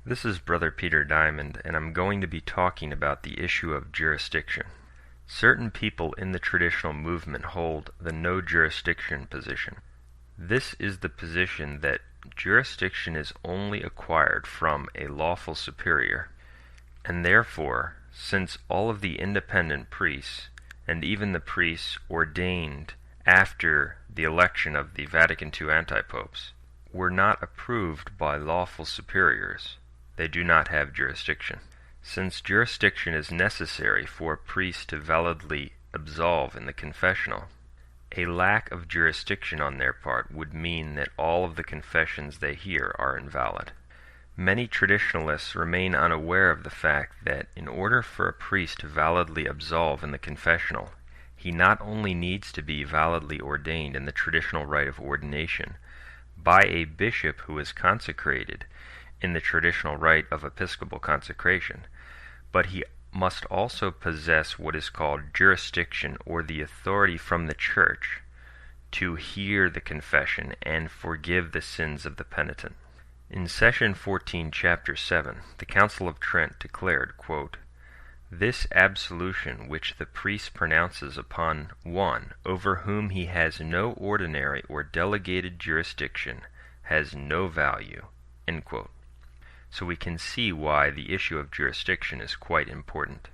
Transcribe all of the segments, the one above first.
This is Brother Peter Diamond, and I'm going to be talking about the issue of jurisdiction. Certain people in the traditional movement hold the no jurisdiction position. This is the position that jurisdiction is only acquired from a lawful superior, and therefore, since all of the independent priests, and even the priests ordained after the election of the Vatican II antipopes, were not approved by lawful superiors, they do not have jurisdiction. Since jurisdiction is necessary for a priest to validly absolve in the confessional, a lack of jurisdiction on their part would mean that all of the confessions they hear are invalid. Many traditionalists remain unaware of the fact that in order for a priest to validly absolve in the confessional, he not only needs to be validly ordained in the traditional rite of ordination by a bishop who is consecrated in the traditional rite of episcopal consecration, but he must also possess what is called jurisdiction, or the authority from the church to hear the confession and forgive the sins of the penitent. In Session 14, Chapter 7, the Council of Trent declared, quote, "This absolution which the priest pronounces upon one over whom he has no ordinary or delegated jurisdiction has no value." End quote. So we can see why the issue of jurisdiction is quite important.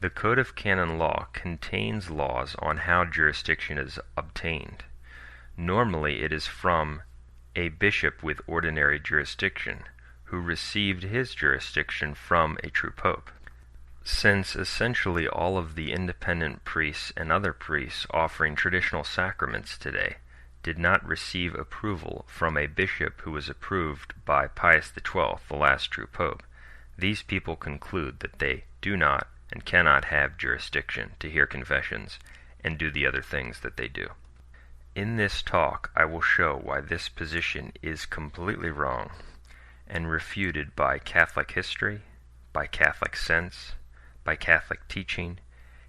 The Code of Canon Law contains laws on how jurisdiction is obtained. Normally it is from a bishop with ordinary jurisdiction, who received his jurisdiction from a true pope. Since essentially all of the independent priests and other priests offering traditional sacraments today did not receive approval from a bishop who was approved by Pius XII, the last true pope, these people conclude that they do not and cannot have jurisdiction to hear confessions and do the other things that they do. In this talk, I will show why this position is completely wrong and refuted by Catholic history, by Catholic sense, by Catholic teaching,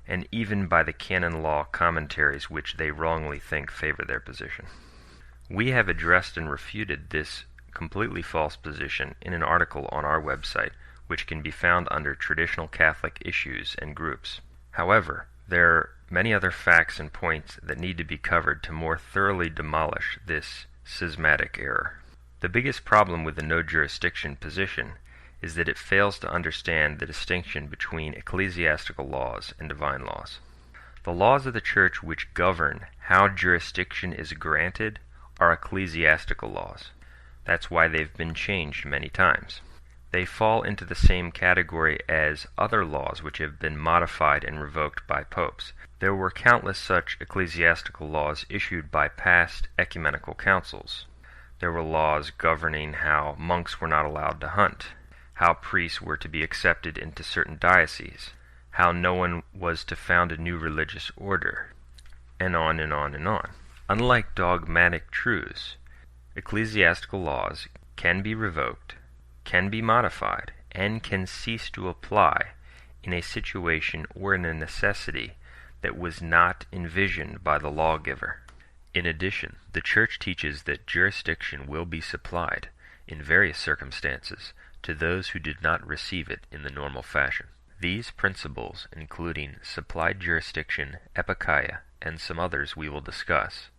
and even by the canon law commentaries which they wrongly think favor their position. We have addressed and refuted this completely false position in an article on our website, which can be found under Traditional Catholic Issues and Groups. However, there are many other facts and points that need to be covered to more thoroughly demolish this schismatic error. The biggest problem with the no jurisdiction position is that it fails to understand the distinction between ecclesiastical laws and divine laws. The laws of the Church which govern how jurisdiction is granted are ecclesiastical laws. That's why they've been changed many times. They fall into the same category as other laws which have been modified and revoked by popes. There were countless such ecclesiastical laws issued by past ecumenical councils. There were laws governing how monks were not allowed to hunt, how priests were to be accepted into certain dioceses, how no one was to found a new religious order, and on and on and on. Unlike dogmatic truths, ecclesiastical laws can be revoked, can be modified, and can cease to apply in a situation or in a necessity that was not envisioned by the lawgiver. In addition, the Church teaches that jurisdiction will be supplied, in various circumstances, to those who did not receive it in the normal fashion. These principles, including supplied jurisdiction, epikeia, and some others we will discuss,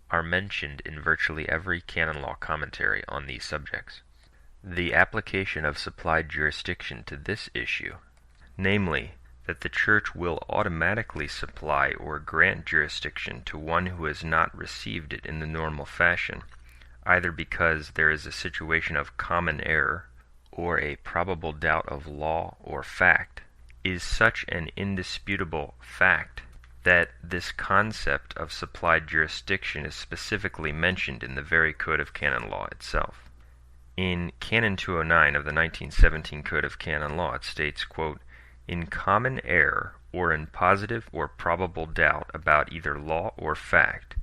are mentioned in virtually every canon law commentary on these subjects. The application of supplied jurisdiction to this issue, namely, that the Church will automatically supply or grant jurisdiction to one who has not received it in the normal fashion, either because there is a situation of common error or a probable doubt of law or fact, is such an indisputable fact that this concept of supplied jurisdiction is specifically mentioned in the very Code of Canon Law itself. In Canon 209 of the 1917 Code of Canon Law, it states, quote, "In common error or in positive or probable doubt about either law or fact,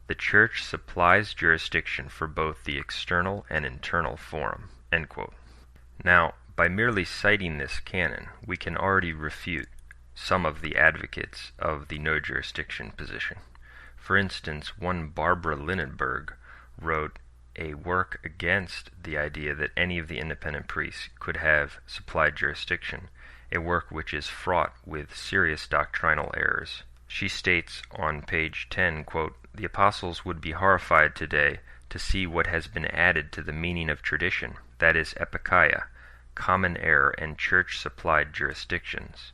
the Church supplies jurisdiction for both the external and internal forum." End quote. Now, by merely citing this canon, we can already refute some of the advocates of the no jurisdiction position. For instance, one Barbara Lindenberg wrote a work against the idea that any of the independent priests could have supplied jurisdiction, a work which is fraught with serious doctrinal errors. She states on page 10, quote, "The apostles would be horrified today to see what has been added to the meaning of tradition, that is epikeia, common error and church-supplied jurisdictions,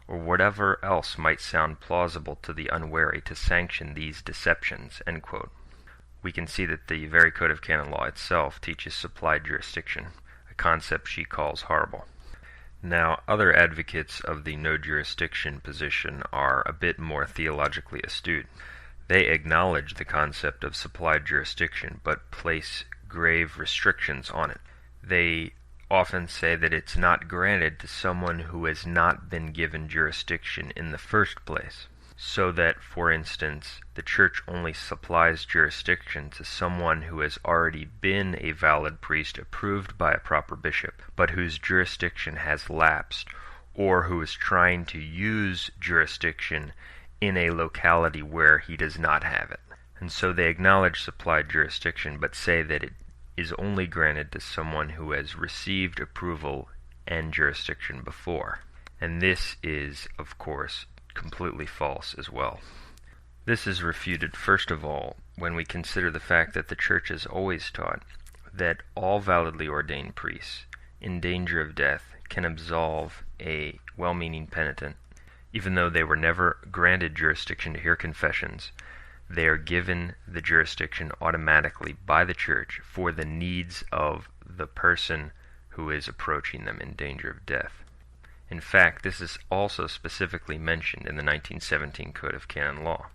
or whatever else might sound plausible to the unwary to sanction these deceptions," end quote. We can see that the very Code of Canon Law itself teaches supplied jurisdiction, a concept she calls horrible. Now, other advocates of the no jurisdiction position are a bit more theologically astute. They acknowledge the concept of supplied jurisdiction, but place grave restrictions on it. They often say that it's not granted to someone who has not been given jurisdiction in the first place, so that, for instance, the Church only supplies jurisdiction to someone who has already been a valid priest approved by a proper bishop, but whose jurisdiction has lapsed, or who is trying to use jurisdiction in a locality where he does not have it. And so they acknowledge supplied jurisdiction, but say that it is only granted to someone who has received approval and jurisdiction before. And this is, of course, completely false as well. This is refuted, first of all, when we consider the fact that the Church has always taught that all validly ordained priests, in danger of death, can absolve a well-meaning penitent. Even though they were never granted jurisdiction to hear confessions, they are given the jurisdiction automatically by the Church for the needs of the person who is approaching them in danger of death. In fact, this is also specifically mentioned in the 1917 Code of Canon Law.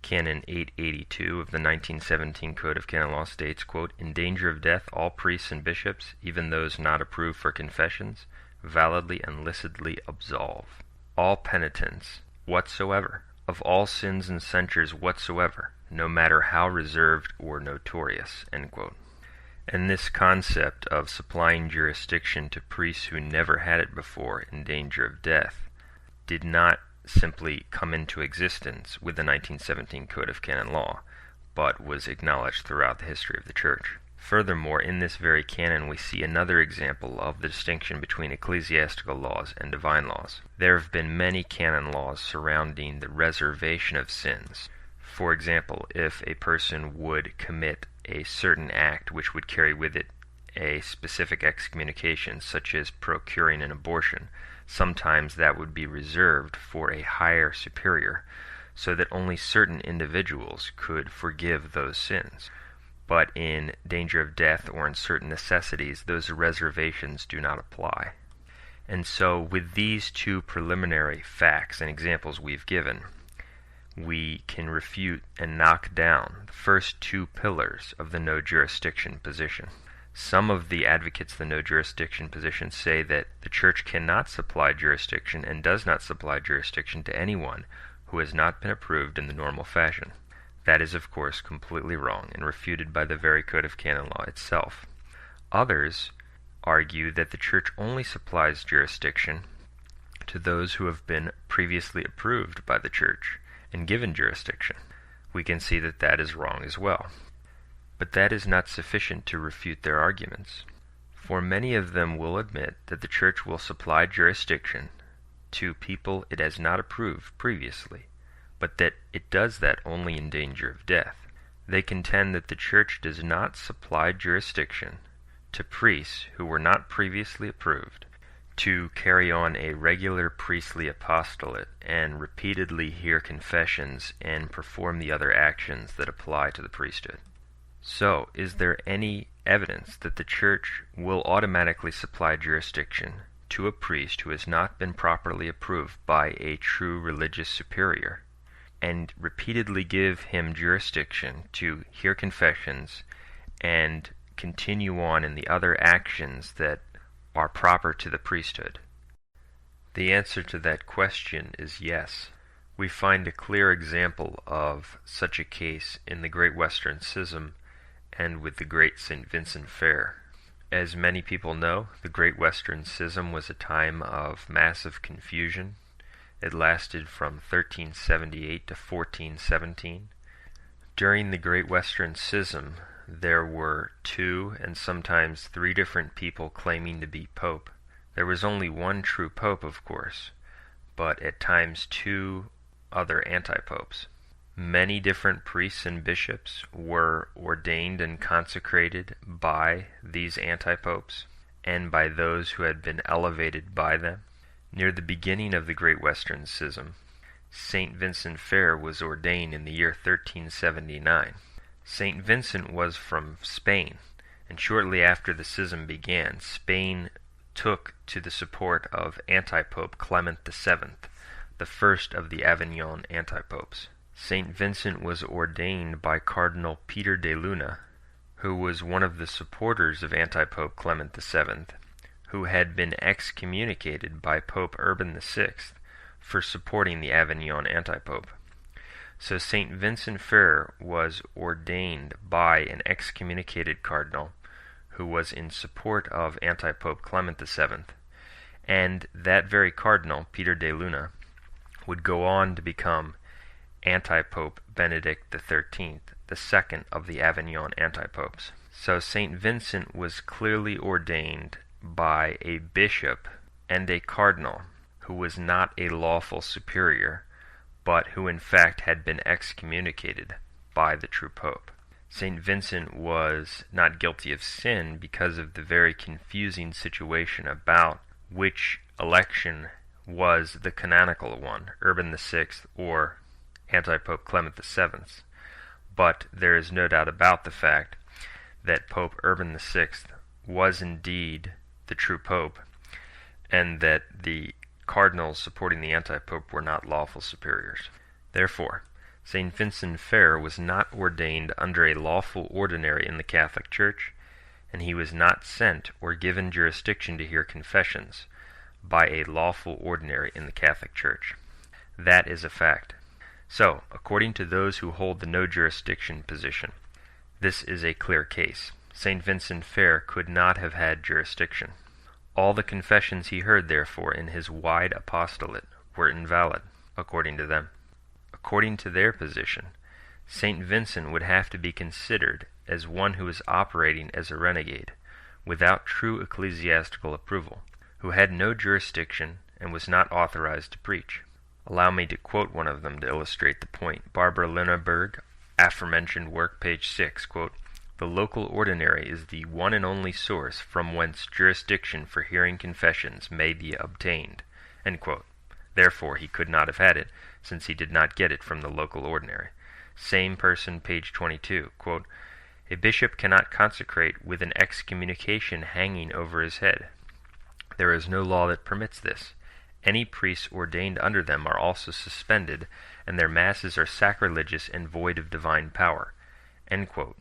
Canon 882 of the 1917 Code of Canon Law states, quote, "In danger of death, all priests and bishops, even those not approved for confessions, validly and licitly absolve all penitents whatsoever, of all sins and censures whatsoever, no matter how reserved or notorious," end quote. And this concept of supplying jurisdiction to priests who never had it before in danger of death did not simply come into existence with the 1917 Code of Canon Law, but was acknowledged throughout the history of the Church. Furthermore, in this very canon we see another example of the distinction between ecclesiastical laws and divine laws. There have been many canon laws surrounding the reservation of sins. For example, if a person would commit a certain act which would carry with it a specific excommunication, such as procuring an abortion, sometimes that would be reserved for a higher superior, so that only certain individuals could forgive those sins. But in danger of death or in certain necessities, those reservations do not apply. And so with these two preliminary facts and examples we've given, we can refute and knock down the first two pillars of the no jurisdiction position. Some of the advocates of the no jurisdiction position say that the Church cannot supply jurisdiction and does not supply jurisdiction to anyone who has not been approved in the normal fashion. That is, of course, completely wrong and refuted by the very Code of Canon Law itself. Others argue that the Church only supplies jurisdiction to those who have been previously approved by the Church and given jurisdiction. We can see that that is wrong as well. But that is not sufficient to refute their arguments, for many of them will admit that the Church will supply jurisdiction to people it has not approved previously, but that it does that only in danger of death. They contend that the Church does not supply jurisdiction to priests who were not previously approved to carry on a regular priestly apostolate and repeatedly hear confessions and perform the other actions that apply to the priesthood. So, is there any evidence that the Church will automatically supply jurisdiction to a priest who has not been properly approved by a true religious superior, and repeatedly give him jurisdiction to hear confessions and continue on in the other actions that are proper to the priesthood? The answer to that question is yes. We find a clear example of such a case in the Great Western Schism and with the Great St. Vincent Fair. As many people know, the Great Western Schism was a time of massive confusion. It lasted from 1378 to 1417. During the Great Western Schism, there were 2 and sometimes 3 different people claiming to be pope. There was only one true pope, of course, but at times 2 other anti-popes. Many different priests and bishops were ordained and consecrated by these anti-popes and by those who had been elevated by them. Near the beginning of the Great Western Schism, St. Vincent Ferrer was ordained in the year 1379. St. Vincent was from Spain, and shortly after the schism began, Spain took to the support of anti-pope Clement VII, the first of the Avignon anti-popes. St. Vincent was ordained by Cardinal Peter de Luna, who was one of the supporters of anti-pope Clement VII, who had been excommunicated by Pope Urban VI for supporting the Avignon anti-pope. So St. Vincent Ferrer was ordained by an excommunicated cardinal who was in support of anti-pope Clement VII, and that very cardinal, Peter de Luna, would go on to become anti-pope Benedict XIII, the second of the Avignon anti-popes. So St. Vincent was clearly ordained by a bishop and a cardinal who was not a lawful superior, but who in fact had been excommunicated by the true pope. St. Vincent was not guilty of sin because of the very confusing situation about which election was the canonical one, Urban VI or anti-pope Clement VII. But there is no doubt about the fact that Pope Urban VI was indeed the true pope, and that the cardinals supporting the anti-pope were not lawful superiors. Therefore, St. Vincent Ferrer was not ordained under a lawful ordinary in the Catholic Church, and he was not sent or given jurisdiction to hear confessions by a lawful ordinary in the Catholic Church. That is a fact. So, according to those who hold the no jurisdiction position, this is a clear case. St. Vincent Ferrer could not have had jurisdiction. All the confessions he heard, therefore, in his wide apostolate were invalid, according to them. According to their position, St. Vincent would have to be considered as one who was operating as a renegade, without true ecclesiastical approval, who had no jurisdiction and was not authorized to preach. Allow me to quote one of them to illustrate the point. Barbara Linneberg, aforementioned work, page 6, quote, "The local ordinary is the one and only source from whence jurisdiction for hearing confessions may be obtained." End quote. Therefore, he could not have had it, since he did not get it from the local ordinary. Same person, page 22, quote, "A bishop cannot consecrate with an excommunication hanging over his head. There is no law that permits this. Any priests ordained under them are also suspended, and their masses are sacrilegious and void of divine power." End quote.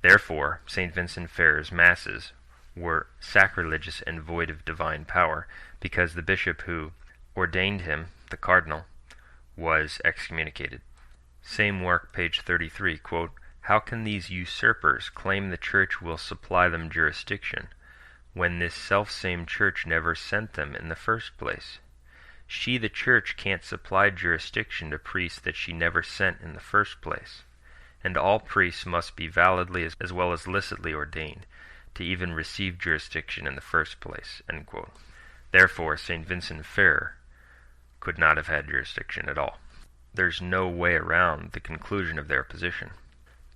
Therefore, St. Vincent Ferrer's masses were sacrilegious and void of divine power, because the bishop who ordained him, the cardinal, was excommunicated. Same work, page 33, quote, "How can these usurpers claim the Church will supply them jurisdiction, when this self-same Church never sent them in the first place? She, the Church, can't supply jurisdiction to priests that she never sent in the first place. And all priests must be validly as well as licitly ordained to even receive jurisdiction in the first place." End quote. Therefore, St. Vincent Ferrer could not have had jurisdiction at all. There's no way around the conclusion of their position.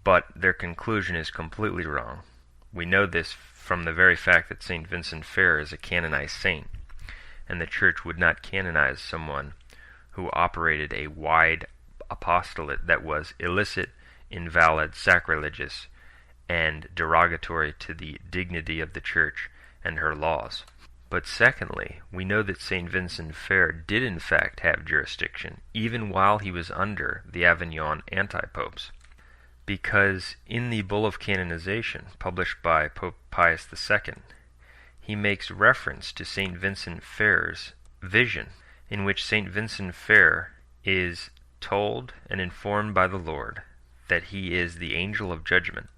But their conclusion is completely wrong. We know this from the very fact that St. Vincent Ferrer is a canonized saint, and the Church would not canonize someone who operated a wide apostolate that was illicit, invalid, sacrilegious, and derogatory to the dignity of the Church and her laws. But secondly, we know that St. Vincent Ferrer did in fact have jurisdiction, even while he was under the Avignon anti-popes, because in the Bull of Canonization, published by Pope Pius II, he makes reference to St. Vincent Ferrer's vision, in which St. Vincent Ferrer is told and informed by the Lord that he is the angel of judgment.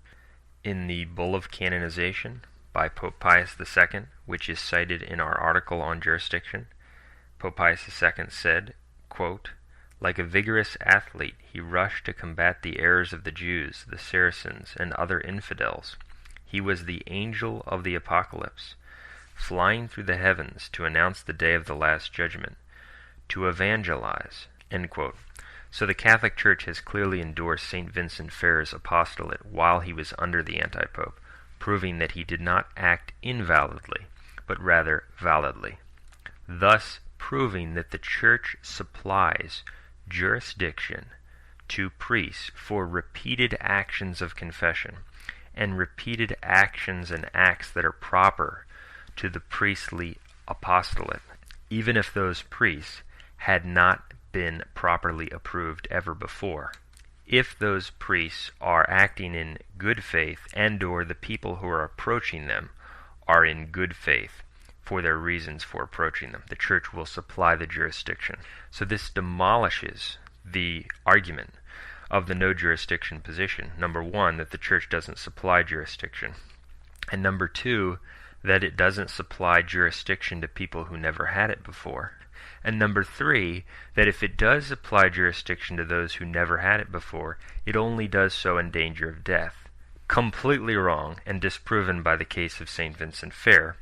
In the Bull of Canonization by Pope Pius II, which is cited in our article on jurisdiction, Pope Pius II said, quote, Like a vigorous athlete, he rushed to combat the errors of the Jews, the Saracens, and other infidels. He was the angel of the apocalypse, flying through the heavens to announce the day of the last judgment, to evangelize. End quote. So the Catholic Church has clearly endorsed St. Vincent Ferrer's apostolate while he was under the anti-pope, proving that he did not act invalidly, but rather validly, thus proving that the Church supplies jurisdiction to priests for repeated actions of confession and repeated actions and acts that are proper to the priestly apostolate, even if those priests had not been properly approved ever before. If those priests are acting in good faith and or the people who are approaching them are in good faith for their reasons for approaching them, the Church will supply the jurisdiction. So this demolishes the argument of the no jurisdiction position. Number one, that the Church doesn't supply jurisdiction. And number two, that it doesn't supply jurisdiction to people who never had it before. And number three, that if it does apply jurisdiction to those who never had it before, it only does so in danger of death. Completely wrong and disproven by the case of St. Vincent Ferrer,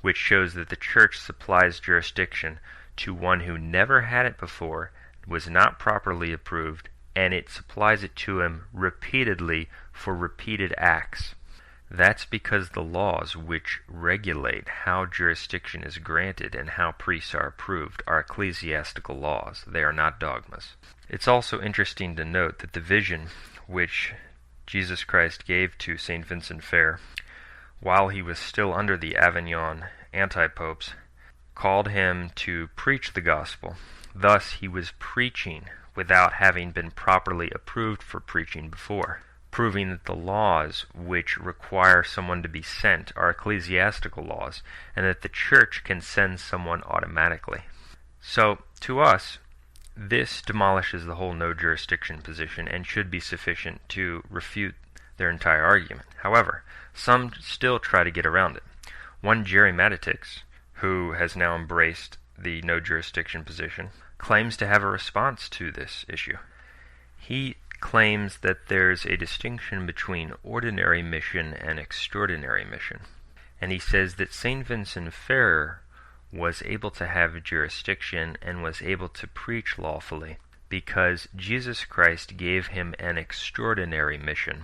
which shows that the Church supplies jurisdiction to one who never had it before, was not properly approved, and it supplies it to him repeatedly for repeated acts. That's because the laws which regulate how jurisdiction is granted and how priests are approved are ecclesiastical laws. They are not dogmas. It's also interesting to note that the vision which Jesus Christ gave to St. Vincent Ferrer while he was still under the Avignon anti-popes called him to preach the gospel. Thus he was preaching without having been properly approved for preaching before, proving that the laws which require someone to be sent are ecclesiastical laws, and that the Church can send someone automatically. So, to us, this demolishes the whole no jurisdiction position and should be sufficient to refute their entire argument. However, some still try to get around it. One Gerry Matatics, who has now embraced the no jurisdiction position, claims to have a response to this issue. He claims that there's a distinction between ordinary mission and extraordinary mission. And he says that St. Vincent Ferrer was able to have jurisdiction and was able to preach lawfully because Jesus Christ gave him an extraordinary mission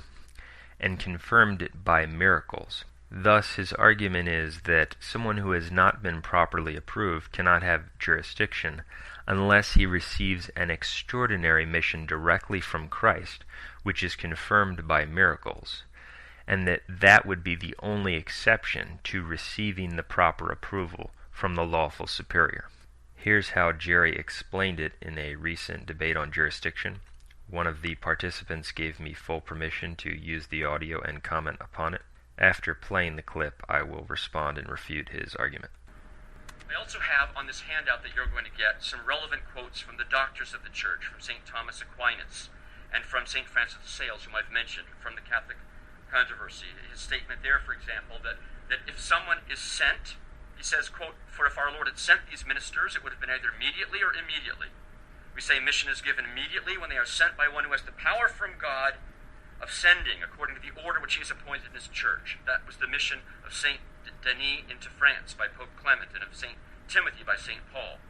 and confirmed it by miracles. Thus, his argument is that someone who has not been properly approved cannot have jurisdiction unless he receives an extraordinary mission directly from Christ, which is confirmed by miracles, and that would be the only exception to receiving the proper approval from the lawful superior. Here's how Gerry explained it in a recent debate on jurisdiction. One of the participants gave me full permission to use the audio and comment upon it. After playing the clip, I will respond and refute his argument. I also have on this handout that you're going to get some relevant quotes from the doctors of the Church, from St. Thomas Aquinas and from St. Francis de Sales, whom I've mentioned, from the Catholic controversy. His statement there, for example, that if someone is sent, he says, quote, "For if our Lord had sent these ministers, it would have been either immediately or immediately. We say mission is given immediately when they are sent by one who has the power from God of sending, according to the order which he has appointed in his Church." That was the mission of St. Denis into France by Pope Clement and of St. Timothy by St. Paul.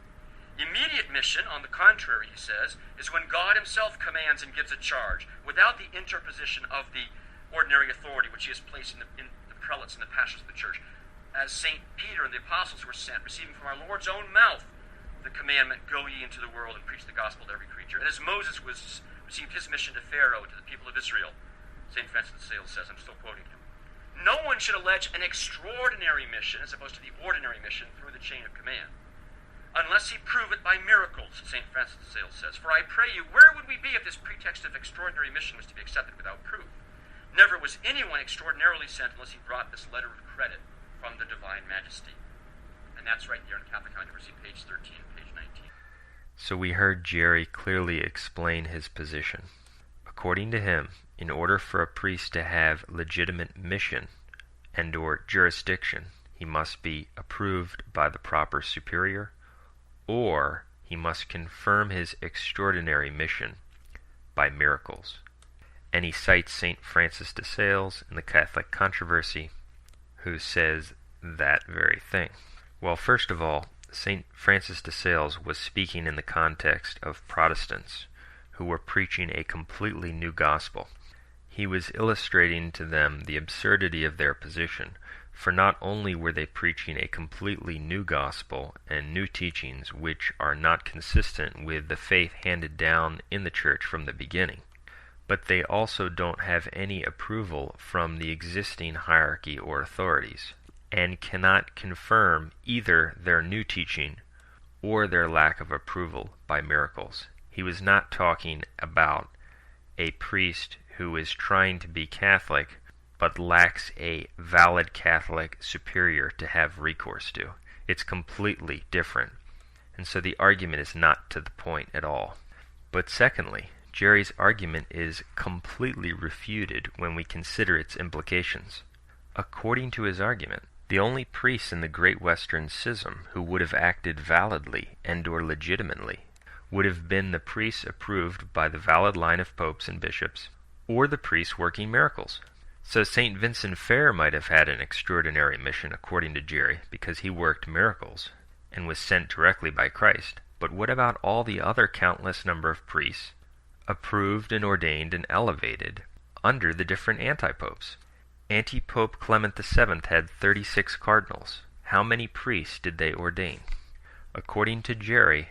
Immediate mission, on the contrary, he says, is when God himself commands and gives a charge, without the interposition of the ordinary authority which he has placed in the prelates and the pastors of the Church. As St. Peter and the apostles were sent, receiving from our Lord's own mouth the commandment, "Go ye into the world and preach the gospel to every creature." And as Moses received his mission to Pharaoh, to the people of Israel, St. Francis de Sales says, I'm still quoting him, "No one should allege an extraordinary mission as opposed to the ordinary mission through the chain of command, unless he prove it by miracles," St. Francis de Sales says. "For I pray you, where would we be if this pretext of extraordinary mission was to be accepted without proof? Never was anyone extraordinarily sent unless he brought this letter of credit from the divine majesty." And that's right there in Catholic Controversy, page 13 and page 19. So we heard Gerry clearly explain his position. According to him, in order for a priest to have legitimate mission and or jurisdiction, he must be approved by the proper superior, or he must confirm his extraordinary mission by miracles. And he cites St. Francis de Sales in the Catholic Controversy, who says that very thing. Well, first of all, St. Francis de Sales was speaking in the context of Protestants who were preaching a completely new gospel. He was illustrating to them the absurdity of their position, for not only were they preaching a completely new gospel and new teachings which are not consistent with the faith handed down in the church from the beginning, but they also don't have any approval from the existing hierarchy or authorities, and cannot confirm either their new teaching or their lack of approval by miracles. He was not talking about a priest who is trying to be Catholic but lacks a valid Catholic superior to have recourse to. It's completely different, and so the argument is not to the point at all. But secondly, Gerry's argument is completely refuted when we consider its implications. According to his argument, the only priests in the Great Western Schism who would have acted validly and or legitimately would have been the priests approved by the valid line of popes and bishops, or the priests working miracles. So St. Vincent Ferrer might have had an extraordinary mission, according to Gerry, because he worked miracles and was sent directly by Christ. But what about all the other countless number of priests approved and ordained and elevated under the different anti-popes? Anti-Pope Clement VII had 36 cardinals. How many priests did they ordain? According to Gerry,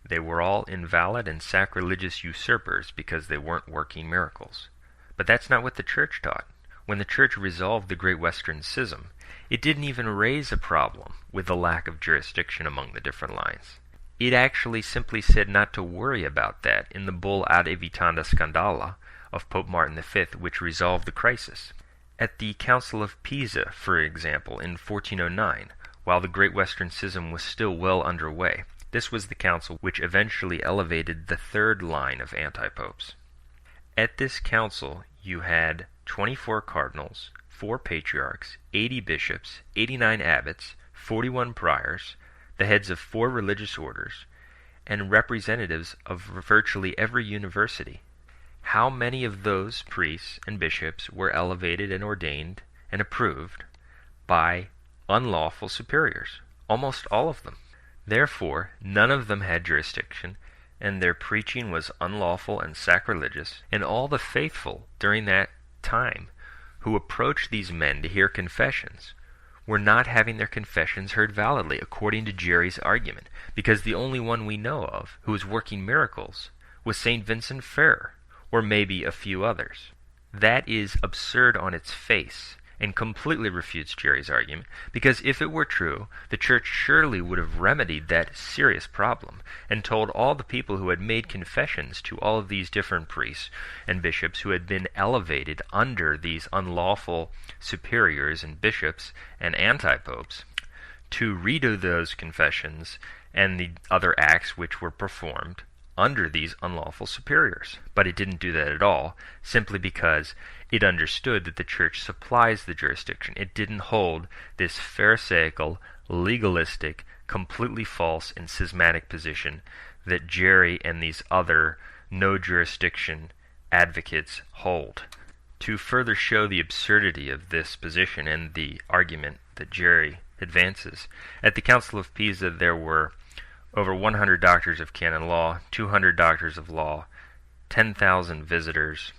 they were all invalid and sacrilegious usurpers because they weren't working miracles. But that's not what the Church taught. When the Church resolved the Great Western Schism, it didn't even raise a problem with the lack of jurisdiction among the different lines. It actually simply said not to worry about that in the bull Ad Evitanda Scandala of Pope Martin V, which resolved the crisis. At the Council of Pisa, for example, in 1409, while the Great Western Schism was still well underway, this was the council which eventually elevated the third line of anti-popes. At this council, you had 24 cardinals, 4 patriarchs, 80 bishops, 89 abbots, 41 priors, the heads of 4 religious orders, and representatives of virtually every university. How many of those priests and bishops were elevated and ordained and approved by unlawful superiors? Almost all of them. Therefore, none of them had jurisdiction, and their preaching was unlawful and sacrilegious, and all the faithful during that time who approached these men to hear confessions were not having their confessions heard validly, according to Gerry's argument, because the only one we know of who was working miracles was St. Vincent Ferrer, or maybe a few others. That is absurd on its face, and completely refutes Gerry's argument, because if it were true, the Church surely would have remedied that serious problem, and told all the people who had made confessions to all of these different priests and bishops who had been elevated under these unlawful superiors and bishops and anti-popes, to redo those confessions and the other acts which were performed under these unlawful superiors. But it didn't do that at all, simply because it understood that the Church supplies the jurisdiction. It didn't hold this pharisaical, legalistic, completely false and schismatic position that Gerry and these other no-jurisdiction advocates hold. To further show the absurdity of this position and the argument that Gerry advances, at the Council of Pisa there were over 100 doctors of canon law, 200 doctors of law, 10,000 visitors,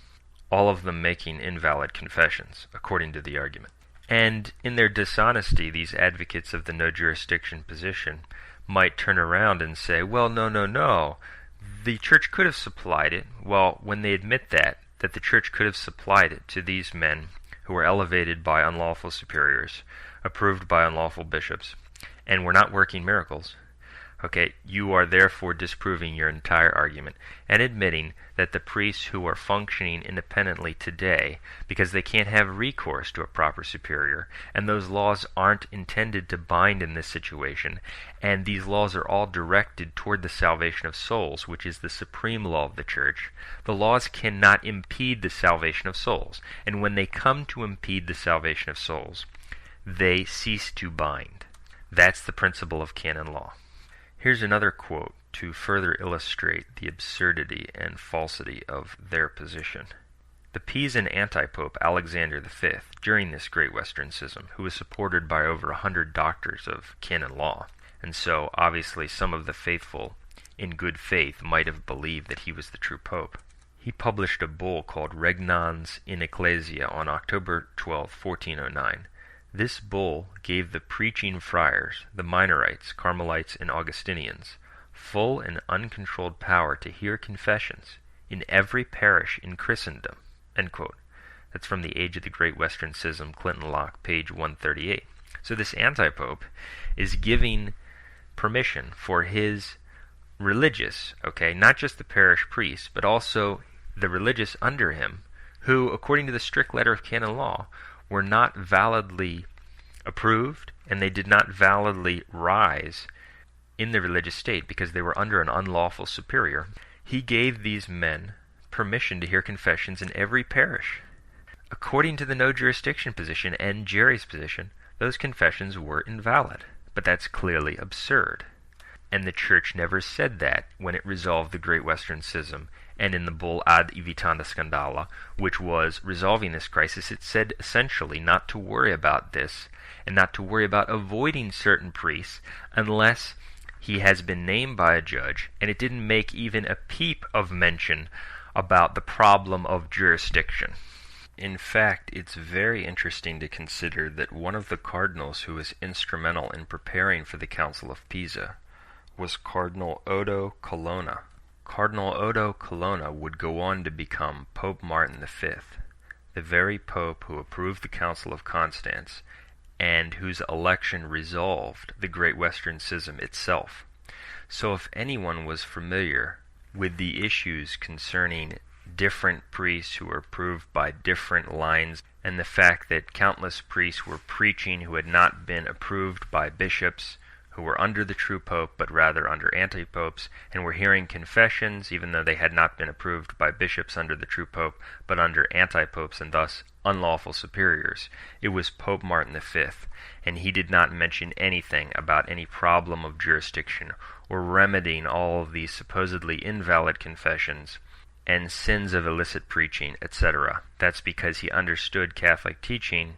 all of them making invalid confessions, according to the argument. And in their dishonesty, these advocates of the no-jurisdiction position might turn around and say, well, no, the Church could have supplied it. Well, when they admit that the Church could have supplied it to these men who were elevated by unlawful superiors, approved by unlawful bishops, and were not working miracles, okay, you are therefore disproving your entire argument and admitting that the priests who are functioning independently today, because they can't have recourse to a proper superior, and those laws aren't intended to bind in this situation, and these laws are all directed toward the salvation of souls, which is the supreme law of the Church, the laws cannot impede the salvation of souls. And when they come to impede the salvation of souls, they cease to bind. That's the principle of canon law. Here's another quote to further illustrate the absurdity and falsity of their position. The Pisan anti-pope Alexander V, during this Great Western Schism, who was supported by over 100 doctors of canon law, and so obviously some of the faithful in good faith might have believed that he was the true pope, he published a bull called Regnans in Ecclesia on October 12, 1409. This bull gave the preaching friars, the Minorites, Carmelites, and Augustinians, full and uncontrolled power to hear confessions in every parish in Christendom. End quote. That's from the Age of the Great Western Schism, Clinton Locke, page 138. So this anti-pope is giving permission for his religious, not just the parish priests, but also the religious under him, who, according to the strict letter of canon law, were not validly approved, and they did not validly rise in the religious state because they were under an unlawful superior. He gave these men permission to hear confessions in every parish. According to the no jurisdiction position and Gerry's position, those confessions were invalid. But that's clearly absurd. And the Church never said that when it resolved the Great Western Schism, and in the bull Ad Evitanda Scandala, which was resolving this crisis, it said essentially not to worry about this, and not to worry about avoiding certain priests unless he has been named by a judge, and it didn't make even a peep of mention about the problem of jurisdiction. In fact, it's very interesting to consider that one of the cardinals who was instrumental in preparing for the Council of Pisa was Cardinal Odo Colonna. Cardinal Odo Colonna would go on to become Pope Martin V, the very pope who approved the Council of Constance and whose election resolved the Great Western Schism itself. So if anyone was familiar with the issues concerning different priests who were approved by different lines, and the fact that countless priests were preaching who had not been approved by bishops, who were under the true pope but rather under anti-popes, and were hearing confessions even though they had not been approved by bishops under the true pope but under anti-popes and thus unlawful superiors. It was Pope Martin V, and he did not mention anything about any problem of jurisdiction or remedying all of these supposedly invalid confessions and sins of illicit preaching, etc. That's because he understood Catholic teaching,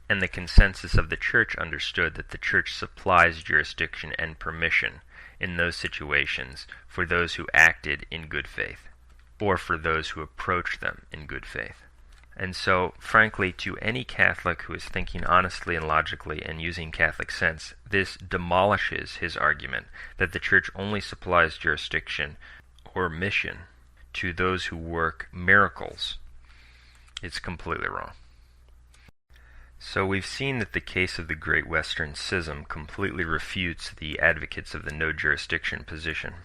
and the consensus of the Church understood that the Church supplies jurisdiction and permission in those situations for those who acted in good faith, or for those who approached them in good faith. And so, frankly, to any Catholic who is thinking honestly and logically and using Catholic sense, this demolishes his argument that the Church only supplies jurisdiction or mission to those who work miracles. It's completely wrong. So we've seen that the case of the Great Western Schism completely refutes the advocates of the no jurisdiction position.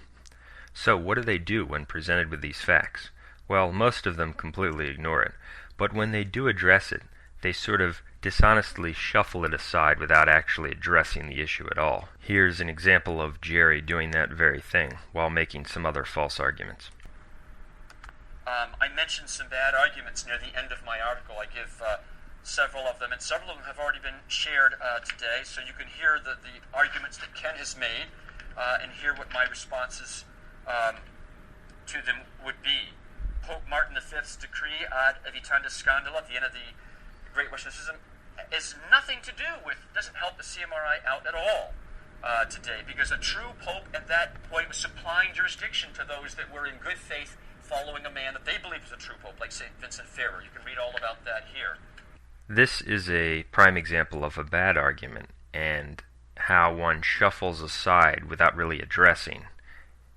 So what do they do when presented with these facts? Well, most of them completely ignore it, but when they do address it, they sort of dishonestly shuffle it aside without actually addressing the issue at all. Here's an example of Gerry doing that very thing while making some other false arguments. I mentioned some bad arguments near the end of my article. I give several of them, and several of them have already been shared today, so you can hear the arguments that Ken has made and hear what my responses to them would be. Pope Martin V's decree ad evitanda scandala at the end of the Great Western Schism is nothing to do with, doesn't help the CMRI out at all today, because a true pope at that point was supplying jurisdiction to those that were in good faith following a man that they believed was a true pope, like St. Vincent Ferrer. You can read all about that here. This is a prime example of a bad argument and how one shuffles aside without really addressing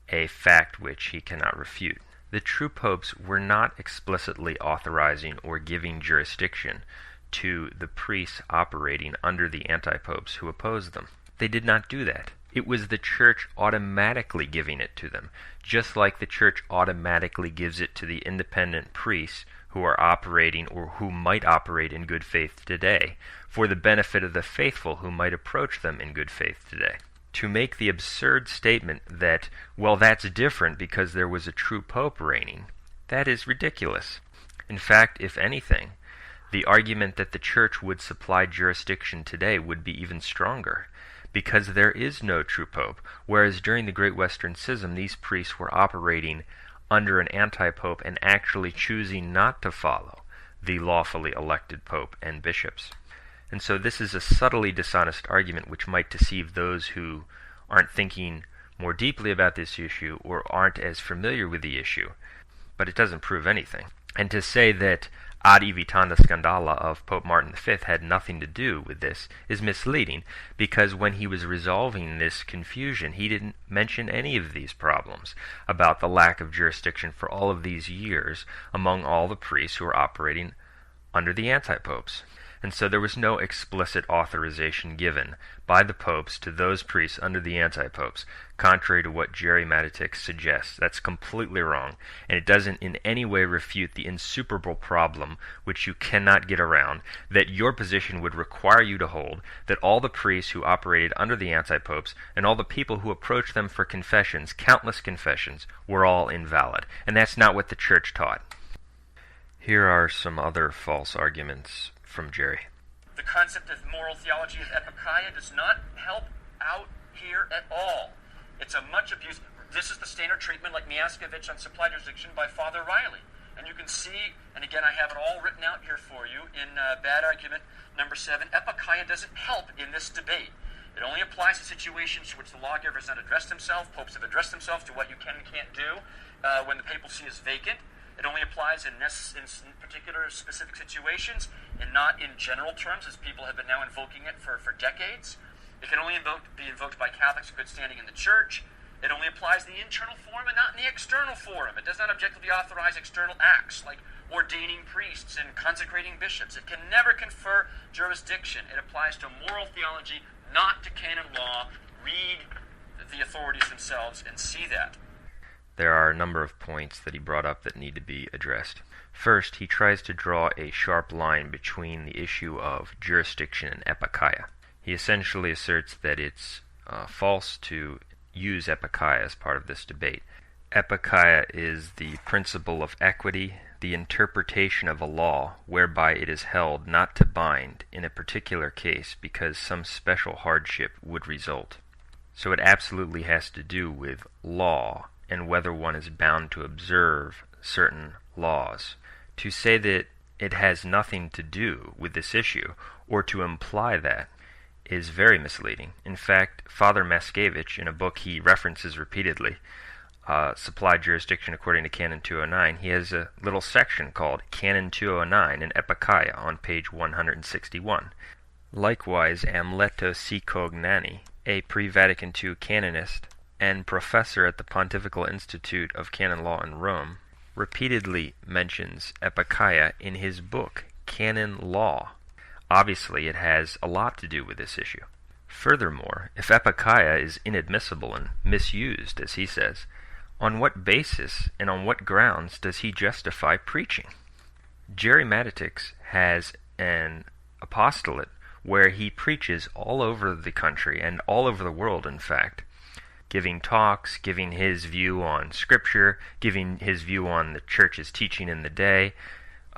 a fact which he cannot refute. The true popes were not explicitly authorizing or giving jurisdiction to the priests operating under the anti-popes who opposed them. They did not do that. It was the Church automatically giving it to them, just like the Church automatically gives it to the independent priests who are operating or who might operate in good faith today, for the benefit of the faithful who might approach them in good faith today. To make the absurd statement that, well, that's different because there was a true pope reigning, that is ridiculous. In fact, if anything, the argument that the Church would supply jurisdiction today would be even stronger, because there is no true pope, whereas during the Great Western Schism these priests were operating under an anti-pope and actually choosing not to follow the lawfully elected pope and bishops. And so this is a subtly dishonest argument which might deceive those who aren't thinking more deeply about this issue or aren't as familiar with the issue, but it doesn't prove anything. And to say that ad evitanda scandala of Pope Martin V had nothing to do with this is misleading, because when he was resolving this confusion, he didn't mention any of these problems about the lack of jurisdiction for all of these years among all the priests who were operating under the anti-popes. And so there was no explicit authorization given by the popes to those priests under the anti-popes, contrary to what Gerry Matatics suggests. That's completely wrong, and it doesn't in any way refute the insuperable problem, which you cannot get around, that your position would require you to hold, that all the priests who operated under the anti-popes and all the people who approached them for confessions, countless confessions, were all invalid. And that's not what the Church taught. Here are some other false arguments from Gerry. The concept of moral theology of epikeia does not help out here at all. It's a much abused. This is the standard treatment, like Miaskovich on supply jurisdiction by Father Riley. And you can see, and again I have it all written out here for you in bad argument number 7, epikeia doesn't help in this debate. It only applies to situations to which the lawgiver has not addressed himself. Popes have addressed themselves to what you can and can't do when the papal see is vacant. It only applies in particular specific situations and not in general terms, as people have been now invoking it for decades. It can only be invoked by Catholics of good standing in the Church. It only applies in the internal forum and not in the external forum. It does not objectively authorize external acts like ordaining priests and consecrating bishops. It can never confer jurisdiction. It applies to moral theology, not to canon law. Read the authorities themselves and see that. There are a number of points that he brought up that need to be addressed. First, he tries to draw a sharp line between the issue of jurisdiction and epikeia. He essentially asserts that it's false to use epikeia as part of this debate. Epikeia is the principle of equity, the interpretation of a law whereby it is held not to bind in a particular case because some special hardship would result. So it absolutely has to do with law and whether one is bound to observe certain laws. To say that it has nothing to do with this issue, or to imply that, is very misleading. In fact, Father Maskevich, in a book he references repeatedly, Supply Jurisdiction According to Canon 209, he has a little section called Canon 209 in Epikeia on page 161. Likewise, Amleto C. Cognani, a pre-Vatican II canonist, and professor at the Pontifical Institute of Canon Law in Rome, repeatedly mentions epikeia in his book, Canon Law. Obviously, it has a lot to do with this issue. Furthermore, if epikeia is inadmissible and misused, as he says, on what basis and on what grounds does he justify preaching? Gerry Matatics has an apostolate where he preaches all over the country, and all over the world, in fact, giving talks, giving his view on Scripture, giving his view on the Church's teaching in the day,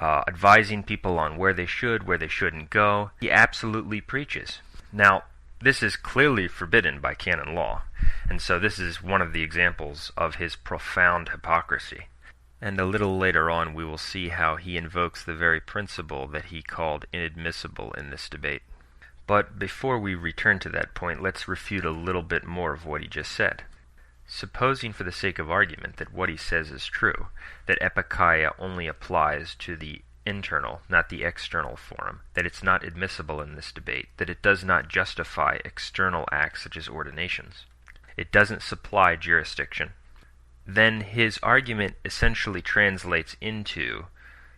advising people on where they should, where they shouldn't go. He absolutely preaches. Now, this is clearly forbidden by canon law, and so this is one of the examples of his profound hypocrisy. And a little later on we will see how he invokes the very principle that he called inadmissible in this debate. But before we return to that point, let's refute a little bit more of what he just said. Supposing for the sake of argument that what he says is true, that epikeia only applies to the internal, not the external forum, that it's not admissible in this debate, that it does not justify external acts such as ordinations, it doesn't supply jurisdiction, then his argument essentially translates into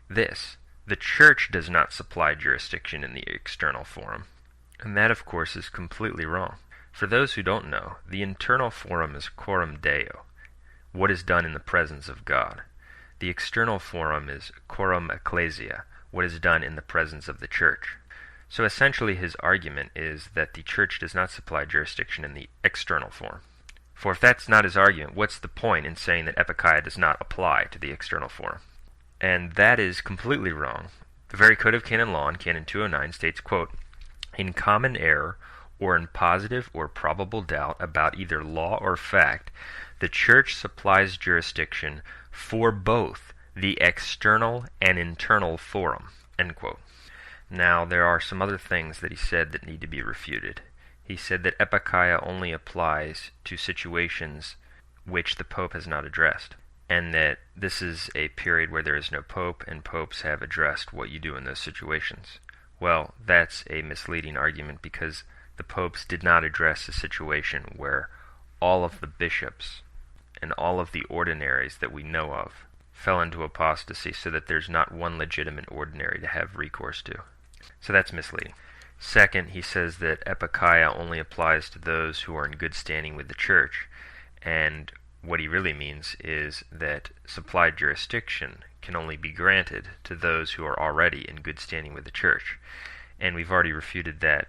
this: the Church does not supply jurisdiction in the external forum. And that, of course, is completely wrong. For those who don't know, the internal forum is coram Deo, what is done in the presence of God. The external forum is coram Ecclesia, what is done in the presence of the Church. So essentially his argument is that the Church does not supply jurisdiction in the external forum. For if that's not his argument, what's the point in saying that epikeia does not apply to the external forum? And that is completely wrong. The very Code of Canon Law in Canon 209 states, quote, "In common error, or in positive or probable doubt about either law or fact, the Church supplies jurisdiction for both the external and internal forum." End quote. Now, there are some other things that he said that need to be refuted. He said that epikeia only applies to situations which the Pope has not addressed, and that this is a period where there is no Pope, and popes have addressed what you do in those situations. Well, that's a misleading argument, because the popes did not address a situation where all of the bishops and all of the ordinaries that we know of fell into apostasy, so that there's not one legitimate ordinary to have recourse to. So that's misleading. Second, he says that epikeia only applies to those who are in good standing with the Church, and what he really means is that supplied jurisdiction can only be granted to those who are already in good standing with the Church. And we've already refuted that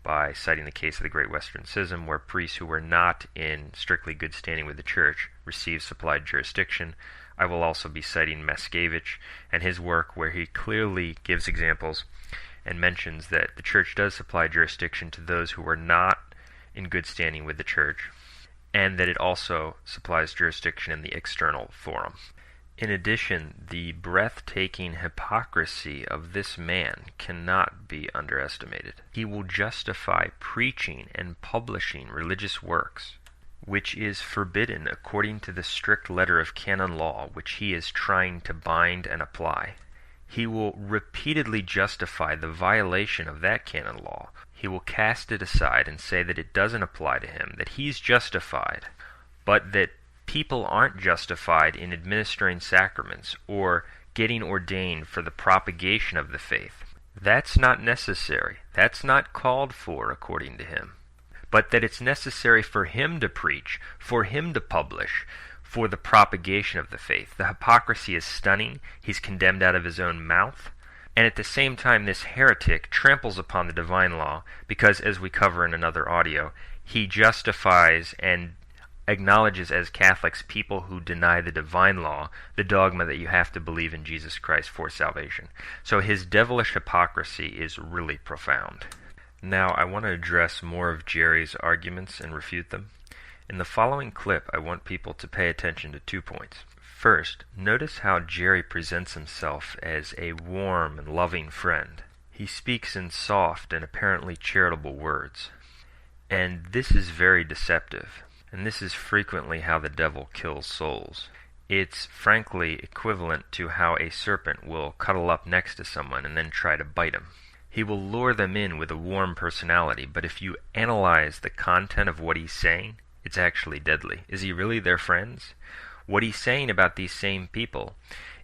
by citing the case of the Great Western Schism, where priests who were not in strictly good standing with the Church received supplied jurisdiction. I will also be citing Maskevich and his work, where he clearly gives examples and mentions that the Church does supply jurisdiction to those who are not in good standing with the Church, and that it also supplies jurisdiction in the external forum. In addition, the breathtaking hypocrisy of this man cannot be underestimated. He will justify preaching and publishing religious works, which is forbidden according to the strict letter of canon law, which he is trying to bind and apply. He will repeatedly justify the violation of that canon law. He will cast it aside and say that it doesn't apply to him, that he's justified, but that people aren't justified in administering sacraments or getting ordained for the propagation of the faith. That's not necessary. That's not called for, according to him. But that it's necessary for him to preach, for him to publish, for the propagation of the faith. The hypocrisy is stunning. He's condemned out of his own mouth. And at the same time, this heretic tramples upon the divine law because, as we cover in another audio, he justifies and acknowledges as Catholics people who deny the divine law, the dogma that you have to believe in Jesus Christ for salvation. So his devilish hypocrisy is really profound. Now, I want to address more of Gerry's arguments and refute them. In the following clip, I want people to pay attention to 2 points. First, notice how Gerry presents himself as a warm and loving friend. He speaks in soft and apparently charitable words. And this is very deceptive. And this is frequently how the devil kills souls. It's frankly equivalent to how a serpent will cuddle up next to someone and then try to bite him. He will lure them in with a warm personality, but if you analyze the content of what he's saying, it's actually deadly. Is he really their friends? What he's saying about these same people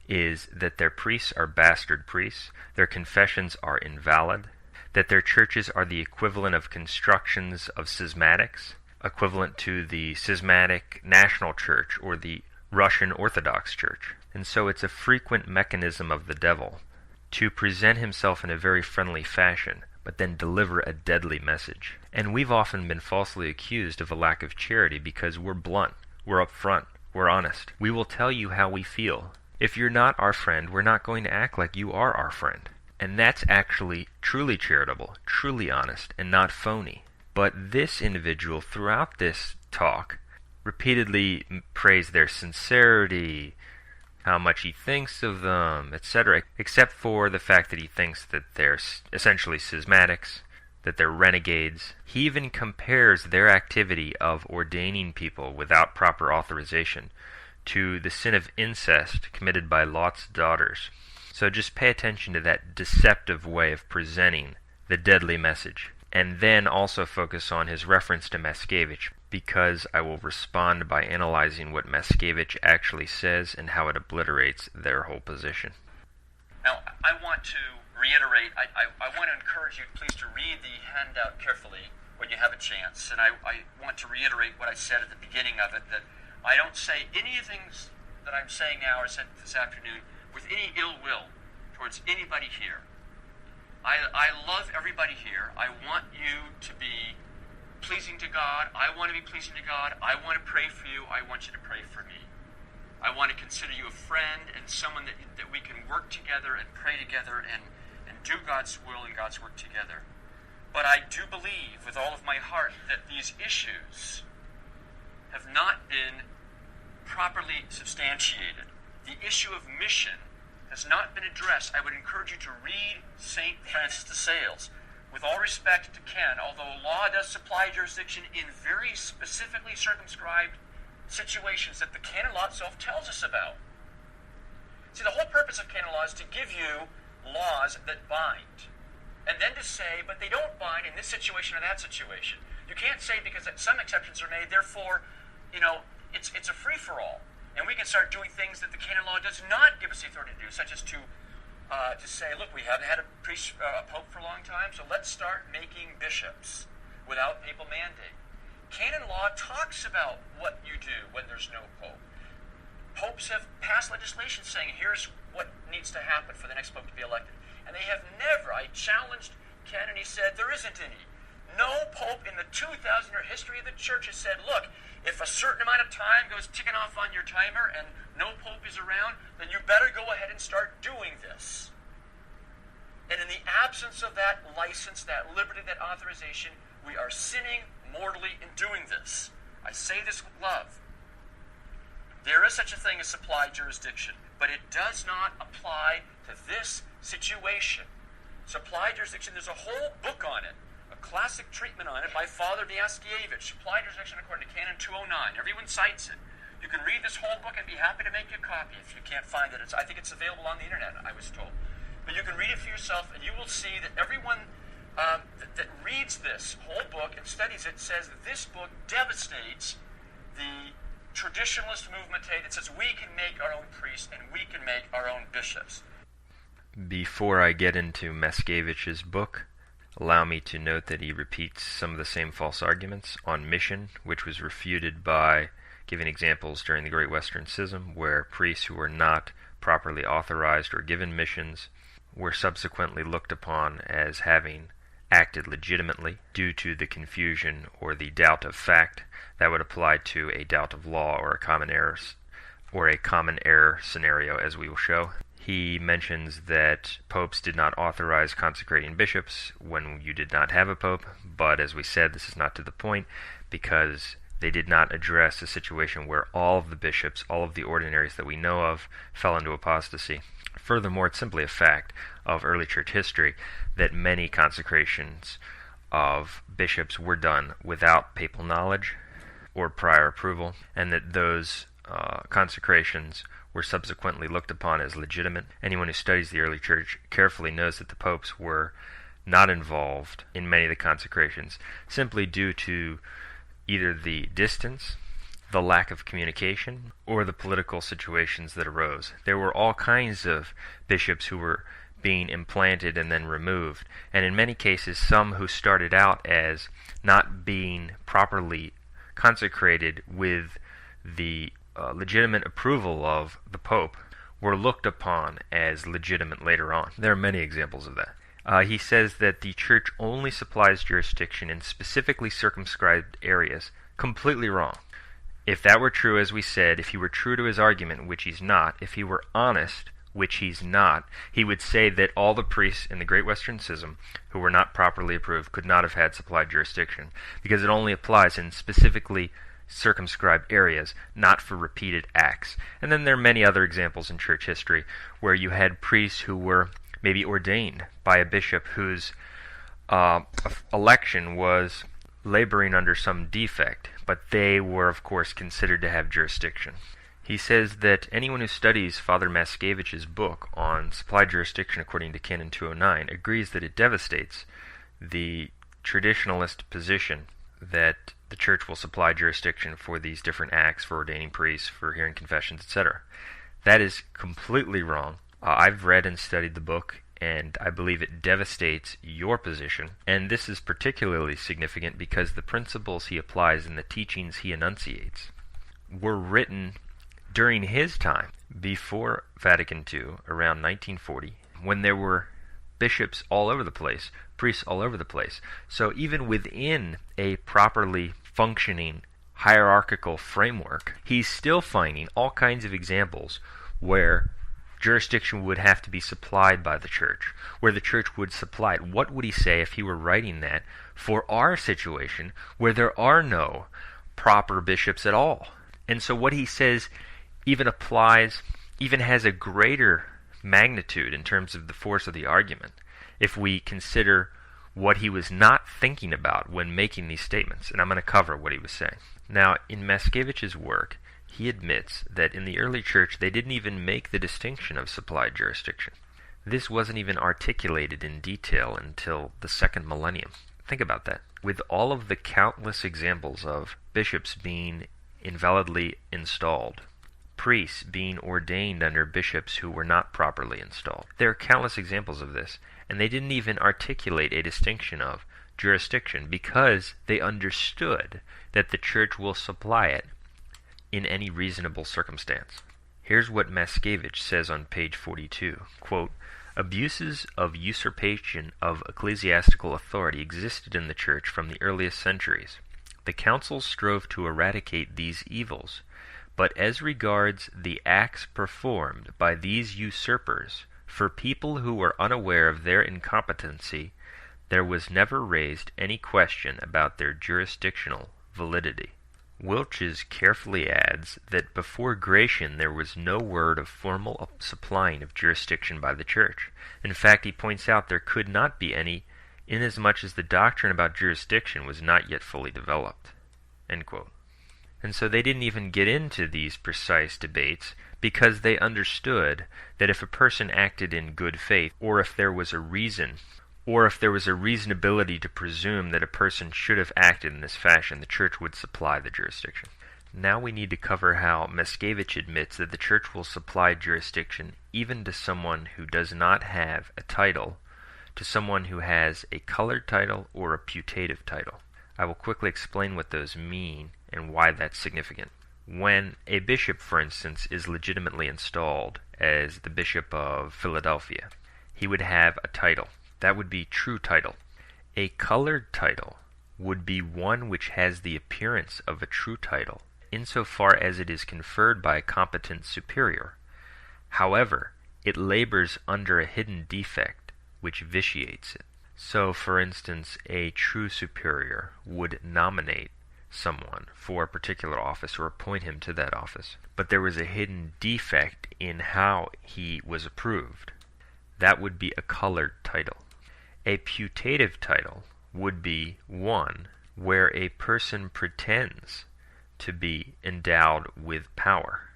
is that their priests are bastard priests, their confessions are invalid, that their churches are the equivalent of constructions of schismatics, equivalent to the schismatic national church or the Russian Orthodox Church. And so it's a frequent mechanism of the devil to present himself in a very friendly fashion, but then deliver a deadly message. And we've often been falsely accused of a lack of charity because we're blunt, we're upfront, we're honest. We will tell you how we feel. If you're not our friend, we're not going to act like you are our friend. And that's actually truly charitable, truly honest, and not phony. But this individual, throughout this talk, repeatedly praised their sincerity, how much he thinks of them, etc., except for the fact that he thinks that they're essentially schismatics, that they're renegades. He even compares their activity of ordaining people without proper authorization to the sin of incest committed by Lot's daughters. So just pay attention to that deceptive way of presenting the deadly message. And then also focus on his reference to Maskevich, because I will respond by analyzing what Maskevich actually says and how it obliterates their whole position. Now, I want to reiterate, I want to encourage you please to read the handout carefully when you have a chance. And I want to reiterate what I said at the beginning of it, that I don't say any of the things that I'm saying now or said this afternoon with any ill will towards anybody here. I love everybody here. I want you to be pleasing to God. I want to be pleasing to God. I want to pray for you. I want you to pray for me. I want to consider you a friend and someone that we can work together and pray together and do God's will and God's work together. But I do believe with all of my heart that these issues have not been properly substantiated. The issue of mission has not been addressed. I would encourage you to read St. Francis de Sales. With all respect to Ken, although law does supply jurisdiction in very specifically circumscribed situations that the canon law itself tells us about. See, the whole purpose of canon law is to give you laws that bind. And then to say, but they don't bind in this situation or that situation. You can't say because some exceptions are made, therefore, it's a free-for-all. And we can start doing things that the canon law does not give us the authority to do, such as to say, look, we haven't had a pope for a long time, so let's start making bishops without papal mandate. Canon law talks about what you do when there's no pope. Popes have passed legislation saying, here's what needs to happen for the next pope to be elected. And they have never, I challenged Ken and he said, there isn't any. No pope in the 2,000-year history of the church has said, look, if a certain amount of time goes ticking off on your timer and no pope is around, then you better go ahead and start doing this. And in the absence of that license, that liberty, that authorization, we are sinning mortally in doing this. I say this with love. There is such a thing as supply jurisdiction, but it does not apply to this situation. Supply jurisdiction, there's a whole book on it, a classic treatment on it by Father Viaskievich, Supply Jurisdiction according to Canon 209. Everyone cites it. You can read this whole book and be happy to make you a copy if you can't find it. I think it's available on the internet, I was told. But you can read it for yourself and you will see that everyone that reads this whole book and studies it says that this book devastates the traditionalist movement today that says we can make our own priests and we can make our own bishops. Before I get into Maskevich's book, allow me to note that he repeats some of the same false arguments on mission, which was refuted by giving examples during the Great Western Schism, where priests who were not properly authorized or given missions were subsequently looked upon as having acted legitimately due to the confusion or the doubt of fact that would apply to a doubt of law or a common error scenario, as we will show. He mentions that popes did not authorize consecrating bishops when you did not have a pope, but as we said, this is not to the point because they did not address a situation where all of the bishops, all of the ordinaries that we know of, fell into apostasy. Furthermore, it's simply a fact of early church history that many consecrations of bishops were done without papal knowledge or prior approval, and that those consecrations were subsequently looked upon as legitimate. Anyone who studies the early church carefully knows that the popes were not involved in many of the consecrations, simply due to either the distance, the lack of communication, or the political situations that arose. There were all kinds of bishops who were being implanted and then removed, and in many cases some who started out as not being properly consecrated with the legitimate approval of the Pope were looked upon as legitimate later on. There are many examples of that. He says that the Church only supplies jurisdiction in specifically circumscribed areas. Completely wrong. If that were true, as we said, if he were true to his argument, which he's not, if he were honest, which he's not, he would say that all the priests in the Great Western Schism who were not properly approved could not have had supplied jurisdiction, because it only applies in specifically circumscribed areas, not for repeated acts. And then there are many other examples in church history where you had priests who were maybe ordained by a bishop whose election was laboring under some defect, but they were of course considered to have jurisdiction. He says that anyone who studies Father Maskevich's book on supply jurisdiction according to Canon 209 agrees that it devastates the traditionalist position that the Church will supply jurisdiction for these different acts, for ordaining priests, for hearing confessions, etc. That is completely wrong. I've read and studied the book, and I believe it devastates your position. And this is particularly significant because the principles he applies and the teachings he enunciates were written during his time, before Vatican II, around 1940, when there were bishops all over the place, priests all over the place. So even within a properly functioning hierarchical framework, he's still finding all kinds of examples where jurisdiction would have to be supplied by the church, where the church would supply it. What would he say if he were writing that for our situation where there are no proper bishops at all? And so what he says even applies, even has a greater magnitude in terms of the force of the argument if we consider what he was not thinking about when making these statements. And I'm going to cover what he was saying. Now, in Maskevich's work, he admits that in the early church they didn't even make the distinction of supplied jurisdiction. This wasn't even articulated in detail until the second millennium. Think about that. With all of the countless examples of bishops being invalidly installed, priests being ordained under bishops who were not properly installed, there are countless examples of this, and they didn't even articulate a distinction of jurisdiction because they understood that the church will supply it in any reasonable circumstance. Here's what Maskevich says on page 42, quote, "Abuses of usurpation of ecclesiastical authority existed in the church from the earliest centuries. The councils strove to eradicate these evils, but as regards the acts performed by these usurpers for people who were unaware of their incompetency, there was never raised any question about their jurisdictional validity." Wilches carefully adds that before Gratian there was no word of formal supplying of jurisdiction by the church. In fact, he points out there could not be any, inasmuch as the doctrine about jurisdiction was not yet fully developed. End quote. And so they didn't even get into these precise debates because they understood that if a person acted in good faith, or if there was a reason, or if there was a reasonability to presume that a person should have acted in this fashion, the church would supply the jurisdiction. Now we need to cover how Maskevich admits that the church will supply jurisdiction even to someone who does not have a title, to someone who has a colored title or a putative title. I will quickly explain what those mean and why that's significant. When a bishop, for instance, is legitimately installed as the Bishop of Philadelphia, he would have a title. That would be true title. A colored title would be one which has the appearance of a true title, insofar as it is conferred by a competent superior. However, it labors under a hidden defect which vitiates it. So, for instance, a true superior would nominate someone for a particular office or appoint him to that office, but there was a hidden defect in how he was approved. That would be a colored title. A putative title would be one where a person pretends to be endowed with power,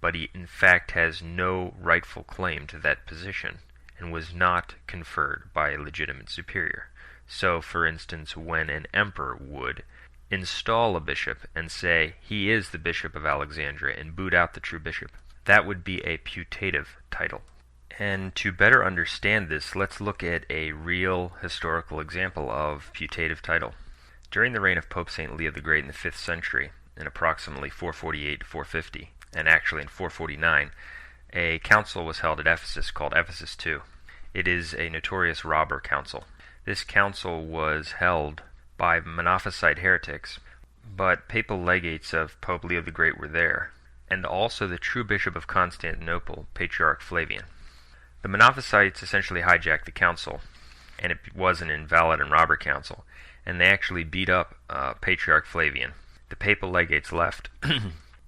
but he in fact has no rightful claim to that position and was not conferred by a legitimate superior. So, for instance, when an emperor would install a bishop and say, he is the Bishop of Alexandria, and boot out the true bishop, that would be a putative title. And to better understand this, let's look at a real historical example of putative title. During the reign of Pope St. Leo the Great in the 5th century, in approximately 448 to 450, and actually in 449, a council was held at Ephesus called Ephesus II. It is a notorious robber council. This council was held by Monophysite heretics, but papal legates of Pope Leo the Great were there, and also the true Bishop of Constantinople, Patriarch Flavian. The Monophysites essentially hijacked the council, and it was an invalid and robber council, and they actually beat up Patriarch Flavian. The papal legates left,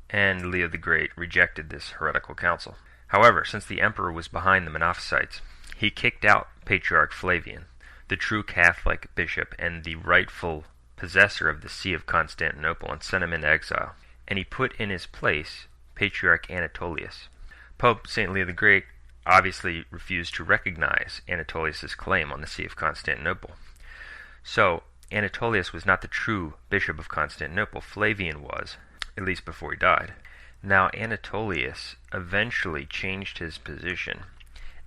and Leo the Great rejected this heretical council. However, since the emperor was behind the Monophysites, he kicked out Patriarch Flavian, the true Catholic bishop and the rightful possessor of the See of Constantinople, and sent him into exile. And he put in his place Patriarch Anatolius. Pope St. Leo the Great obviously refused to recognize Anatolius' claim on the See of Constantinople. So, Anatolius was not the true Bishop of Constantinople. Flavian was, at least before he died. Now, Anatolius eventually changed his position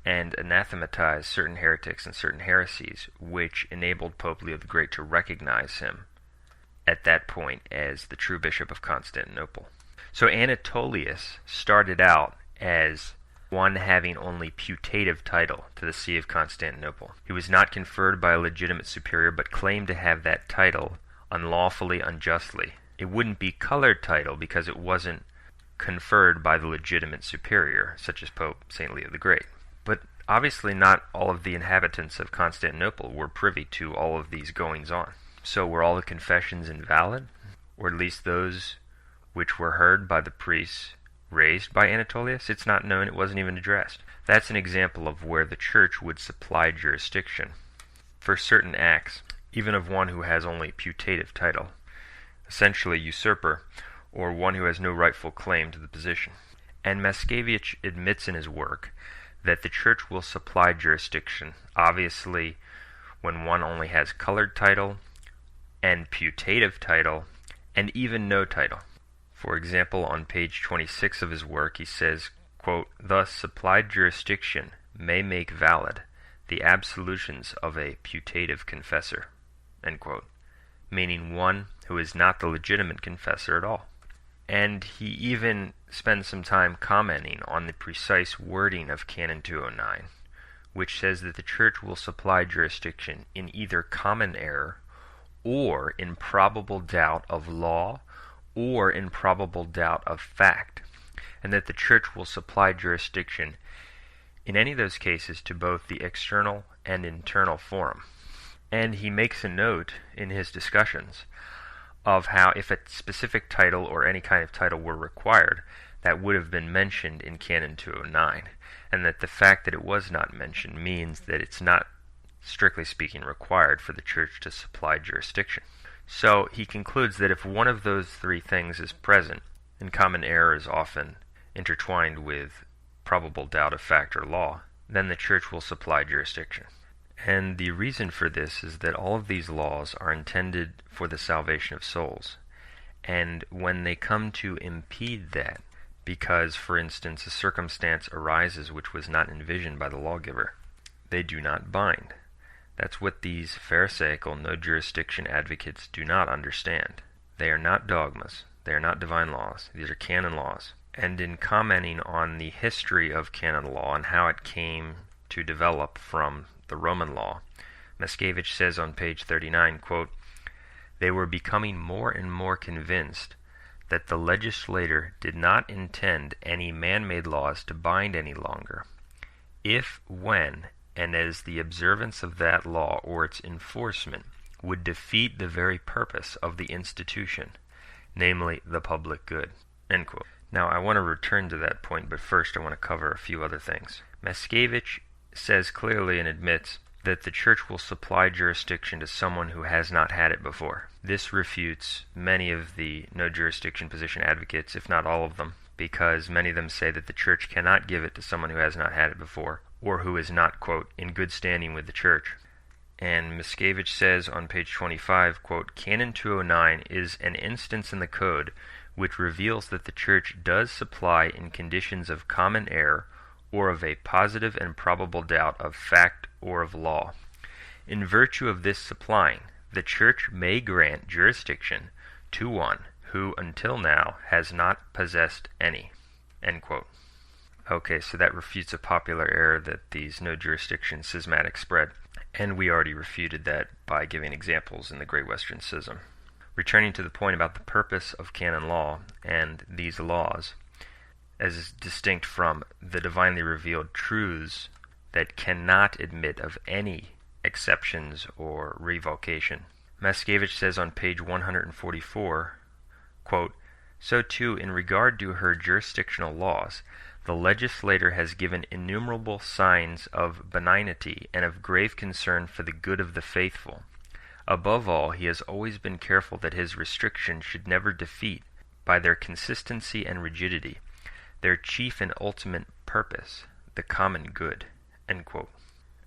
and anathematized certain heretics and certain heresies, which enabled Pope Leo the Great to recognize him at that point as the true Bishop of Constantinople. So Anatolius started out as one having only putative title to the See of Constantinople. He was not conferred by a legitimate superior, but claimed to have that title unlawfully, unjustly. It wouldn't be colored title because it wasn't conferred by the legitimate superior, such as Pope St. Leo the Great. But obviously not all of the inhabitants of Constantinople were privy to all of these goings-on. So were all the confessions invalid, or at least those which were heard by the priests raised by Anatolius? It's not known, it wasn't even addressed. That's an example of where the church would supply jurisdiction for certain acts, even of one who has only putative title, essentially usurper, or one who has no rightful claim to the position. And Mickiewicz admits in his work that the church will supply jurisdiction, obviously, when one only has colored title and putative title and even no title. For example, on page 26 of his work, he says, quote, "Thus supplied jurisdiction may make valid the absolutions of a putative confessor," end quote, meaning one who is not the legitimate confessor at all. And he even spends some time commenting on the precise wording of Canon 209, which says that the church will supply jurisdiction in either common error or in probable doubt of law or in probable doubt of fact, and that the church will supply jurisdiction in any of those cases to both the external and internal forum. And he makes a note in his discussions of how if a specific title or any kind of title were required, that would have been mentioned in Canon 209, and that the fact that it was not mentioned means that it's not, strictly speaking, required for the church to supply jurisdiction. So he concludes that if one of those three things is present, and common error is often intertwined with probable doubt of fact or law, then the church will supply jurisdiction. And the reason for this is that all of these laws are intended for the salvation of souls. And when they come to impede that, because, for instance, a circumstance arises which was not envisioned by the lawgiver, they do not bind. That's what these Pharisaical no-jurisdiction advocates do not understand. They are not dogmas. They are not divine laws. These are canon laws. And in commenting on the history of canon law and how it came to develop from the Roman law, Mickiewicz says on page 39, quote, "They were becoming more and more convinced that the legislator did not intend any man-made laws to bind any longer, if, when, and as the observance of that law or its enforcement would defeat the very purpose of the institution, namely the public good." End quote. Now, I want to return to that point, but first I want to cover a few other things. Mickiewicz says clearly and admits that the church will supply jurisdiction to someone who has not had it before. This refutes many of the no-jurisdiction position advocates, if not all of them, because many of them say that the church cannot give it to someone who has not had it before, or who is not, quote, in good standing with the church. And Mickiewicz says on page 25, quote, "Canon 209 is an instance in the code which reveals that the church does supply in conditions of common error or of a positive and probable doubt of fact or of law. In virtue of this supplying, the church may grant jurisdiction to one who until now has not possessed any." End quote. Okay, so that refutes a popular error that these no-jurisdiction schismatics spread, and we already refuted that by giving examples in the Great Western Schism. Returning to the point about the purpose of canon law and these laws, as distinct from the divinely revealed truths that cannot admit of any exceptions or revocation. Mickiewicz says on page 144, quote, "So too, in regard to her jurisdictional laws, the legislator has given innumerable signs of benignity and of grave concern for the good of the faithful. Above all, he has always been careful that his restrictions should never defeat, by their consistency and rigidity, their chief and ultimate purpose, the common good." End quote.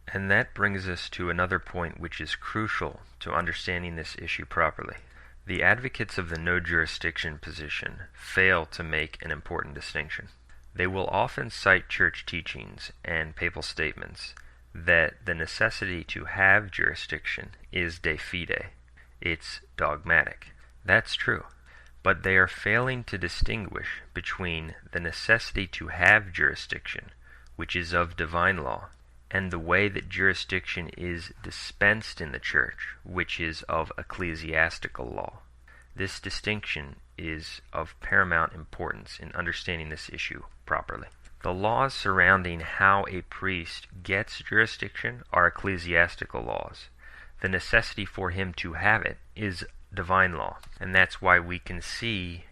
And that brings us to another point which is crucial to understanding this issue properly. The advocates of the no-jurisdiction position fail to make an important distinction. They will often cite church teachings and papal statements that the necessity to have jurisdiction is de fide. It's dogmatic. That's true. But they are failing to distinguish between the necessity to have jurisdiction, which is of divine law, and the way that jurisdiction is dispensed in the church, which is of ecclesiastical law. This distinction is of paramount importance in understanding this issue properly. The laws surrounding how a priest gets jurisdiction are ecclesiastical laws. The necessity for him to have it is divine law, and that's why we can see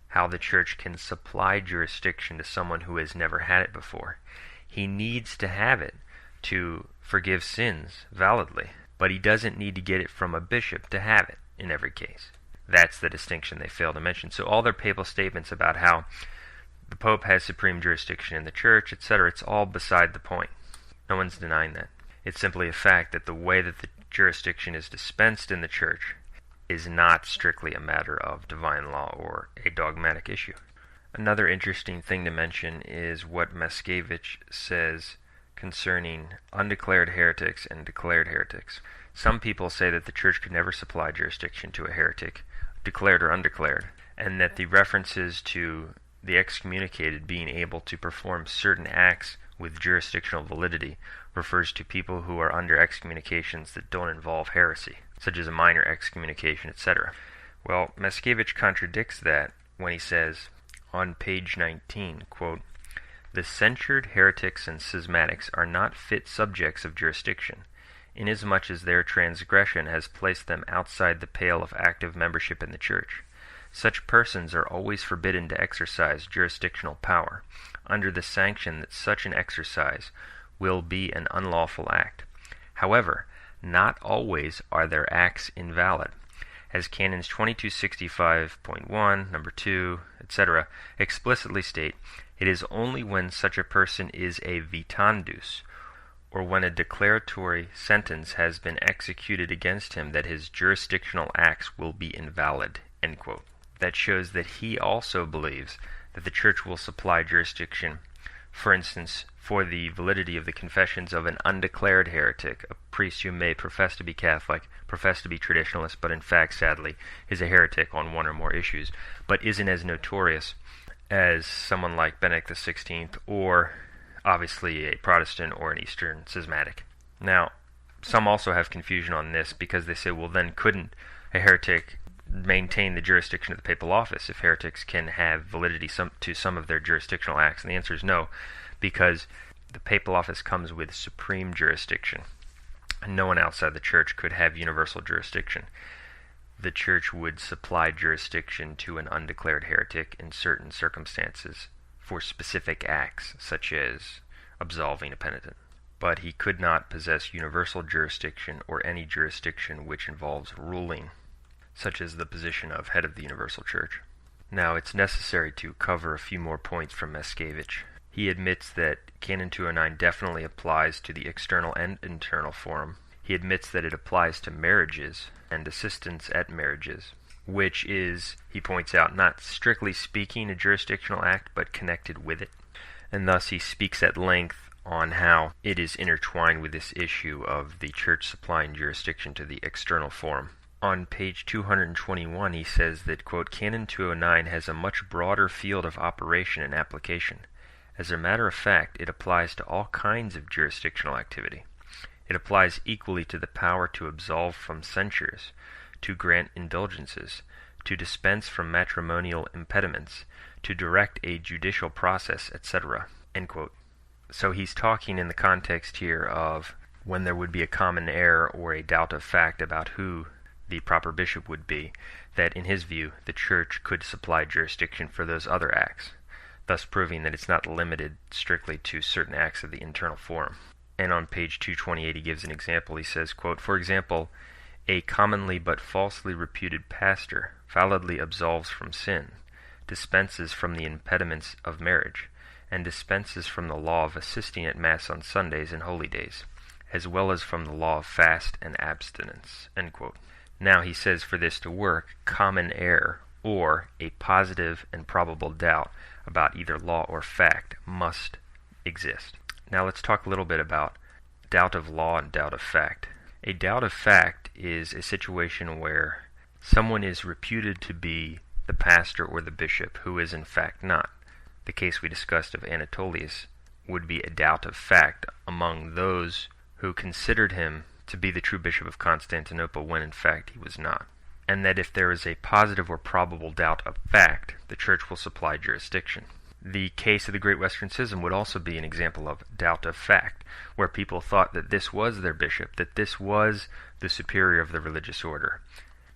how the church can supply jurisdiction to someone who has never had it before. He needs to have it to forgive sins validly, but he doesn't need to get it from a bishop to have it in every case. That's the distinction they fail to mention. So all their papal statements about how the Pope has supreme jurisdiction in the church, etc., it's all beside the point. No one's denying that. It's simply a fact that the way that the jurisdiction is dispensed in the church is not strictly a matter of divine law or a dogmatic issue. Another interesting thing to mention is what Matatics says concerning undeclared heretics and declared heretics. Some people say that the church could never supply jurisdiction to a heretic, declared or undeclared, and that the references to the excommunicated being able to perform certain acts with jurisdictional validity refers to people who are under excommunications that don't involve heresy, such as a minor excommunication, etc. Well, Matatics contradicts that when he says, on page 19, quote, "The censured heretics and schismatics are not fit subjects of jurisdiction, inasmuch as their transgression has placed them outside the pale of active membership in the church. Such persons are always forbidden to exercise jurisdictional power, under the sanction that such an exercise will be an unlawful act. However, not always are their acts invalid. As Canons 2265.1, number 2, etc., explicitly state, it is only when such a person is a vitandus, or when a declaratory sentence has been executed against him, that his jurisdictional acts will be invalid." End quote. That shows that he also believes that the church will supply jurisdiction, for instance, for the validity of the confessions of an undeclared heretic, a priest who may profess to be Catholic, profess to be traditionalist, but in fact, sadly, is a heretic on one or more issues, but isn't as notorious as someone like Benedict XVI, or obviously a Protestant or an Eastern schismatic. Now, some also have confusion on this because they say, well, then couldn't a heretic maintain the jurisdiction of the papal office if heretics can have validity to some of their jurisdictional acts? And the answer is no, because the papal office comes with supreme jurisdiction. And no one outside the church could have universal jurisdiction. The church would supply jurisdiction to an undeclared heretic in certain circumstances for specific acts, such as absolving a penitent. But he could not possess universal jurisdiction or any jurisdiction which involves ruling, such as the position of head of the universal church. Now, it's necessary to cover a few more points from Matatics. He admits that Canon 209 definitely applies to the external and internal forum. He admits that it applies to marriages and assistance at marriages, which is, he points out, not strictly speaking a jurisdictional act, but connected with it. And thus he speaks at length on how it is intertwined with this issue of the church supplying jurisdiction to the external forum. On page 221, he says that, quote, "Canon 209 has a much broader field of operation and application. As a matter of fact, it applies to all kinds of jurisdictional activity. It applies equally to the power to absolve from censures, to grant indulgences, to dispense from matrimonial impediments, to direct a judicial process, etc." End quote. So he's talking in the context here of when there would be a common error or a doubt of fact about who the proper bishop would be, that in his view the church could supply jurisdiction for those other acts, thus proving that it's not limited strictly to certain acts of the internal forum. And on page 228 he gives an example. He says, quote, "For example, a commonly but falsely reputed pastor validly absolves from sin, dispenses from the impediments of marriage, and dispenses from the law of assisting at Mass on Sundays and holy days, as well as from the law of fast and abstinence." End quote. Now he says for this to work, common error, or a positive and probable doubt about either law or fact, must exist. Now let's talk a little bit about doubt of law and doubt of fact. A doubt of fact is a situation where someone is reputed to be the pastor or the bishop who is in fact not. The case we discussed of Anatolius would be a doubt of fact among those who considered him to be the true bishop of Constantinople when in fact he was not. and that if there is a positive or probable doubt of fact, the church will supply jurisdiction. The case of the Great Western Schism would also be an example of doubt of fact, where people thought that this was their bishop, that this was the superior of the religious order,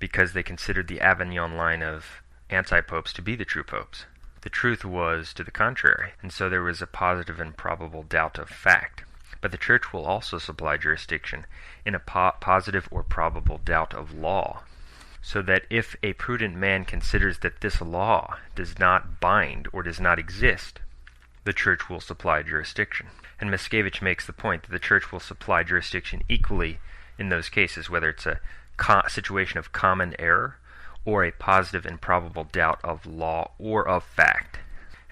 because they considered the Avignon line of anti-popes to be the true popes. The truth was to the contrary, and so there was a positive and probable doubt of fact. But the church will also supply jurisdiction in a positive or probable doubt of law, so that if a prudent man considers that this law does not bind or does not exist, the church will supply jurisdiction. And Miscavige makes the point that the church will supply jurisdiction equally in those cases, whether it's a situation of common error or a positive and probable doubt of law or of fact.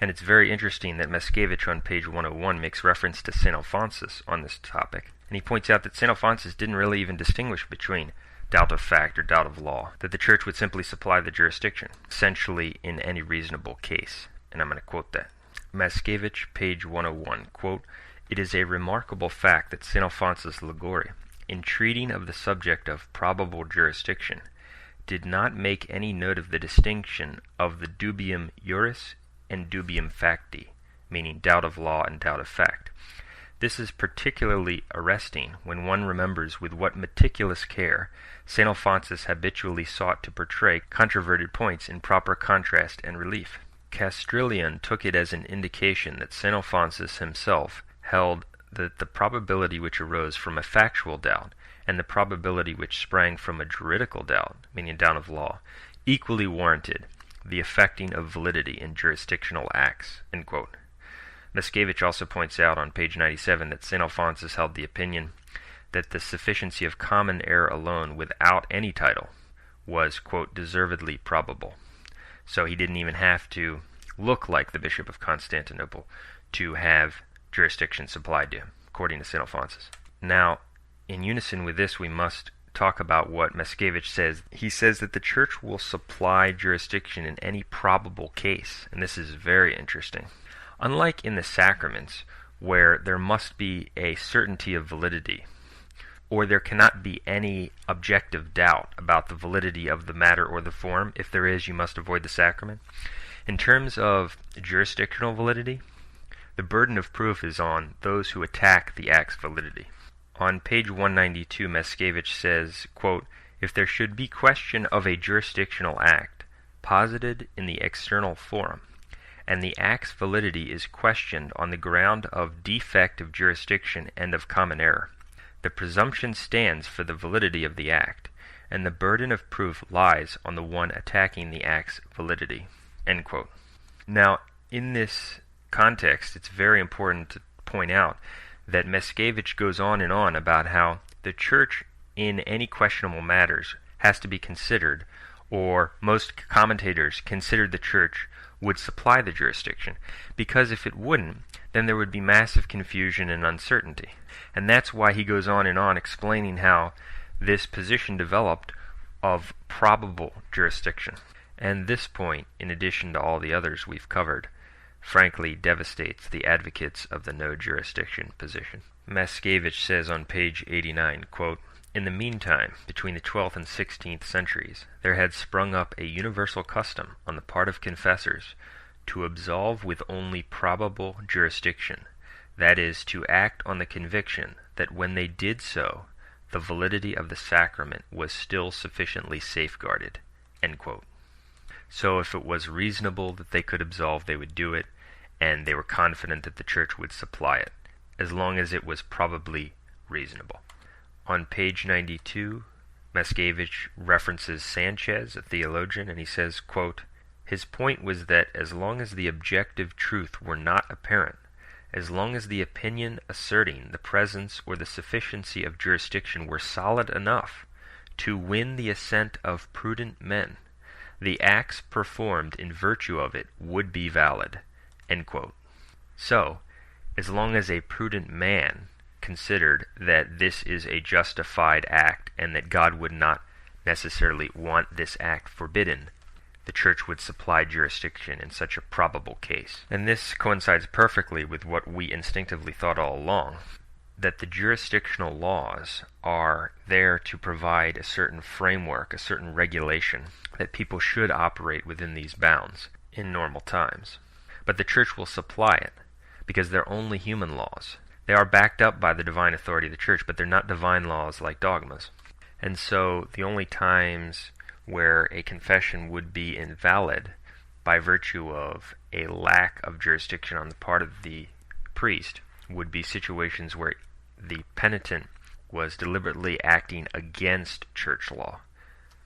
And it's very interesting that Miscavige on page 101 makes reference to St. Alphonsus on this topic. And he points out that St. Alphonsus didn't really even distinguish between doubt of fact or doubt of law, that the church would simply supply the jurisdiction, essentially in any reasonable case. And I'm going to quote that. Miscavige, page 101, quote, "It is a remarkable fact that St. Alphonsus Liguori, in treating of the subject of probable jurisdiction, did not make any note of the distinction of the dubium iuris and dubium facti, meaning doubt of law and doubt of fact. This is particularly arresting when one remembers with what meticulous care St. Alphonsus habitually sought to portray controverted points in proper contrast and relief. Castrillion took it as an indication that St. Alphonsus himself held that the probability which arose from a factual doubt and the probability which sprang from a juridical doubt, meaning doubt of law, equally warranted the effecting of validity in jurisdictional acts." End quote. Miscavige also points out on page 97 that St. Alphonsus held the opinion that the sufficiency of common error alone without any title was, quote, "deservedly probable." So he didn't even have to look like the Bishop of Constantinople to have jurisdiction supplied to him, according to St. Alphonsus. Now, in unison with this, we must talk about what Miscavige says. He says that the church will supply jurisdiction in any probable case, and this is very interesting. Unlike in the sacraments, where there must be a certainty of validity, or there cannot be any objective doubt about the validity of the matter or the form, if there is, you must avoid the sacrament. In terms of jurisdictional validity, the burden of proof is on those who attack the act's validity. On page 192, Miscavige says, quote, "If there should be question of a jurisdictional act posited in the external forum, and the act's validity is questioned on the ground of defect of jurisdiction and of common error, the presumption stands for the validity of the act, and the burden of proof lies on the one attacking the act's validity." End quote. Now, in this context, it's very important to point out that Miscavige goes on and on about how the church, in any questionable matters, has to be considered, or most commentators considered the church would supply the jurisdiction, because if it wouldn't, then there would be massive confusion and uncertainty. And that's why he goes on and on explaining how this position developed of probable jurisdiction. And this point, in addition to all the others we've covered, frankly devastates the advocates of the no jurisdiction position. Miscavige says on page 89, quote, "In the meantime, between the 12th and 16th centuries, there had sprung up a universal custom on the part of confessors to absolve with only probable jurisdiction, that is, to act on the conviction that when they did so, the validity of the sacrament was still sufficiently safeguarded." End quote. So if it was reasonable that they could absolve, they would do it, and they were confident that the church would supply it, as long as it was probably reasonable. On page 92, Miscavige references Sanchez, a theologian, and he says, quote, "His point was that as long as the objective truth were not apparent, as long as the opinion asserting the presence or the sufficiency of jurisdiction were solid enough to win the assent of prudent men, the acts performed in virtue of it would be valid." End quote. So, as long as a prudent man considered that this is a justified act and that God would not necessarily want this act forbidden, the church would supply jurisdiction in such a probable case. And this coincides perfectly with what we instinctively thought all along, that the jurisdictional laws are there to provide a certain framework, a certain regulation, that people should operate within these bounds in normal times. But the church will supply it, because they're only human laws. They are backed up by the divine authority of the church, but they're not divine laws like dogmas. And so the only times where a confession would be invalid by virtue of a lack of jurisdiction on the part of the priest would be situations where the penitent was deliberately acting against church law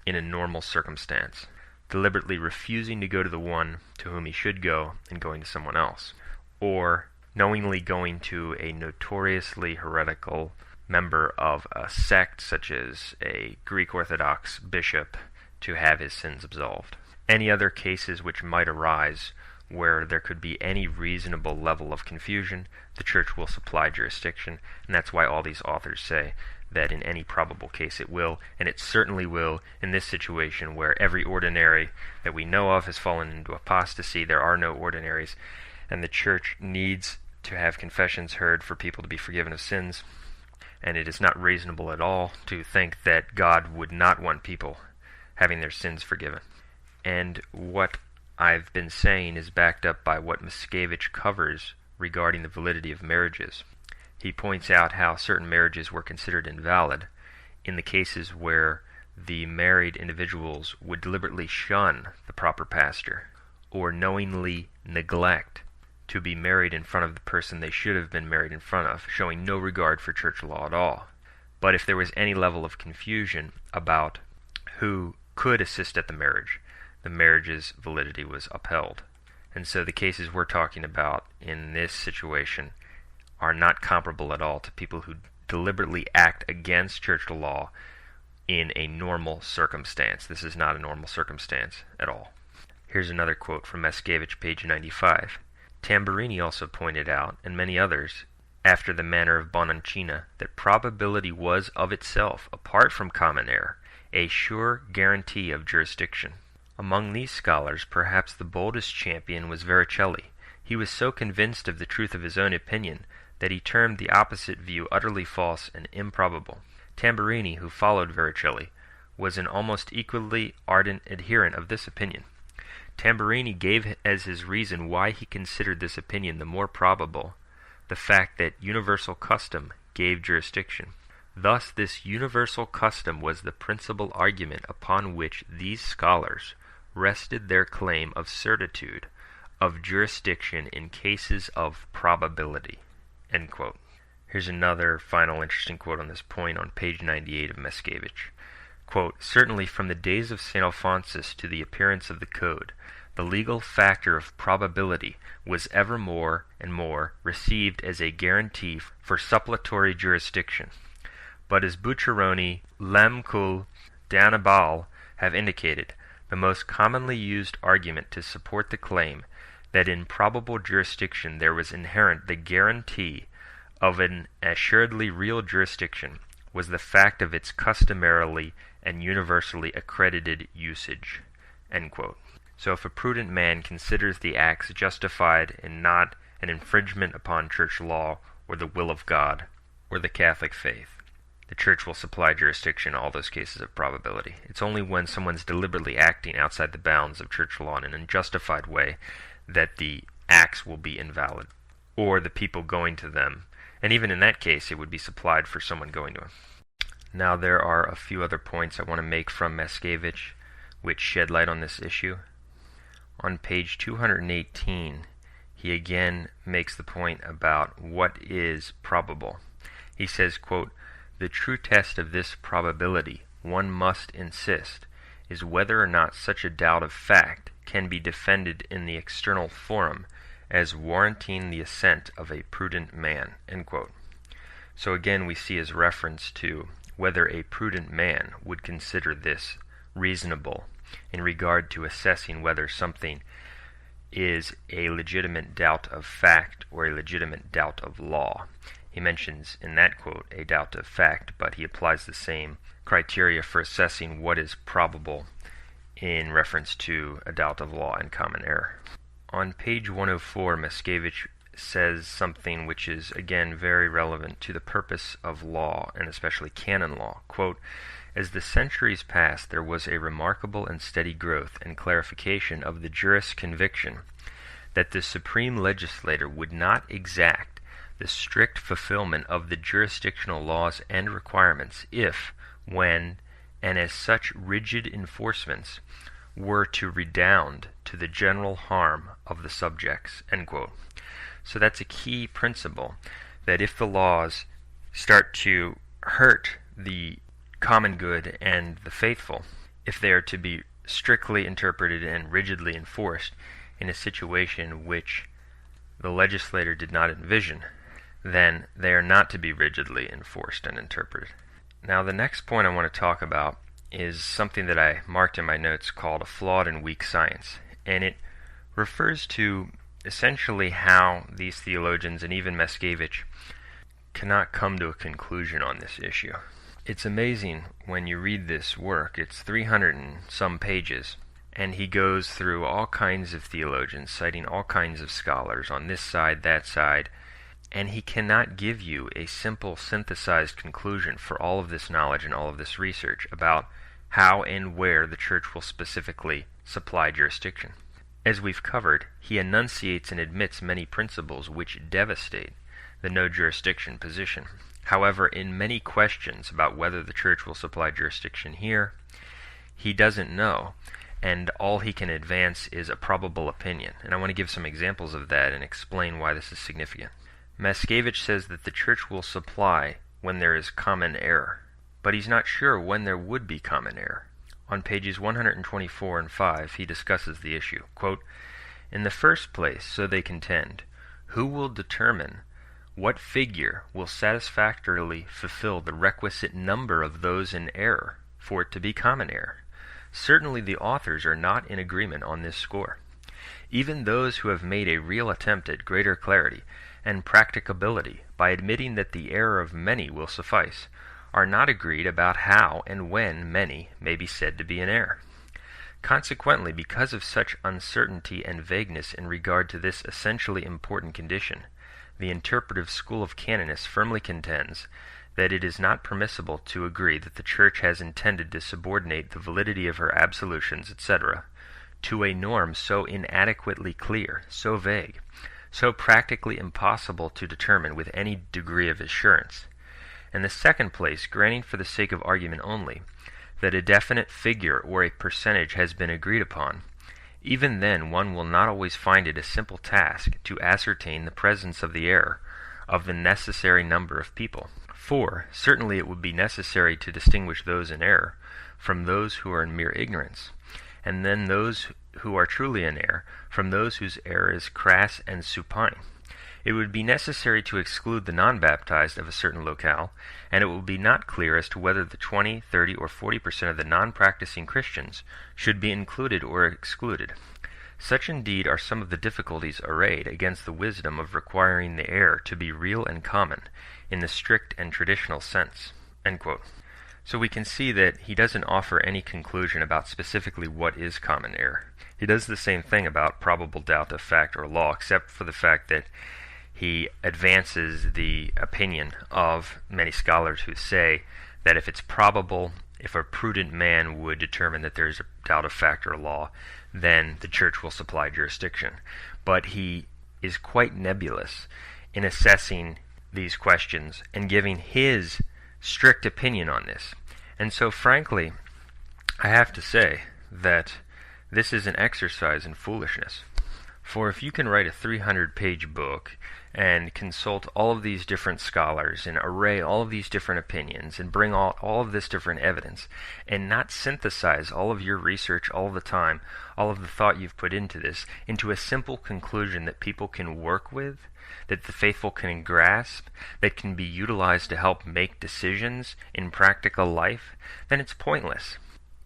in a normal circumstance, deliberately refusing to go to the one to whom he should go and going to someone else, or knowingly going to a notoriously heretical member of a sect such as a Greek Orthodox bishop to have his sins absolved. Any other cases which might arise where there could be any reasonable level of confusion, the church will supply jurisdiction, and that's why all these authors say that in any probable case it will, and it certainly will in this situation where every ordinary that we know of has fallen into apostasy. There are no ordinaries, and the church needs to have confessions heard for people to be forgiven of sins, and it is not reasonable at all to think that God would not want people having their sins forgiven. And what I've been saying is backed up by what Miscavige covers regarding the validity of marriages. He points out how certain marriages were considered invalid in the cases where the married individuals would deliberately shun the proper pastor or knowingly neglect to be married in front of the person they should have been married in front of, showing no regard for church law at all. But if there was any level of confusion about who could assist at the marriage's validity was upheld. And so the cases we're talking about in this situation are not comparable at all to people who deliberately act against church law in a normal circumstance. This is not a normal circumstance at all. Here's another quote from Miscavige, page 95. Tamburini also pointed out, and many others, after the manner of Bononcina, that probability was of itself, apart from common error, a sure guarantee of jurisdiction. Among these scholars, perhaps the boldest champion was Verricelli. He was so convinced of the truth of his own opinion that he termed the opposite view utterly false and improbable. Tamburini, who followed Verricelli, was an almost equally ardent adherent of this opinion. Tamburini gave as his reason why he considered this opinion the more probable the fact that universal custom gave jurisdiction. Thus this universal custom was the principal argument upon which these scholars rested their claim of certitude of jurisdiction in cases of probability. End quote. Here's another final interesting quote on this point on page 98 of Miscavige. Quote, certainly from the days of St. Alphonsus to the appearance of the Code, the legal factor of probability was ever more and more received as a guarantee for suppletory jurisdiction. But as Bucciaroni, Lemcul, D'Annibale have indicated, the most commonly used argument to support the claim that in probable jurisdiction there was inherent the guarantee of an assuredly real jurisdiction was the fact of its customarily and universally accredited usage. End quote. So if a prudent man considers the acts justified and not an infringement upon church law or the will of God or the Catholic faith, the church will supply jurisdiction in all those cases of probability. It's only when someone's deliberately acting outside the bounds of church law in an unjustified way that the acts will be invalid, or the people going to them. And even in that case, it would be supplied for someone going to him. Now there are a few other points I want to make from Miscavige which shed light on this issue. On page 218, he again makes the point about what is probable. He says, quote, the true test of this probability, one must insist, is whether or not such a doubt of fact can be defended in the external forum as warranting the assent of a prudent man. End quote. So again we see his reference to whether a prudent man would consider this reasonable in regard to assessing whether something is a legitimate doubt of fact or a legitimate doubt of law. He mentions in that quote a doubt of fact, but he applies the same criteria for assessing what is probable in reference to a doubt of law and common error. On page 104, Miscavige says something which is, again, very relevant to the purpose of law, and especially canon law. Quote, "As the centuries passed, there was a remarkable and steady growth and clarification of the jurist's conviction that the supreme legislator would not exact the strict fulfillment of the jurisdictional laws and requirements if, when, and as such rigid enforcements were to redound to the general harm of the subjects." End quote. So that's a key principle, that if the laws start to hurt the common good and the faithful, if they are to be strictly interpreted and rigidly enforced in a situation which the legislator did not envision, then they are not to be rigidly enforced and interpreted. Now, the next point I want to talk about is something that I marked in my notes called a flawed and weak science, and it refers to essentially how these theologians, and even Matatics, cannot come to a conclusion on this issue. It's amazing when you read this work. It's 300 and some pages, and he goes through all kinds of theologians, citing all kinds of scholars on this side, that side, and he cannot give you a simple synthesized conclusion for all of this knowledge and all of this research about how and where the church will specifically supply jurisdiction. As we've covered, he enunciates and admits many principles which devastate the no jurisdiction position. However, in many questions about whether the church will supply jurisdiction here, he doesn't know, and all he can advance is a probable opinion. And I want to give some examples of that and explain why this is significant. Matatics says that the church will supply when there is common error, but he's not sure when there would be common error. On pages 124 and 5, he discusses the issue. Quote, "In the first place, so they contend, who will determine what figure will satisfactorily fulfill the requisite number of those in error for it to be common error? Certainly the authors are not in agreement on this score. Even those who have made a real attempt at greater clarity and practicability by admitting that the error of many will suffice, are not agreed about how and when many may be said to be in error. Consequently, because of such uncertainty and vagueness in regard to this essentially important condition, the interpretive school of canonists firmly contends that it is not permissible to agree that the Church has intended to subordinate the validity of her absolutions, etc., to a norm so inadequately clear, so vague, so practically impossible to determine with any degree of assurance. In the second place, granting for the sake of argument only that a definite figure or a percentage has been agreed upon, even then one will not always find it a simple task to ascertain the presence of the error of the necessary number of people. For, certainly it would be necessary to distinguish those in error from those who are in mere ignorance, and then those who are truly in error from those whose error is crass and supine. It would be necessary to exclude the non-baptized of a certain locale, and it will be not clear as to whether the 20, 30, or 40% of the non-practicing Christians should be included or excluded. Such indeed are some of the difficulties arrayed against the wisdom of requiring the error to be real and common in the strict and traditional sense." End quote. So we can see that he doesn't offer any conclusion about specifically what is common error. He does the same thing about probable doubt of fact or law, except for the fact that he advances the opinion of many scholars who say that if it's probable, if a prudent man would determine that there's a doubt of fact or law, then the church will supply jurisdiction. But he is quite nebulous in assessing these questions and giving his strict opinion on this. And so, frankly, I have to say that this is an exercise in foolishness. For if you can write a 300-page book and consult all of these different scholars and array all of these different opinions and bring all of this different evidence and not synthesize all of your research all the time, all of the thought you've put into this, into a simple conclusion that people can work with, that the faithful can grasp, that can be utilized to help make decisions in practical life, then it's pointless.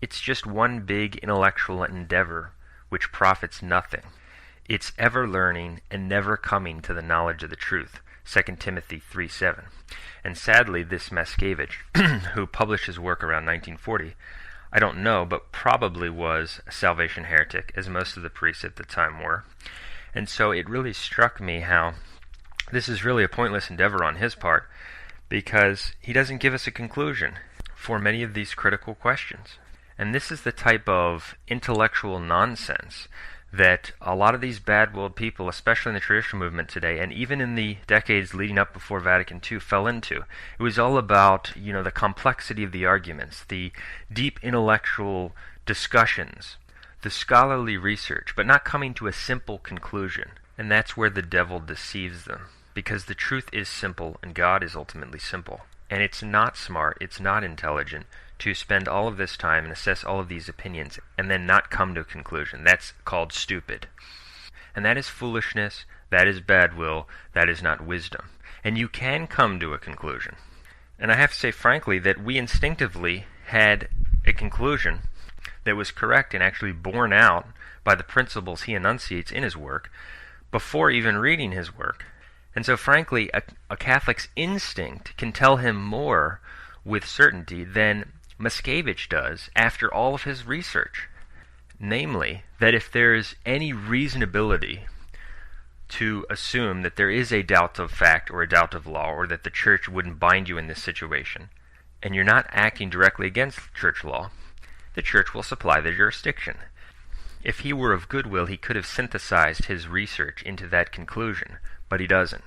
It's just one big intellectual endeavor which profits nothing. It's ever learning and never coming to the knowledge of the truth, 2 Timothy 3:7. And sadly, this Matatics, who published his work around 1940, I don't know, but probably was a Salvation heretic, as most of the priests at the time were. And so it really struck me how this is really a pointless endeavor on his part, because he doesn't give us a conclusion for many of these critical questions. And this is the type of intellectual nonsense that a lot of these bad-willed people, especially in the traditional movement today, and even in the decades leading up before Vatican II, fell into. It was all about, the complexity of the arguments, the deep intellectual discussions, the scholarly research, but not coming to a simple conclusion. And that's where the devil deceives them, because the truth is simple and God is ultimately simple. And it's not smart, it's not intelligent to spend all of this time and assess all of these opinions and then not come to a conclusion. That's called stupid. And that is foolishness, that is bad will, that is not wisdom. And you can come to a conclusion. And I have to say frankly that we instinctively had a conclusion that was correct and actually borne out by the principles he enunciates in his work before even reading his work. And so frankly, a Catholic's instinct can tell him more with certainty than Miscavige does after all of his research. Namely, that if there is any reasonability to assume that there is a doubt of fact or a doubt of law, or that the church wouldn't bind you in this situation, and you're not acting directly against church law, the church will supply the jurisdiction. If he were of goodwill, he could have synthesized his research into that conclusion, but he doesn't.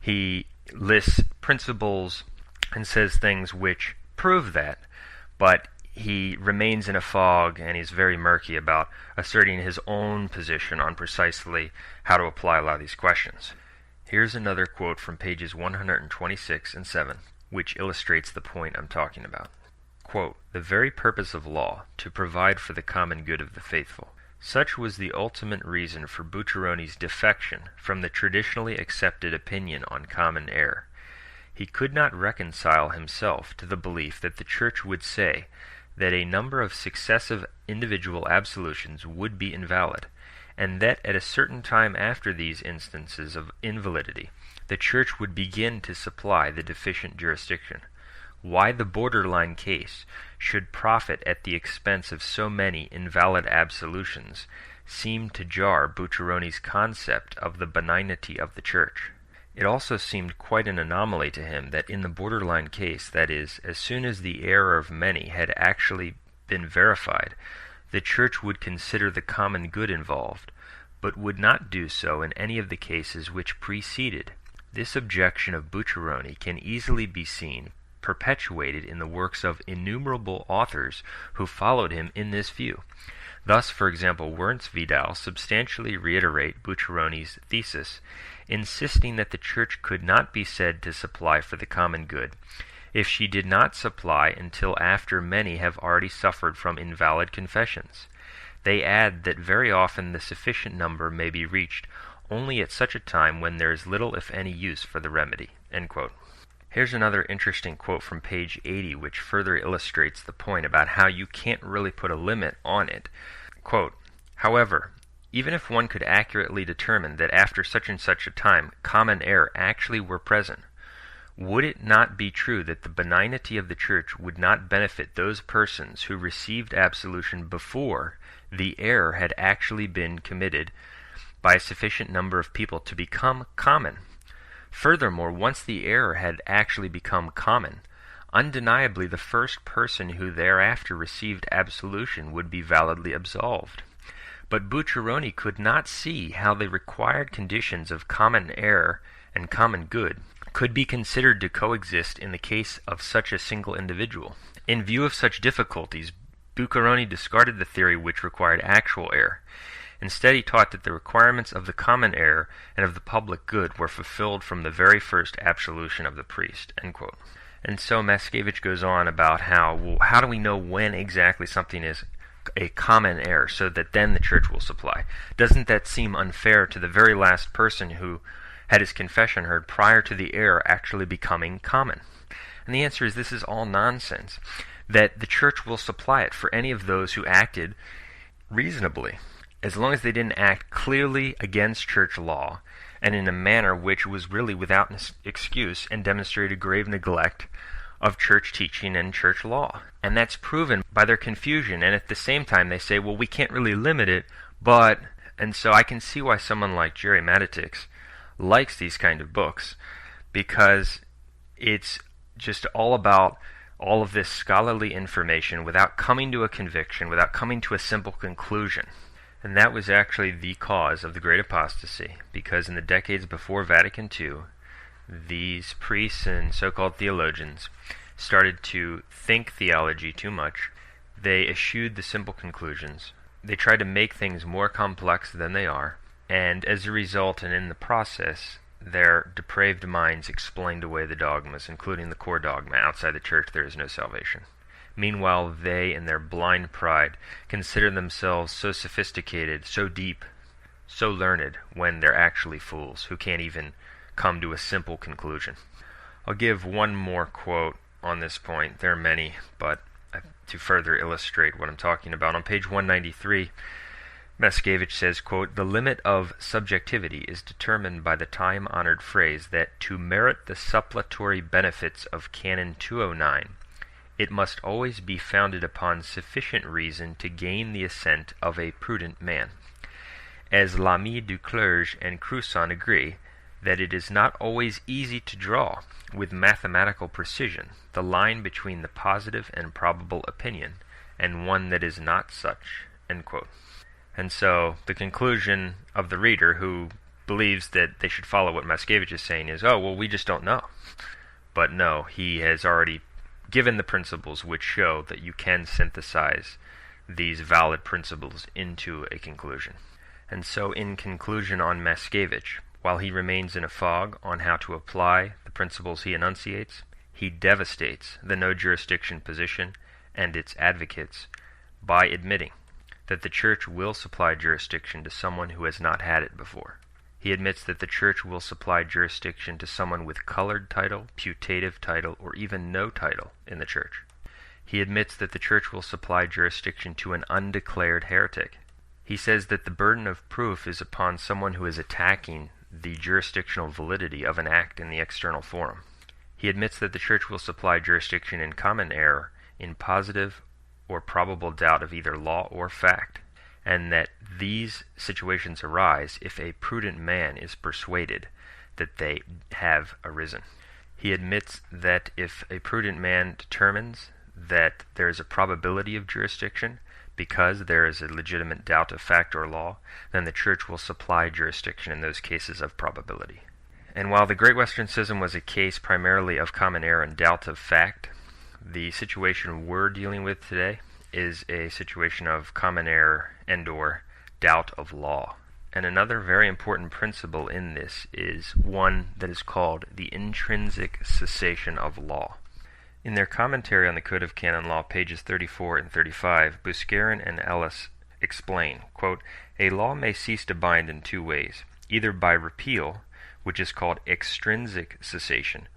He lists principles and says things which prove that, but he remains in a fog and he's very murky about asserting his own position on precisely how to apply a lot of these questions. Here's another quote from pages 126 and 7, which illustrates the point I'm talking about. Quote, "The very purpose of law, to provide for the common good of the faithful. Such was the ultimate reason for Bucciaroni's defection from the traditionally accepted opinion on common error. He could not reconcile himself to the belief that the Church would say that a number of successive individual absolutions would be invalid, and that at a certain time after these instances of invalidity, the Church would begin to supply the deficient jurisdiction. Why the borderline case should profit at the expense of so many invalid absolutions seemed to jar Bucciaroni's concept of the benignity of the Church. It also seemed quite an anomaly to him that in the borderline case, that is, as soon as the error of many had actually been verified, the Church would consider the common good involved, but would not do so in any of the cases which preceded. This objection of Bucciaroni can easily be seen perpetuated in the works of innumerable authors who followed him in this view. Thus, for example, Wernz Vidal substantially reiterate Bucciaroni's thesis, insisting that the Church could not be said to supply for the common good if she did not supply until after many have already suffered from invalid confessions. They add that very often the sufficient number may be reached only at such a time when there is little if any use for the remedy." End quote. Here's another interesting quote from page 80, which further illustrates the point about how you can't really put a limit on it. Quote, "However, even if one could accurately determine that after such and such a time common error actually were present, would it not be true that the benignity of the Church would not benefit those persons who received absolution before the error had actually been committed by a sufficient number of people to become common? Furthermore, once the error had actually become common, undeniably the first person who thereafter received absolution would be validly absolved. But Bucciaroni could not see how the required conditions of common error and common good could be considered to coexist in the case of such a single individual. In view of such difficulties, Bucciaroni discarded the theory which required actual error. Instead, he taught that the requirements of the common error and of the public good were fulfilled from the very first absolution of the priest." End quote. And so Miscavige goes on about how do we know when exactly something is a common error so that then the Church will supply? Doesn't that seem unfair to the very last person who had his confession heard prior to the error actually becoming common? And the answer is this is all nonsense, that the Church will supply it for any of those who acted reasonably, as long as they didn't act clearly against church law and in a manner which was really without excuse and demonstrated grave neglect of church teaching and church law. And that's proven by their confusion, and at the same time they say, well, we can't really limit it, but... And so I can see why someone like Gerry Matatics likes these kind of books because it's just all about all of this scholarly information without coming to a conviction, without coming to a simple conclusion. And that was actually the cause of the Great Apostasy, because in the decades before Vatican II, these priests and so-called theologians started to think theology too much. They eschewed the simple conclusions. They tried to make things more complex than they are, and as a result, and in the process, their depraved minds explained away the dogmas, including the core dogma: outside the church there is no salvation. Meanwhile, they, in their blind pride, consider themselves so sophisticated, so deep, so learned, when they're actually fools who can't even come to a simple conclusion. I'll give one more quote on this point. There are many, but to further illustrate what I'm talking about, on page 193, Matatics says, quote, "The limit of subjectivity is determined by the time-honored phrase that to merit the suppletory benefits of Canon 209, it must always be founded upon sufficient reason to gain the assent of a prudent man. As Lamy du Clerge and Crusson agree, that it is not always easy to draw, with mathematical precision, the line between the positive and probable opinion, and one that is not such." End quote. And so the conclusion of the reader who believes that they should follow what Matatics is saying is, oh, well, we just don't know. But no, he has already given the principles which show that you can synthesize these valid principles into a conclusion. And so in conclusion on Matatics, while he remains in a fog on how to apply the principles he enunciates, he devastates the no jurisdiction position and its advocates by admitting that the Church will supply jurisdiction to someone who has not had it before. He admits that the Church will supply jurisdiction to someone with colored title, putative title, or even no title in the Church. He admits that the Church will supply jurisdiction to an undeclared heretic. He says that the burden of proof is upon someone who is attacking the jurisdictional validity of an act in the external forum. He admits that the Church will supply jurisdiction in common error, in positive or probable doubt of either law or fact, and that these situations arise if a prudent man is persuaded that they have arisen. He admits that if a prudent man determines that there is a probability of jurisdiction because there is a legitimate doubt of fact or law, then the Church will supply jurisdiction in those cases of probability. And while the Great Western Schism was a case primarily of common error and doubt of fact, the situation we're dealing with today is a situation of common error and/or doubt of law. And another very important principle in this is one that is called the intrinsic cessation of law. In their commentary on the Code of Canon Law, pages 34 and 35, Buscarin and Ellis explain, quote, "A law may cease to bind in two ways, either by repeal, which is called extrinsic cessation,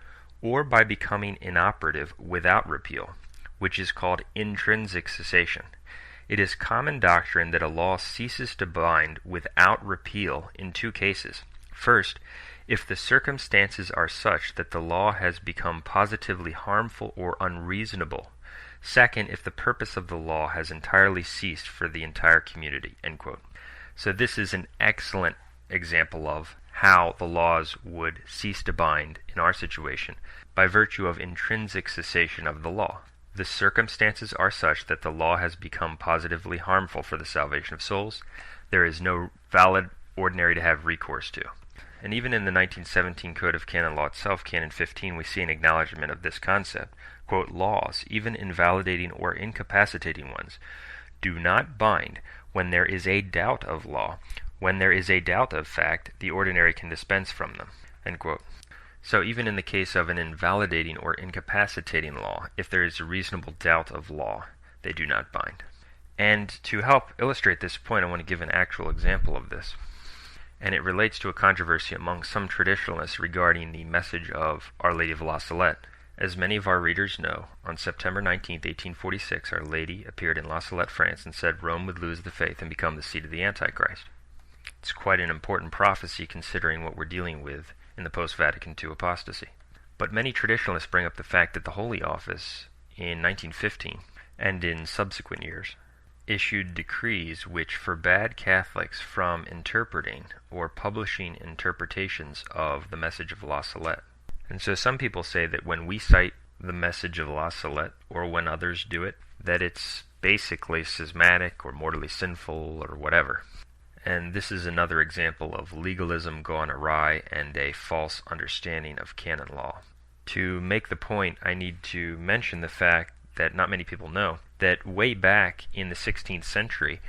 or by becoming inoperative without repeal, which is called intrinsic cessation. It is common doctrine that a law ceases to bind without repeal in two cases. First, if the circumstances are such that the law has become positively harmful or unreasonable. Second, if the purpose of the law has entirely ceased for the entire community." End quote. So this is an excellent example of how the laws would cease to bind in our situation by virtue of intrinsic cessation of the law. The circumstances are such that the law has become positively harmful for the salvation of souls. There is no valid ordinary to have recourse to. And even in the 1917 Code of Canon Law itself, Canon 15, we see an acknowledgement of this concept. Quote, "Laws, even invalidating or incapacitating ones, do not bind when there is a doubt of law. When there is a doubt of fact, the ordinary can dispense from them." End quote. So even in the case of an invalidating or incapacitating law, if there is a reasonable doubt of law, they do not bind. And to help illustrate this point, I want to give an actual example of this. And it relates to a controversy among some traditionalists regarding the message of Our Lady of La Salette. As many of our readers know, on September 19, 1846, Our Lady appeared in La Salette, France, and said Rome would lose the faith and become the seat of the Antichrist. It's quite an important prophecy considering what we're dealing with in the post-Vatican II apostasy. But many traditionalists bring up the fact that the Holy Office in 1915 and in subsequent years issued decrees which forbade Catholics from interpreting or publishing interpretations of the Message of La Salette. And so some people say that when we cite the Message of La Salette, or when others do it, that it's basically schismatic or mortally sinful or whatever. And this is another example of legalism gone awry and a false understanding of canon law. To make the point, I need to mention the fact that not many people know that way back in the 16th century,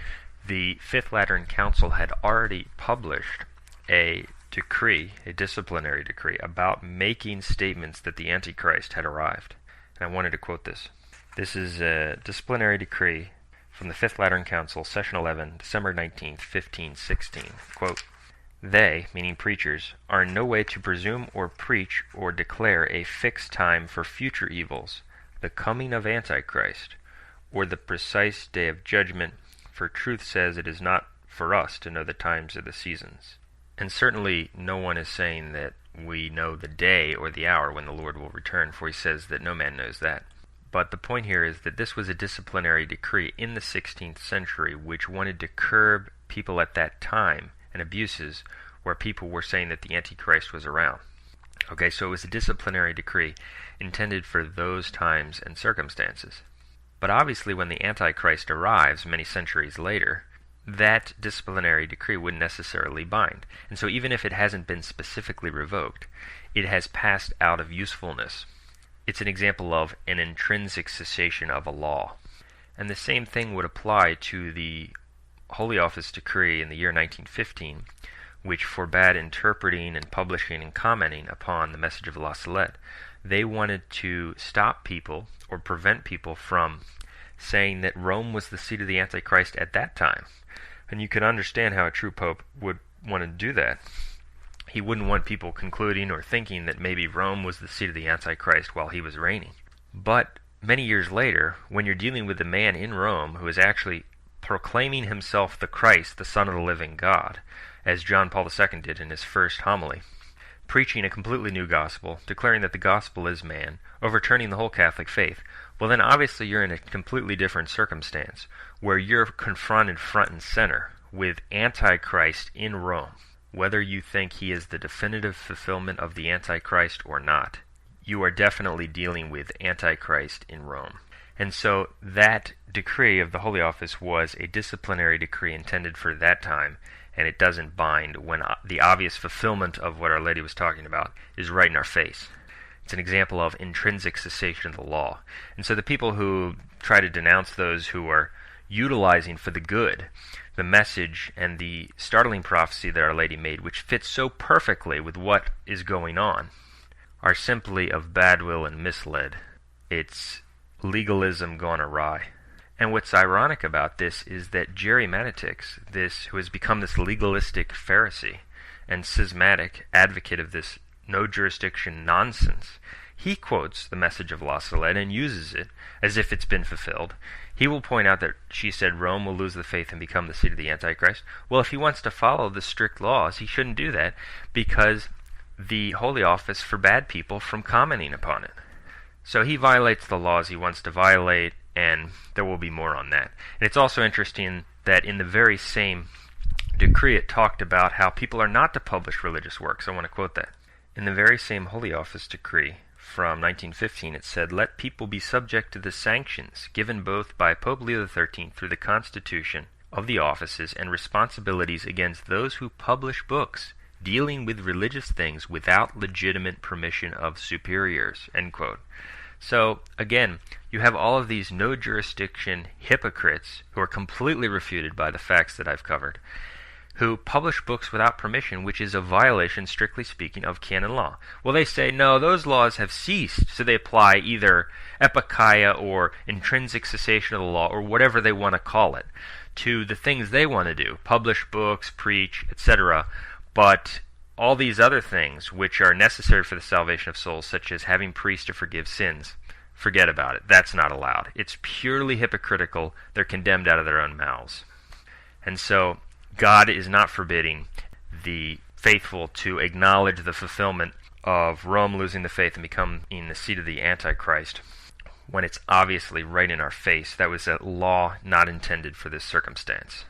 the Fifth Lateran Council had already published a decree, a disciplinary decree, about making statements that the Antichrist had arrived. And I wanted to quote this. This is a disciplinary decree from the Fifth Lateran Council, Session 11, December 19th, 1516. Quote, "They," meaning preachers, "are in no way to presume or preach or declare a fixed time for future evils, the coming of Antichrist, or the precise day of judgment, for truth says it is not for us to know the times or the seasons." And certainly no one is saying that we know the day or the hour when the Lord will return, for he says that no man knows that. But the point here is that this was a disciplinary decree in the 16th century which wanted to curb people at that time and abuses where people were saying that the Antichrist was around. Okay, so it was a disciplinary decree intended for those times and circumstances. But obviously when the Antichrist arrives many centuries later, that disciplinary decree wouldn't necessarily bind. And so even if it hasn't been specifically revoked, it has passed out of usefulness. It's an example of an intrinsic cessation of a law. And the same thing would apply to the Holy Office decree in the year 1915, which forbade interpreting and publishing and commenting upon the Message of La Salette. They wanted to stop people or prevent people from saying that Rome was the seat of the Antichrist at that time. And you can understand how a true pope would want to do that. He wouldn't want people concluding or thinking that maybe Rome was the seat of the Antichrist while he was reigning. But many years later, when you're dealing with a man in Rome who is actually proclaiming himself the Christ, the Son of the living God, as John Paul II did in his first homily, preaching a completely new gospel, declaring that the gospel is man, overturning the whole Catholic faith, well then obviously you're in a completely different circumstance, where you're confronted front and center with Antichrist in Rome. Whether you think he is the definitive fulfillment of the Antichrist or not, you are definitely dealing with Antichrist in Rome. And so that decree of the Holy Office was a disciplinary decree intended for that time, and it doesn't bind when the obvious fulfillment of what Our Lady was talking about is right in our face. It's an example of intrinsic cessation of the law. And so the people who try to denounce those who are utilizing for the good the message and the startling prophecy that Our Lady made, which fits so perfectly with what is going on, are simply of bad will and misled. It's legalism gone awry. And what's ironic about this is that Gerry Matatics, who has become this legalistic Pharisee and schismatic advocate of this no jurisdiction nonsense, he quotes the Message of La Salette and uses it as if it's been fulfilled. He will point out that she said Rome will lose the faith and become the seat of the Antichrist. Well, if he wants to follow the strict laws, he shouldn't do that because the Holy Office forbade people from commenting upon it. So he violates the laws he wants to violate, and there will be more on that. And it's also interesting that in the very same decree it talked about how people are not to publish religious works. I want to quote that. In the very same Holy Office decree from 1915, it said, "Let people be subject to the sanctions given both by Pope Leo XIII through the Constitution of the offices and responsibilities against those who publish books dealing with religious things without legitimate permission of superiors." End quote. So, again, you have all of these no jurisdiction hypocrites who are completely refuted by the facts that I've covered, who publish books without permission, which is a violation, strictly speaking, of canon law. Well, they say, no, those laws have ceased, so they apply either epikeia or intrinsic cessation of the law, or whatever they want to call it, to the things they want to do, publish books, preach, etc., but all these other things, which are necessary for the salvation of souls, such as having priests to forgive sins, forget about it. That's not allowed. It's purely hypocritical. They're condemned out of their own mouths. And so God is not forbidding the faithful to acknowledge the fulfillment of Rome losing the faith and becoming the seat of the Antichrist. when it's obviously right in our face. That was a law not intended for this circumstance.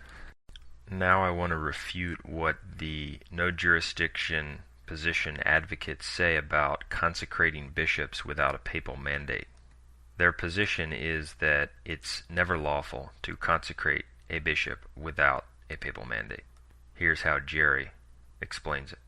Now I want to refute what the no jurisdiction position advocates say about consecrating bishops without a papal mandate. Their position is that it's never lawful to consecrate a bishop without a papal mandate. Here's how Gerry explains it.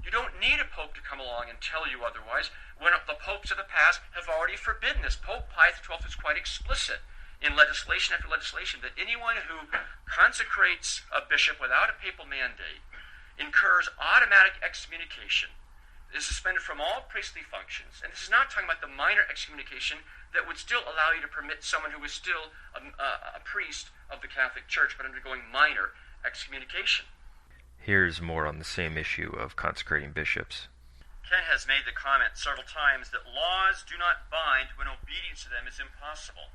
You don't need a pope to come along and tell you otherwise, when the popes of the past have already forbidden this. Pope Pius XII is quite explicit in legislation after legislation that anyone who consecrates a bishop without a papal mandate incurs automatic excommunication, is suspended from all priestly functions. And this is not talking about the minor excommunication that would still allow you to permit someone who is still a priest of the Catholic Church but undergoing minor excommunication. Here's more on the same issue of consecrating bishops. Ken has made the comment several times that laws do not bind when obedience to them is impossible.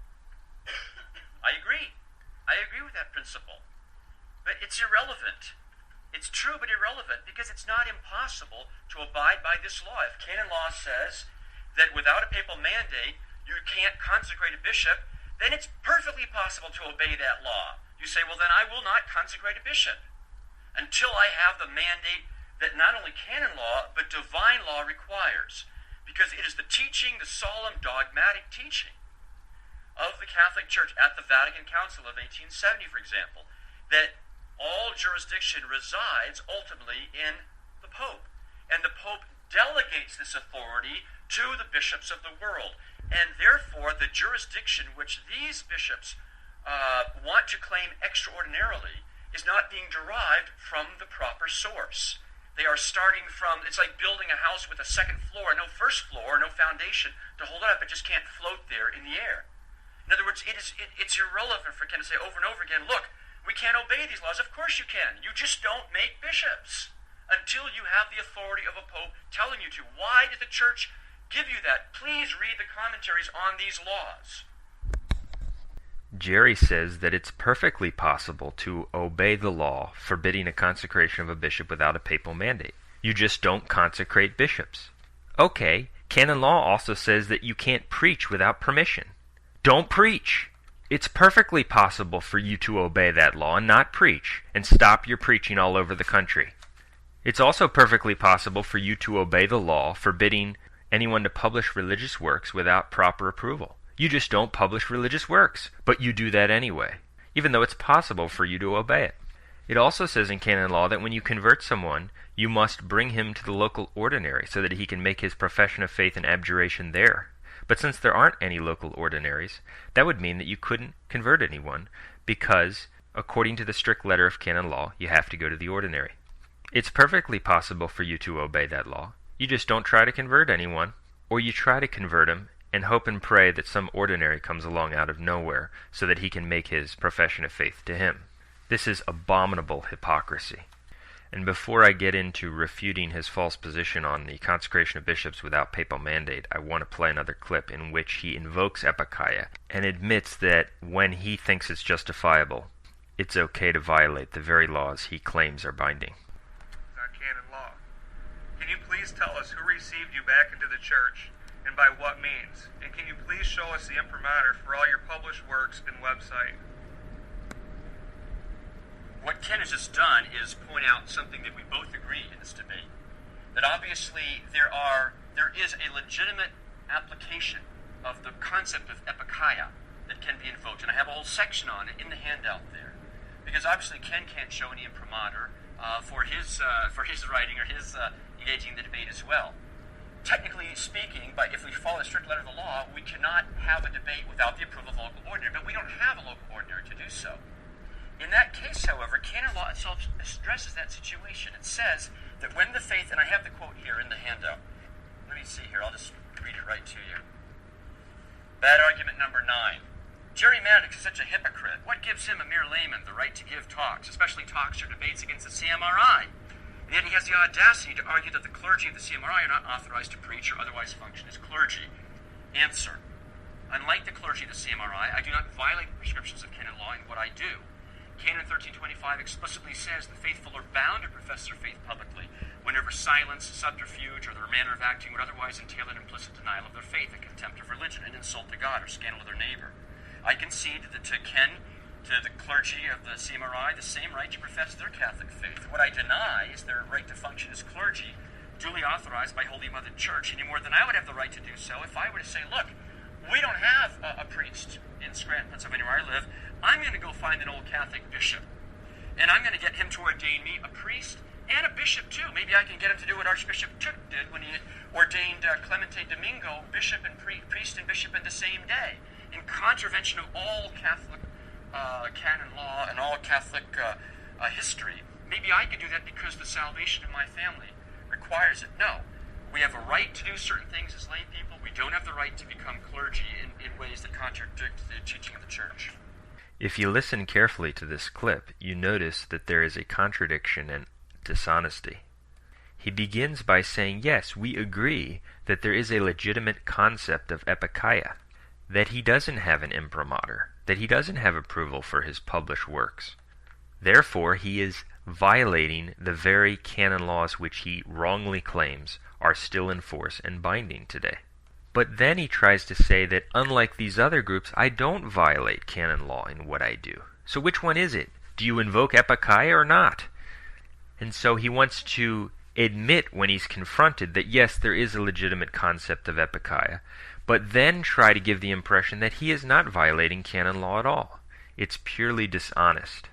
I agree. I agree with that principle. But it's irrelevant. It's true but irrelevant because it's not impossible to abide by this law. If canon law says that without a papal mandate you can't consecrate a bishop, then it's perfectly possible to obey that law. You say, well, then I will not consecrate a bishop until I have the mandate that not only canon law, but divine law requires. Because it is the teaching, the solemn, dogmatic teaching of the Catholic Church at the Vatican Council of 1870, for example, that all jurisdiction resides ultimately in the Pope. And the Pope delegates this authority to the bishops of the world. And therefore, the jurisdiction which these bishops want to claim extraordinarily is not being derived from the proper source. They are starting from, it's like building a house with a second floor, no first floor, no foundation to hold it up. It just can't float there in the air. In other words, it's irrelevant for Ken to say over and over again, look, we can't obey these laws. Of course you can. You just don't make bishops until you have the authority of a pope telling you to. Why did the church give you that? Please read the commentaries on these laws. Gerry says that it's perfectly possible to obey the law forbidding a consecration of a bishop without a papal mandate. You just don't consecrate bishops. Okay, canon law also says that you can't preach without permission. Don't preach! It's perfectly possible for you to obey that law and not preach, and stop your preaching all over the country. It's also perfectly possible for you to obey the law forbidding anyone to publish religious works without proper approval. You just don't publish religious works, but you do that anyway, even though it's possible for you to obey it. It also says in canon law that when you convert someone, you must bring him to the local ordinary so that he can make his profession of faith and abjuration there. But since there aren't any local ordinaries, that would mean that you couldn't convert anyone because, according to the strict letter of canon law, you have to go to the ordinary. It's perfectly possible for you to obey that law. You just don't try to convert anyone, or you try to convert him and hope and pray that some ordinary comes along out of nowhere so that he can make his profession of faith to him. This is abominable hypocrisy. And before I get into refuting his false position on the consecration of bishops without papal mandate, I want to play another clip in which he invokes Hypocrisy and admits that when he thinks it's justifiable, it's okay to violate the very laws he claims are binding. Not canon law. Can you please tell us who received you back into the church and by what means? And can you please show us the imprimatur for all your published works and website? What Ken has just done is point out something that we both agree in this debate. That obviously there is a legitimate application of the concept of epikeia that can be invoked. And I have a whole section on it in the handout there. Because obviously Ken can't show any imprimatur for his writing or his engaging in the debate as well. Technically speaking, but if we follow the strict letter of the law, we cannot have a debate without the approval of the local ordinary, but we don't have a local ordinary to do so. In that case, however, canon law itself addresses that situation. It says that when the faith, and I have the quote here in the handout. Let me see here, I'll just read it right to you. Bad argument number 9. Gerry Matatics is such a hypocrite. What gives him, a mere layman, the right to give talks, especially talks or debates against the CMRI? And yet he has the audacity to argue that the clergy of the CMRI are not authorized to preach or otherwise function as clergy. Answer. Unlike the clergy of the CMRI, I do not violate the prescriptions of canon law in what I do. Canon 1325 explicitly says the faithful are bound to profess their faith publicly whenever silence, subterfuge, or their manner of acting would otherwise entail an implicit denial of their faith, a contempt of religion, an insult to God, or scandal of their neighbor. I concede that to the clergy of the CMRI, the same right to profess their Catholic faith. What I deny is their right to function as clergy, duly authorized by Holy Mother Church, any more than I would have the right to do so if I were to say, look, we don't have a priest in Scranton, Pennsylvania, where I live. I'm going to go find an old Catholic bishop, and I'm going to get him to ordain me a priest and a bishop, too. Maybe I can get him to do what Archbishop Tuck did when he ordained Clemente Domingo, bishop and priest and bishop in the same day, in contravention of all Catholic canon law and all Catholic history. Maybe I could do that because the salvation of my family requires it. No. We have a right to do certain things as lay people. We don't have the right to become clergy in ways that contradict the teaching of the Church. If you listen carefully to this clip, you notice that there is a contradiction and dishonesty. He begins by saying, yes, we agree that there is a legitimate concept of epikeia, that he doesn't have an imprimatur, that he doesn't have approval for his published works. Therefore, he is violating the very canon laws which he wrongly claims are still in force and binding today. But then he tries to say that unlike these other groups, I don't violate canon law in what I do. So which one is it? Do you invoke epikeia or not? And so he wants to admit when he's confronted that yes, there is a legitimate concept of epikeia, but then try to give the impression that he is not violating canon law at all. It's purely dishonest.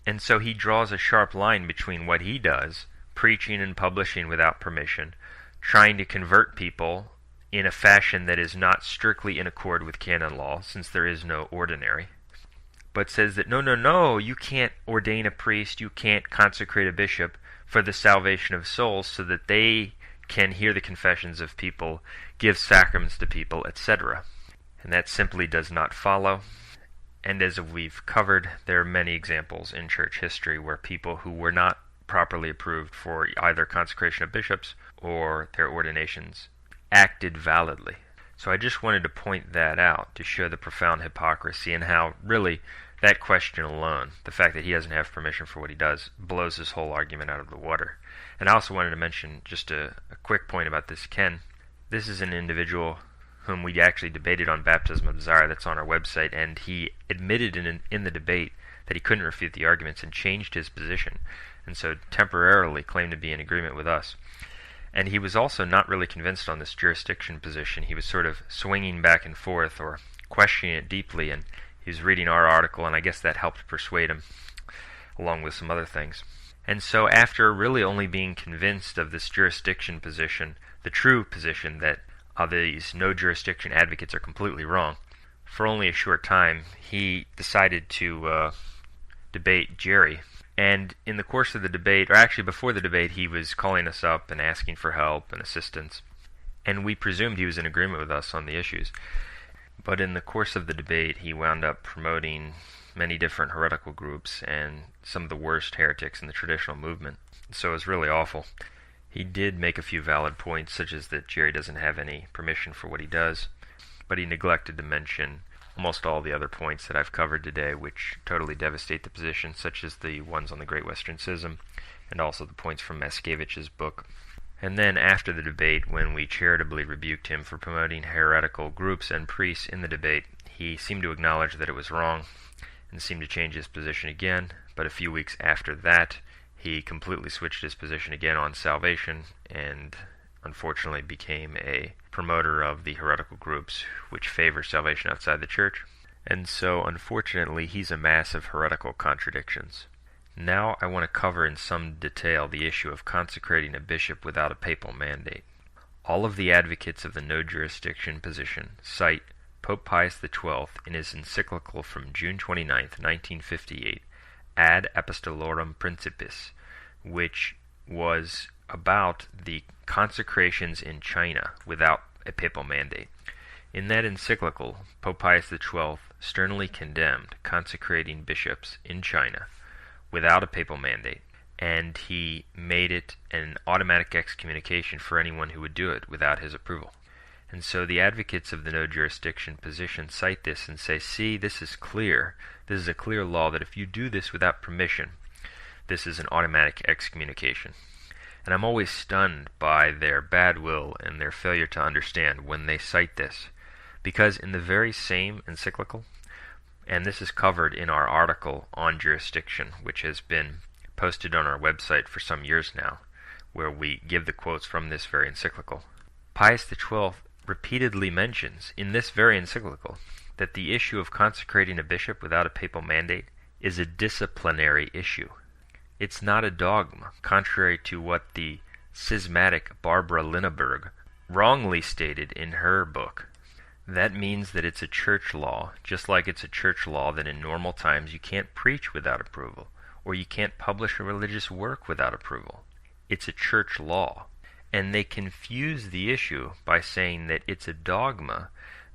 And so he draws a sharp line between what he does, preaching and publishing without permission, trying to convert people in a fashion that is not strictly in accord with canon law, since there is no ordinary, but says that no, you can't ordain a priest, you can't consecrate a bishop for the salvation of souls so that they can hear the confessions of people, give sacraments to people, etc. And that simply does not follow. And as we've covered, there are many examples in church history where people who were not properly approved for either consecration of bishops or their ordinations acted validly. So I just wanted to point that out to show the profound hypocrisy and how really that question alone, the fact that he doesn't have permission for what he does, blows his whole argument out of the water. And I also wanted to mention just a quick point about this Ken. This is an individual whom we actually debated on Baptism of Desire, that's on our website, and he admitted in the debate that he couldn't refute the arguments and changed his position, and so temporarily claimed to be in agreement with us. And he was also not really convinced on this jurisdiction position. He was sort of swinging back and forth or questioning it deeply, and he was reading our article, and I guess that helped persuade him, along with some other things. And so after really only being convinced of this jurisdiction position, the true position that these no jurisdiction advocates are completely wrong, for only a short time, he decided to debate Gerry. And in the course of the debate, or actually before the debate, he was calling us up and asking for help and assistance. And we presumed he was in agreement with us on the issues. But in the course of the debate, he wound up promoting many different heretical groups and some of the worst heretics in the traditional movement. So it was really awful. He did make a few valid points, such as that Gerry doesn't have any permission for what he does, but he neglected to mention almost all the other points that I've covered today, which totally devastate the position, such as the ones on the Great Western Schism, and also the points from Maskevich's book. And then after the debate, when we charitably rebuked him for promoting heretical groups and priests in the debate, he seemed to acknowledge that it was wrong, and seemed to change his position again, but a few weeks after that, he completely switched his position again on salvation, and unfortunately became a promoter of the heretical groups which favor salvation outside the church. And so, unfortunately, he's a mass of heretical contradictions. Now I want to cover in some detail the issue of consecrating a bishop without a papal mandate. All of the advocates of the no jurisdiction position cite Pope Pius XII in his encyclical from June 29, 1958, Ad Apostolorum Principis, which was about the consecrations in China without a papal mandate. In that encyclical, Pope Pius XII sternly condemned consecrating bishops in China without a papal mandate, and he made it an automatic excommunication for anyone who would do it without his approval. And so the advocates of the no jurisdiction position cite this and say, see, this is clear. This is a clear law that if you do this without permission, this is an automatic excommunication. And I'm always stunned by their bad will and their failure to understand when they cite this. Because in the very same encyclical, and this is covered in our article on jurisdiction, which has been posted on our website for some years now, where we give the quotes from this very encyclical, Pius XII repeatedly mentions in this very encyclical that the issue of consecrating a bishop without a papal mandate is a disciplinary issue. It's not a dogma, contrary to what the schismatic Barbara Linneberg wrongly stated in her book. That means that it's a church law, just like it's a church law that in normal times you can't preach without approval, or you can't publish a religious work without approval. It's a church law. And they confuse the issue by saying that it's a dogma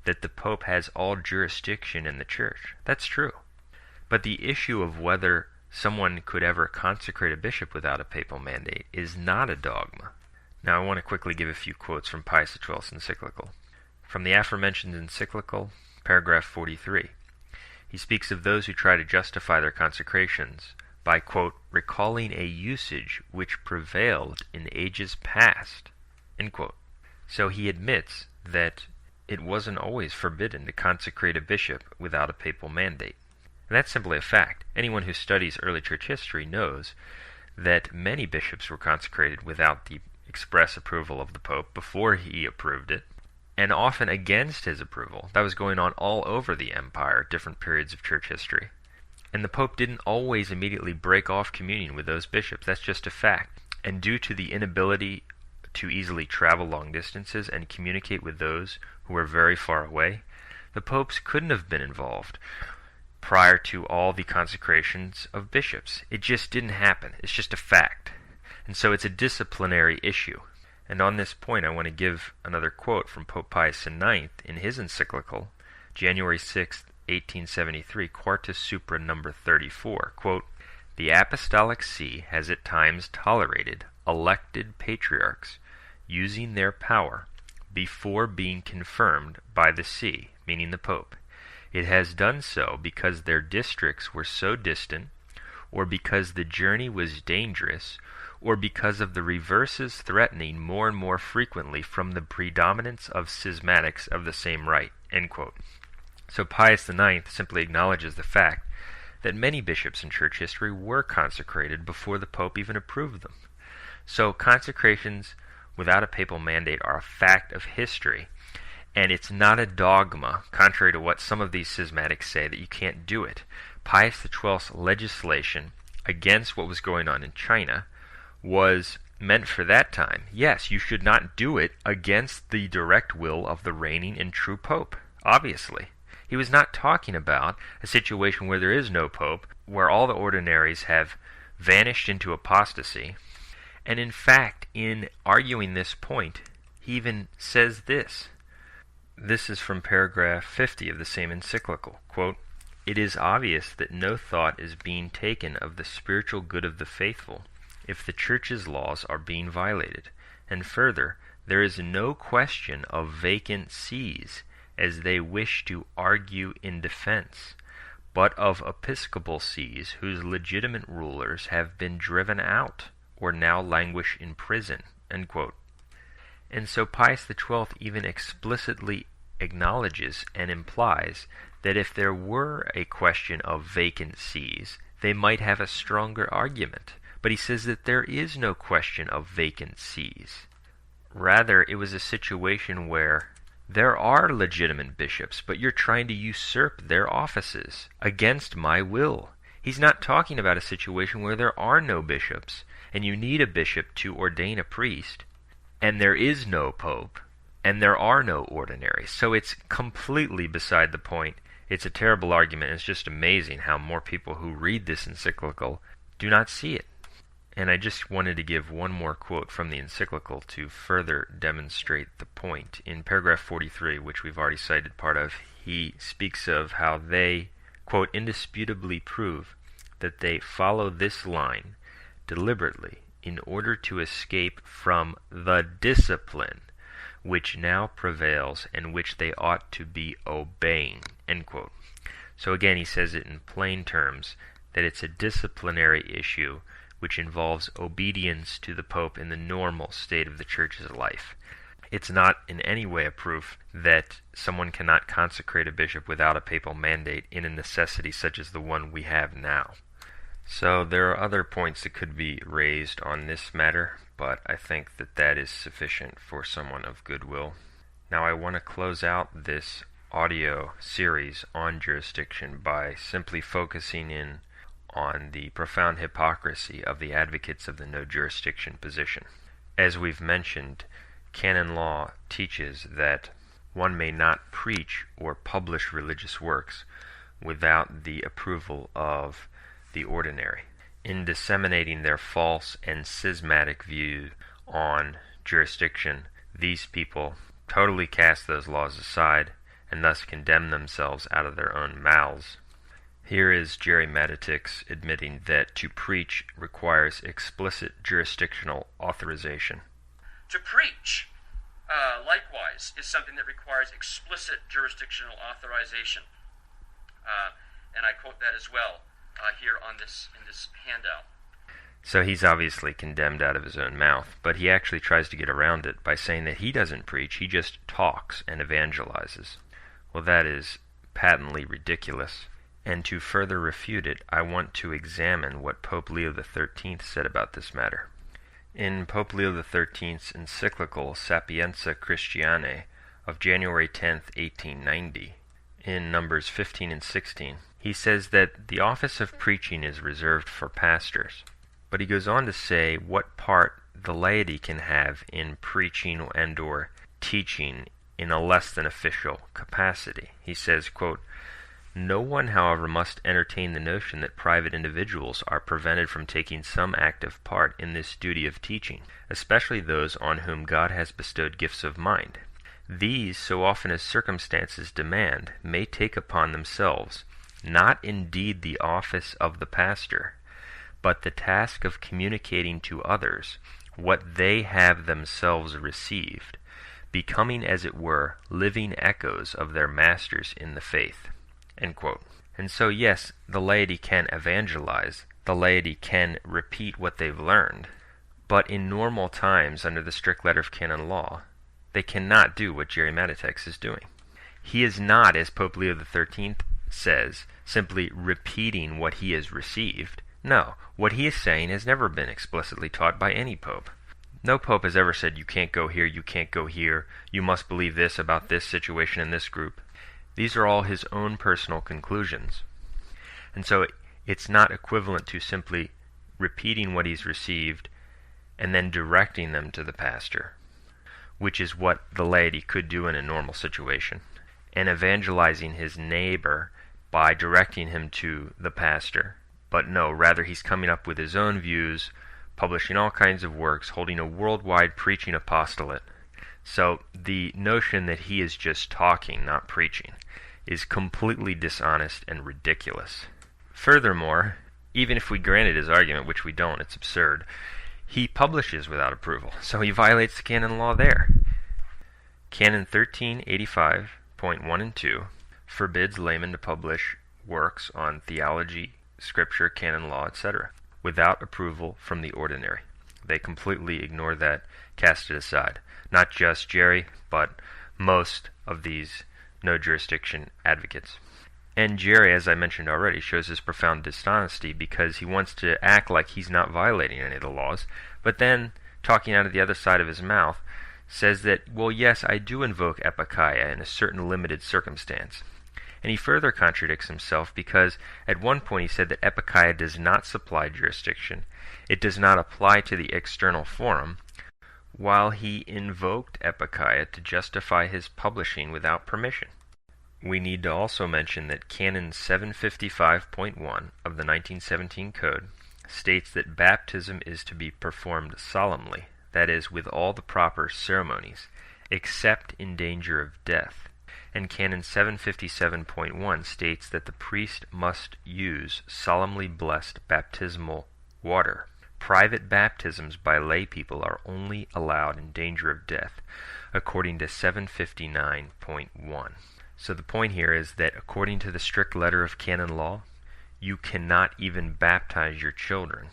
that the Pope has all jurisdiction in the church. That's true. But the issue of whether someone could ever consecrate a bishop without a papal mandate is not a dogma. Now I want to quickly give a few quotes from Pius XII's encyclical. From the aforementioned encyclical, paragraph 43, he speaks of those who try to justify their consecrations by, quote, recalling a usage which prevailed in ages past, end quote. So he admits that it wasn't always forbidden to consecrate a bishop without a papal mandate. And that's simply a fact. Anyone who studies early church history knows that many bishops were consecrated without the express approval of the Pope before he approved it, and often against his approval. That was going on all over the empire at different periods of church history. And the Pope didn't always immediately break off communion with those bishops. That's just a fact. And due to the inability to easily travel long distances and communicate with those who were very far away, the popes couldn't have been involved prior to all the consecrations of bishops. It just didn't happen. It's just a fact. And so it's a disciplinary issue. And on this point, I want to give another quote from Pope Pius IX in his encyclical, January 6th, 1873, Quartus Supra number 34, quote, the Apostolic See has at times tolerated elected patriarchs using their power before being confirmed by the See, meaning the Pope. It has done so because their districts were so distant, or because the journey was dangerous, or because of the reverses threatening more and more frequently from the predominance of schismatics of the same rite, end quote. So Pius IX simply acknowledges the fact that many bishops in church history were consecrated before the Pope even approved them. So consecrations without a papal mandate are a fact of history, and it's not a dogma, contrary to what some of these schismatics say, that you can't do it. Pius XII's legislation against what was going on in China was meant for that time. Yes, you should not do it against the direct will of the reigning and true Pope, obviously. He was not talking about a situation where there is no Pope, where all the ordinaries have vanished into apostasy. And in fact, in arguing this point, he even says this. This is from paragraph 50 of the same encyclical. Quote, it is obvious that no thought is being taken of the spiritual good of the faithful if the Church's laws are being violated. And further, there is no question of vacant sees, as they wish to argue in defense, but of episcopal sees whose legitimate rulers have been driven out or now languish in prison, end quote. And so Pius XII even explicitly acknowledges and implies that if there were a question of vacant sees, they might have a stronger argument. But he says that there is no question of vacant sees. Rather, it was a situation where there are legitimate bishops, but you're trying to usurp their offices against my will. He's not talking about a situation where there are no bishops, and you need a bishop to ordain a priest, and there is no pope, and there are no ordinaries. So it's completely beside the point. It's a terrible argument. It's just amazing how more people who read this encyclical do not see it. And I just wanted to give one more quote from the encyclical to further demonstrate the point. In paragraph 43, which we've already cited part of, he speaks of how they, quote, indisputably prove that they follow this line deliberately in order to escape from the discipline which now prevails and which they ought to be obeying, end quote. So again, he says it in plain terms that it's a disciplinary issue which involves obedience to the Pope in the normal state of the Church's life. It's not in any way a proof that someone cannot consecrate a bishop without a papal mandate in a necessity such as the one we have now. So there are other points that could be raised on this matter, but I think that that is sufficient for someone of goodwill. Now I want to close out this audio series on jurisdiction by simply focusing in on the profound hypocrisy of the advocates of the no jurisdiction position. As we've mentioned, canon law teaches that one may not preach or publish religious works without the approval of the ordinary. In disseminating their false and schismatic view on jurisdiction, these people totally cast those laws aside and thus condemn themselves out of their own mouths. Here is Gerry Matatics admitting that to preach requires explicit jurisdictional authorization. To preach, likewise, is something that requires explicit jurisdictional authorization. And I quote that as well here in this handout. So he's obviously condemned out of his own mouth, but he actually tries to get around it by saying that he doesn't preach, he just talks and evangelizes. Well, that is patently ridiculous. And to further refute it, I want to examine what Pope Leo XIII said about this matter. In Pope Leo XIII's encyclical Sapientia Christianae of January 10, 1890, in numbers 15 and 16, he says that the office of preaching is reserved for pastors. But he goes on to say what part the laity can have in preaching and or teaching in a less than official capacity. He says, quote, "No one, however, must entertain the notion that private individuals are prevented from taking some active part in this duty of teaching, especially those on whom God has bestowed gifts of mind. These, so often as circumstances demand, may take upon themselves, not indeed the office of the pastor, but the task of communicating to others what they have themselves received, becoming, as it were, living echoes of their masters in the faith." End quote. And so, yes, the laity can evangelize, the laity can repeat what they've learned, but in normal times, under the strict letter of canon law, they cannot do what Gerry Matatics is doing. He is not, as Pope Leo XIII says, simply repeating what he has received. No, what he is saying has never been explicitly taught by any pope. No pope has ever said, you can't go here, you can't go here, you must believe this about this situation in this group. These are all his own personal conclusions. And so it's not equivalent to simply repeating what he's received and then directing them to the pastor, which is what the laity could do in a normal situation, and evangelizing his neighbor by directing him to the pastor. But no, rather he's coming up with his own views, publishing all kinds of works, holding a worldwide preaching apostolate. So the notion that he is just talking, not preaching, is completely dishonest and ridiculous. Furthermore, even if we granted his argument, which we don't, it's absurd, he publishes without approval, so he violates the canon law there. Canon 1385.1 and 2 forbids laymen to publish works on theology, scripture, canon law, etc., without approval from the ordinary. They completely ignore that, cast it aside. Not just Gerry, but most of these no jurisdiction advocates. And Gerry, as I mentioned already, shows his profound dishonesty because he wants to act like he's not violating any of the laws, but then, talking out of the other side of his mouth, says that, well, yes, I do invoke epikeia in a certain limited circumstance. And he further contradicts himself because at one point he said that epikeia does not supply jurisdiction, it does not apply to the external forum, while he invoked epikeia to justify his publishing without permission. We need to also mention that Canon 755.1 of the 1917 Code states that baptism is to be performed solemnly, that is, with all the proper ceremonies, except in danger of death. And Canon 757.1 states that the priest must use solemnly blessed baptismal water. Private baptisms by lay people are only allowed in danger of death, according to 759.1. So the point here is that according to the strict letter of canon law, you cannot even baptize your children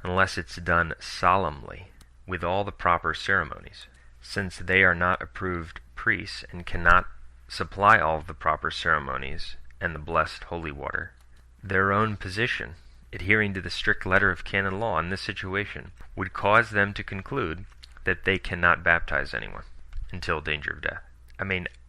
unless it's done solemnly, with all the proper ceremonies, since they are not approved priests and cannot supply all of the proper ceremonies and the blessed holy water. Their own position, adhering to the strict letter of canon law in this situation, would cause them to conclude that they cannot baptize anyone until danger of death.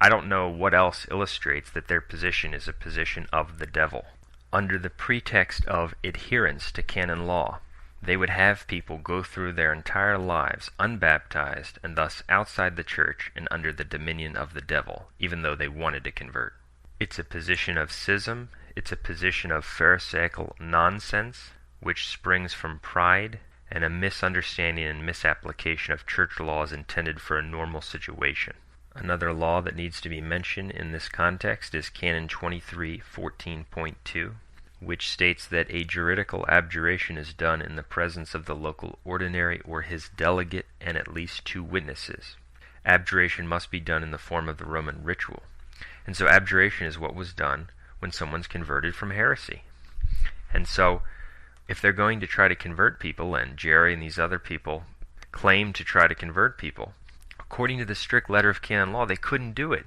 I don't know what else illustrates that their position is a position of the devil. Under the pretext of adherence to canon law, they would have people go through their entire lives unbaptized and thus outside the church and under the dominion of the devil, even though they wanted to convert. It's a position of schism. It's a position of pharisaical nonsense, which springs from pride and a misunderstanding and misapplication of church laws intended for a normal situation. Another law that needs to be mentioned in this context is Canon 23:14.2, which states that a juridical abjuration is done in the presence of the local ordinary or his delegate and at least 2 witnesses. Abjuration must be done in the form of the Roman ritual. And so abjuration is what was done when someone's converted from heresy. And so if they're going to try to convert people, and Gerry and these other people claim to try to convert people, according to the strict letter of canon law, they couldn't do it,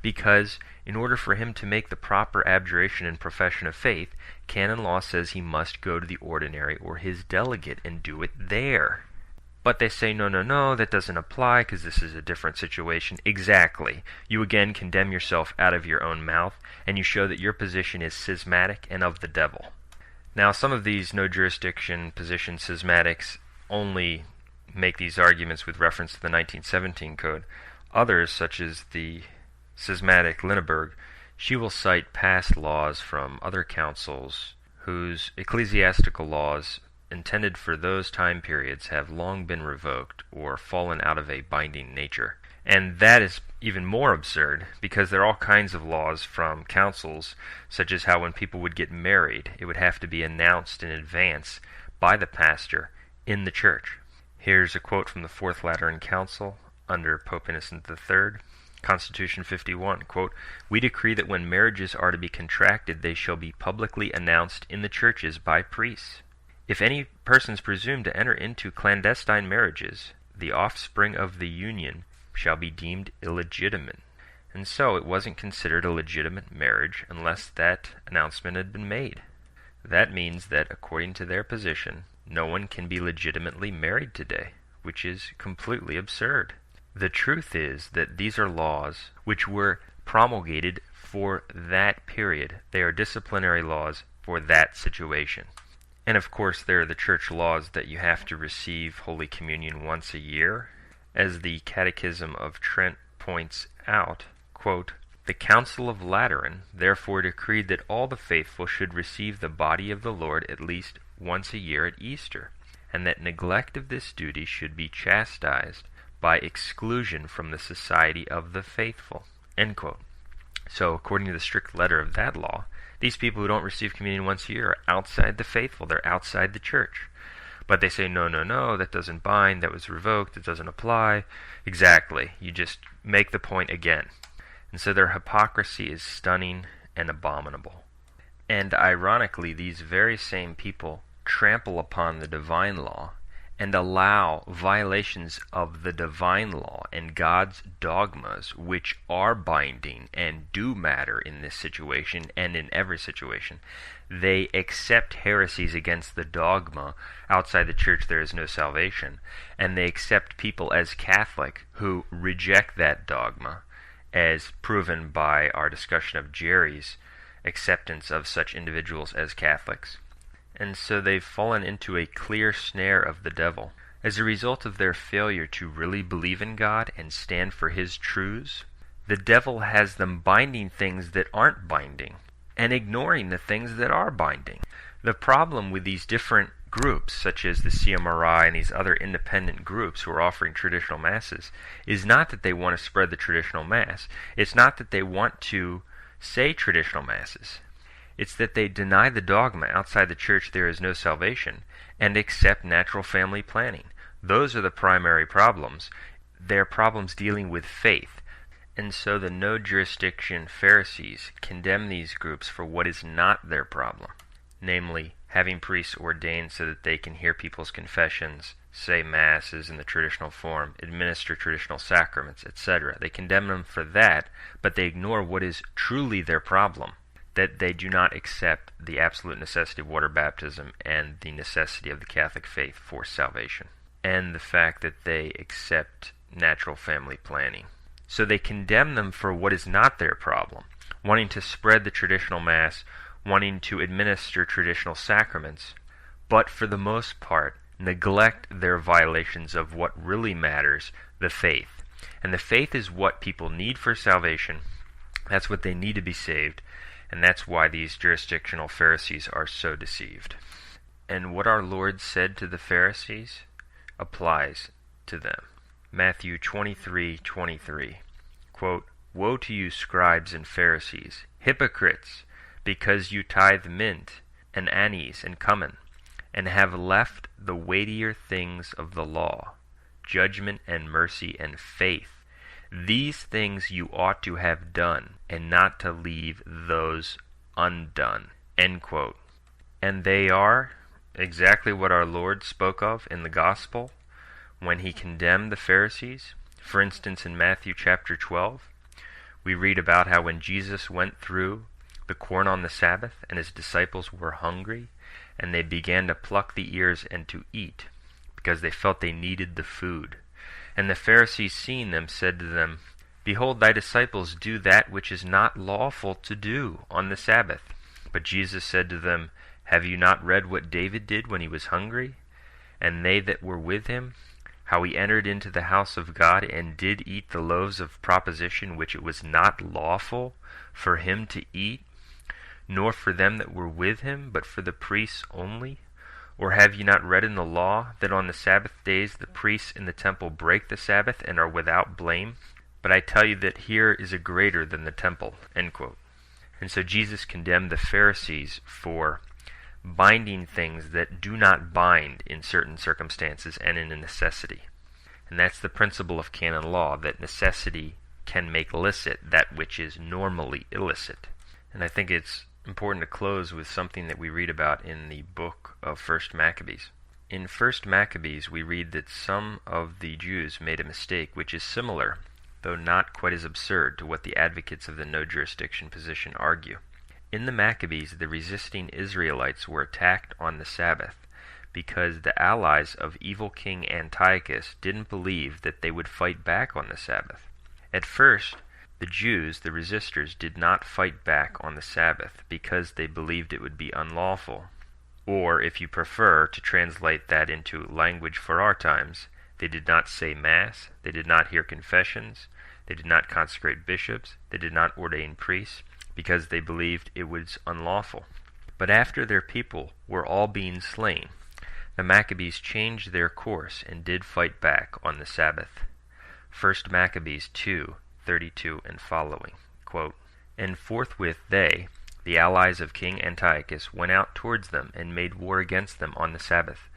because in order for him to make the proper abjuration and profession of faith, canon law says he must go to the ordinary or his delegate and do it there. But they say, no, that doesn't apply because this is a different situation. Exactly. You again condemn yourself out of your own mouth, and you show that your position is schismatic and of the devil. Now, some of these no-jurisdiction position schismatics only make these arguments with reference to the 1917 Code. Others, such as the schismatic Linneberg, she will cite past laws from other councils whose ecclesiastical laws intended for those time periods have long been revoked or fallen out of a binding nature. And that is even more absurd, because there are all kinds of laws from councils, such as how when people would get married, it would have to be announced in advance by the pastor in the church. Here's a quote from the Fourth Lateran Council under Pope Innocent III, Constitution 51, quote, "We decree that when marriages are to be contracted, they shall be publicly announced in the churches by priests. If any persons presume to enter into clandestine marriages, the offspring of the union shall be deemed illegitimate." And so it wasn't considered a legitimate marriage unless that announcement had been made. That means that, according to their position, no one can be legitimately married today, which is completely absurd. The truth is that these are laws which were promulgated for that period. They are disciplinary laws for that situation. And of course, there are the church laws that you have to receive Holy Communion once a year. As the Catechism of Trent points out, quote, "The Council of Lateran therefore decreed that all the faithful should receive the body of the Lord at least once a year at Easter, and that neglect of this duty should be chastised by exclusion from the society of the faithful." End quote. So, according to the strict letter of that law, these people who don't receive communion once a year are outside the faithful. They're outside the church. But they say, no, that doesn't bind, that was revoked, it doesn't apply. Exactly. You just make the point again. And so their hypocrisy is stunning and abominable. And ironically, these very same people trample upon the divine law and allow violations of the divine law and God's dogmas, which are binding and do matter in this situation and in every situation. They accept heresies against the dogma. Outside the church there is no salvation. And they accept people as Catholic who reject that dogma, as proven by our discussion of Gerry's acceptance of such individuals as Catholics. And so they've fallen into a clear snare of the devil. As a result of their failure to really believe in God and stand for His truths, the devil has them binding things that aren't binding and ignoring the things that are binding. The problem with these different groups, such as the CMRI and these other independent groups who are offering traditional masses, is not that they want to spread the traditional mass. It's not that they want to say traditional masses. It's that they deny the dogma outside the church there is no salvation and accept natural family planning. Those are the primary problems. They're problems dealing with faith. And so the no-jurisdiction Pharisees condemn these groups for what is not their problem, namely having priests ordained so that they can hear people's confessions, say masses in the traditional form, administer traditional sacraments, etc. They condemn them for that, but they ignore what is truly their problem, that they do not accept the absolute necessity of water baptism and the necessity of the Catholic faith for salvation, and the fact that they accept natural family planning. So they condemn them for what is not their problem, wanting to spread the traditional Mass, wanting to administer traditional sacraments, but for the most part neglect their violations of what really matters, the faith. And the faith is what people need for salvation. That's what they need to be saved, and that's why these jurisdictional Pharisees are so deceived. And what our Lord said to the Pharisees applies to them. Matthew 23:23, quote, "Woe to you, scribes and Pharisees, hypocrites, because you tithe mint and anise and cumin, and have left the weightier things of the law, judgment and mercy and faith. These things you ought to have done, and not to leave those undone." End quote. And they are exactly what our Lord spoke of in the Gospel when he condemned the Pharisees. For instance, in Matthew chapter 12, we read about how when Jesus went through the corn on the Sabbath and his disciples were hungry, and they began to pluck the ears and to eat, because they felt they needed the food. And the Pharisees, seeing them, said to them, "Behold, thy disciples do that which is not lawful to do on the Sabbath." But Jesus said to them, "Have you not read what David did when he was hungry, and they that were with him, how he entered into the house of God and did eat the loaves of proposition which it was not lawful for him to eat, nor for them that were with him, but for the priests only? Or have you not read in the law that on the Sabbath days the priests in the temple break the Sabbath and are without blame? But I tell you that here is a greater than the temple." End quote. And so Jesus condemned the Pharisees for binding things that do not bind in certain circumstances and in a necessity. And that's the principle of canon law, that necessity can make licit that which is normally illicit. And I think it's important to close with something that we read about in the book of 1 Maccabees. In 1 Maccabees, we read that some of the Jews made a mistake which is similar, though not quite as absurd, to what the advocates of the no jurisdiction position argue. In the Maccabees, the resisting Israelites were attacked on the Sabbath because the allies of evil King Antiochus didn't believe that they would fight back on the Sabbath. At first, the Jews, the resistors, did not fight back on the Sabbath because they believed it would be unlawful. Or, if you prefer to translate that into language for our times, they did not say Mass, they did not hear confessions, they did not consecrate bishops, they did not ordain priests, because they believed it was unlawful. But after their people were all being slain, the Maccabees changed their course and did fight back on the Sabbath. 1 Maccabees 2:32 and following, quote, "And forthwith they, the allies of King Antiochus, went out towards them and made war against them on the Sabbath.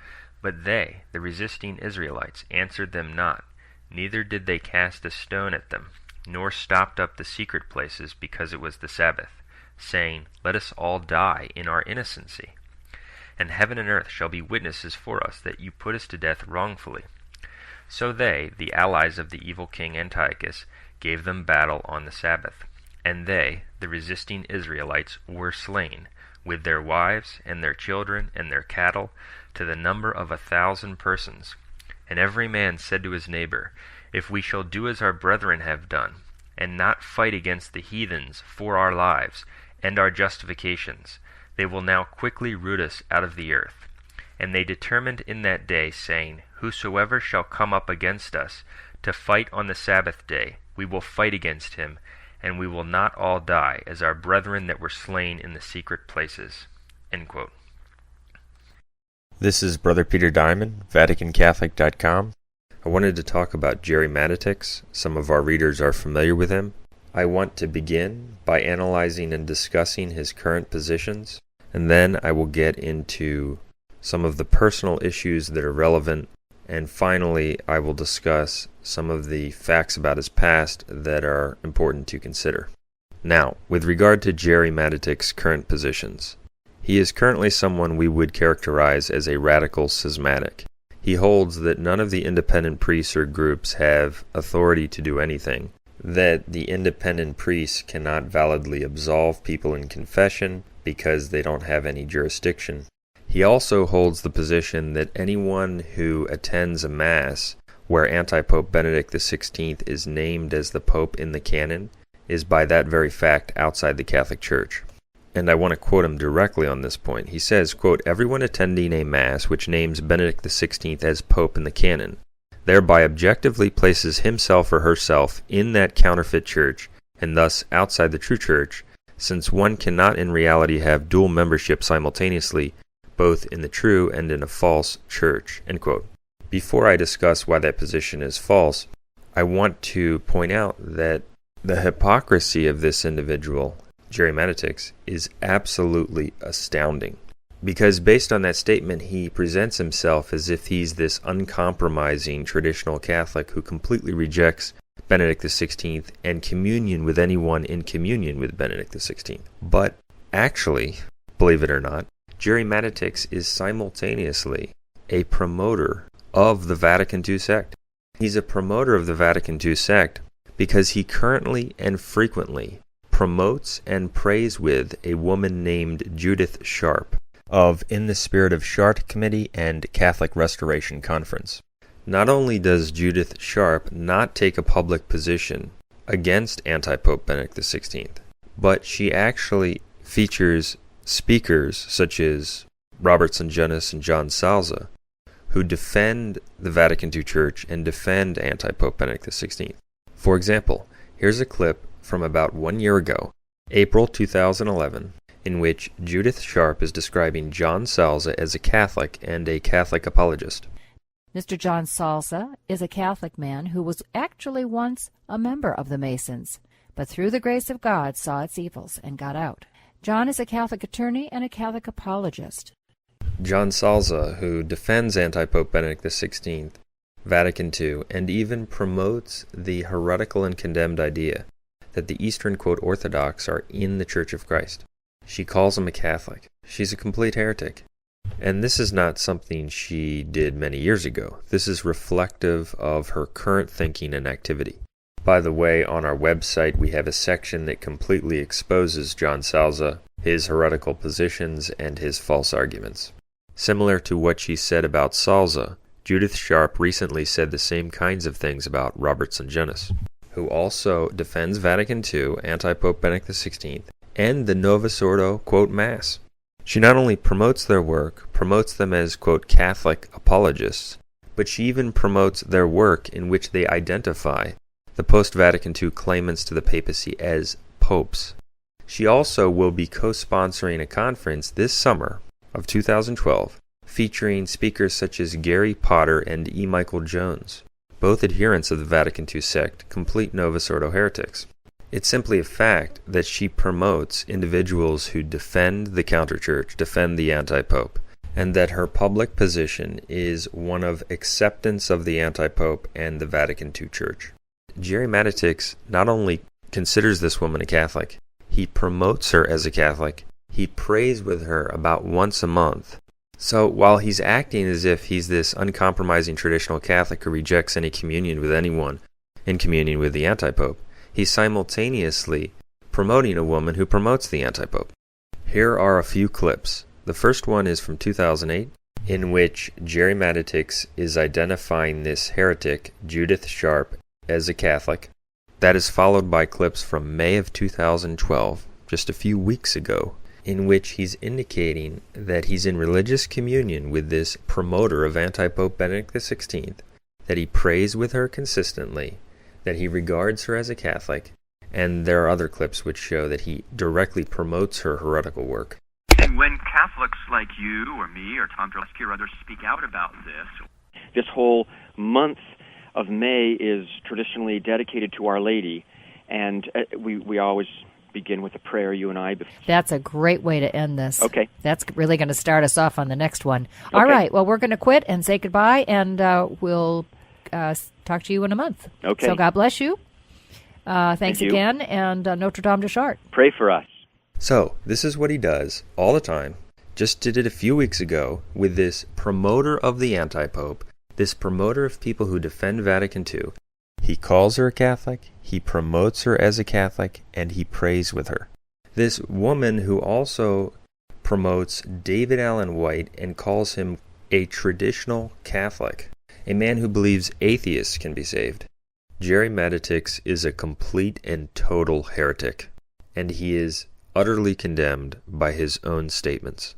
But they, the resisting Israelites, answered them not, neither did they cast a stone at them, nor stopped up the secret places, because it was the Sabbath, saying, Let us all die in our innocency. And heaven and earth shall be witnesses for us that you put us to death wrongfully. So they, the allies of the evil king Antiochus, gave them battle on the Sabbath. And they, the resisting Israelites, were slain, with their wives and their children and their cattle, to the number of 1,000 persons. And every man said to his neighbor, If we shall do as our brethren have done, and not fight against the heathens for our lives and our justifications, they will now quickly root us out of the earth. And they determined in that day, saying, Whosoever shall come up against us to fight on the Sabbath day, we will fight against him, and we will not all die as our brethren that were slain in the secret places." End quote. This is Brother Peter Diamond, VaticanCatholic.com. I wanted to talk about Gerry Matatics. Some of our readers are familiar with him. I want to begin by analyzing and discussing his current positions, and then I will get into some of the personal issues that are relevant, and finally I will discuss some of the facts about his past that are important to consider. Now, with regard to Gerry Matatics' current positions, He is currently someone we would characterize as a radical schismatic. He holds that none of the independent priests or groups have authority to do anything, that the independent priests cannot validly absolve people in confession because they don't have any jurisdiction. He also holds the position that anyone who attends a Mass where Antipope Benedict XVI is named as the Pope in the canon is by that very fact outside the Catholic Church. And I want to quote him directly on this point. He says, quote, "Everyone attending a Mass which names Benedict XVI as Pope in the canon thereby objectively places himself or herself in that counterfeit church and thus outside the true church, since one cannot in reality have dual membership simultaneously both in the true and in a false church." End quote. Before I discuss why that position is false, I want to point out that the hypocrisy of this individual, Gerry Matatics, is absolutely astounding. Because based on that statement, he presents himself as if he's this uncompromising traditional Catholic who completely rejects Benedict XVI and communion with anyone in communion with Benedict XVI. But actually, believe it or not, Gerry Matatics is simultaneously a promoter of the Vatican II sect. He's a promoter of the Vatican II sect because he currently and frequently promotes and prays with a woman named Judith Sharp of In the Spirit of Chartres Committee and Catholic Restoration Conference. Not only does Judith Sharp not take a public position against anti-Pope Benedict XVI, but she actually features speakers such as Robert Sungenis and John Salza, who defend the Vatican II Church and defend anti-Pope Benedict XVI. For example, here's a clip from about 1 year ago, April 2011, in which Judith Sharp is describing John Salza as a Catholic and a Catholic apologist. Mr. John Salza is a Catholic man who was actually once a member of the Masons, but through the grace of God saw its evils and got out. John is a Catholic attorney and a Catholic apologist. John Salza, who defends anti-Pope Benedict XVI, Vatican II, and even promotes the heretical and condemned idea that the Eastern, quote, Orthodox are in the Church of Christ. She calls him a Catholic. She's a complete heretic. And this is not something she did many years ago. This is reflective of her current thinking and activity. By the way, on our website we have a section that completely exposes John Salza, his heretical positions, and his false arguments. Similar to what she said about Salza, Judith Sharp recently said the same kinds of things about Robert Sungenis, who also defends Vatican II, anti-Pope Benedict XVI, and the Novus Ordo, quote, Mass. She not only promotes their work, promotes them as, quote, Catholic apologists, but she even promotes their work in which they identify the post-Vatican II claimants to the papacy as popes. She also will be co-sponsoring a conference this summer of 2012 featuring speakers such as Gary Potter and E. Michael Jones, both adherents of the Vatican II sect, complete Novus Ordo heretics. It's simply a fact that she promotes individuals who defend the counterchurch, defend the anti-pope, and that her public position is one of acceptance of the anti-pope and the Vatican II church. Gerry Matatics not only considers this woman a Catholic, he promotes her as a Catholic. He prays with her about once a month. So while he's acting as if he's this uncompromising traditional Catholic who rejects any communion with anyone in communion with the anti-pope, he's simultaneously promoting a woman who promotes the anti-pope. Here are a few clips. The first one is from 2008, in which Gerry Matatics is identifying this heretic, Judith Sharp, as a Catholic. That is followed by clips from May of 2012, just a few weeks ago, in which he's indicating that he's in religious communion with this promoter of anti-Pope Benedict XVI, that he prays with her consistently, that he regards her as a Catholic, and there are other clips which show that he directly promotes her heretical work. And when Catholics like you or me or Tom Drosky or others speak out about this whole month of May is traditionally dedicated to Our Lady, and we always begin with a prayer, you and I. That's a great way to end this. Okay. That's really going to start us off on the next one. Okay. All right, well, we're going to quit and say goodbye, and we'll talk to you in a month. Okay. So God bless you. Thanks Thank you. again, and Notre Dame de Chartres. Pray for us. So, this is what he does all the time. just did it a few weeks ago with this promoter of the anti-pope, this promoter of people who defend Vatican II. He calls her a Catholic, he promotes her as a Catholic, and he prays with her. This woman who also promotes David Allen White and calls him a traditional Catholic, a man who believes atheists can be saved. Gerry Matatics is a complete and total heretic, and he is utterly condemned by his own statements.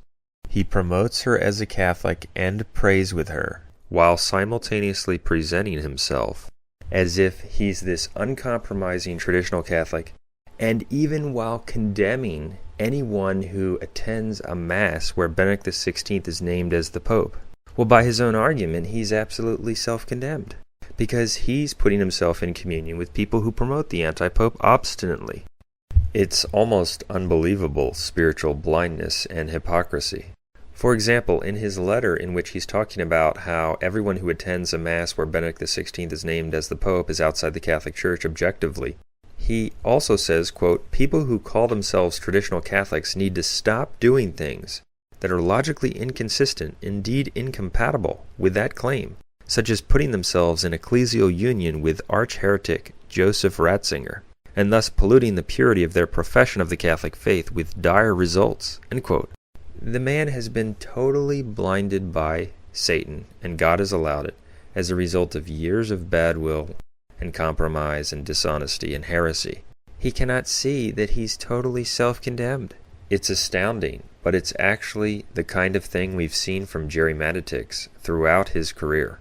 He promotes her as a Catholic and prays with her, while simultaneously presenting himself as if he's this uncompromising traditional Catholic, and even while condemning anyone who attends a Mass where Benedict XVI is named as the Pope. Well, by his own argument, he's absolutely self-condemned, because he's putting himself in communion with people who promote the anti-Pope obstinately. It's almost unbelievable spiritual blindness and hypocrisy. For example, in his letter in which he's talking about how everyone who attends a Mass where Benedict XVI is named as the Pope is outside the Catholic Church objectively, he also says, quote, people who call themselves traditional Catholics need to stop doing things that are logically inconsistent, indeed incompatible, with that claim, such as putting themselves in ecclesial union with arch-heretic Joseph Ratzinger, and thus polluting the purity of their profession of the Catholic faith with dire results, end quote. The man has been totally blinded by Satan, and God has allowed it, as a result of years of bad will and compromise and dishonesty and heresy. He cannot see that he's totally self-condemned. It's astounding, but it's actually the kind of thing we've seen from Gerry Matatics throughout his career.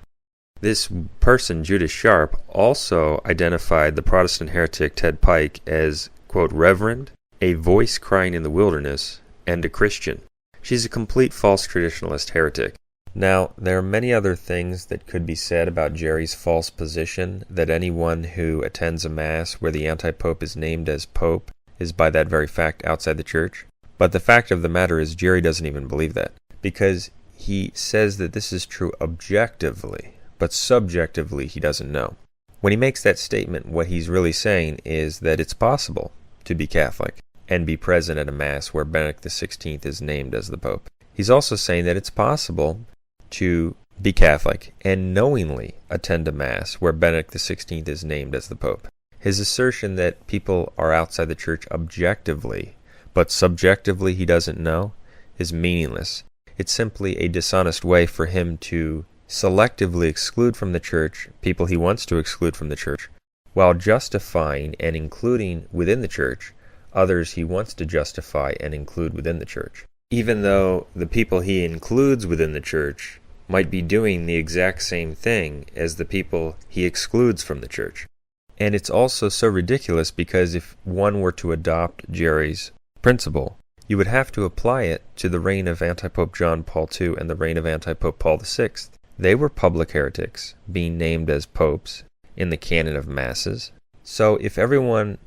This person, Judas Sharp, also identified the Protestant heretic Ted Pike as, quote, reverend, a voice crying in the wilderness, and a Christian. She's a complete false traditionalist heretic. Now, there are many other things that could be said about Gerry's false position, that anyone who attends a Mass where the anti-pope is named as Pope is by that very fact outside the Church. But the fact of the matter is Gerry doesn't even believe that, because he says that this is true objectively, but subjectively he doesn't know. When he makes that statement, what he's really saying is that it's possible to be Catholic and be present at a Mass where Benedict XVI is named as the Pope. He's also saying that it's possible to be Catholic and knowingly attend a Mass where Benedict XVI is named as the Pope. His assertion that people are outside the Church objectively, but subjectively he doesn't know, is meaningless. It's simply a dishonest way for him to selectively exclude from the Church people he wants to exclude from the Church, while justifying and including within the Church others he wants to justify and include within the Church, even though the people he includes within the Church might be doing the exact same thing as the people he excludes from the Church. And it's also so ridiculous because if one were to adopt Gerry's principle, you would have to apply it to the reign of Antipope John Paul II and the reign of Antipope Paul VI. They were public heretics, being named as popes in the canon of Masses. So if everyone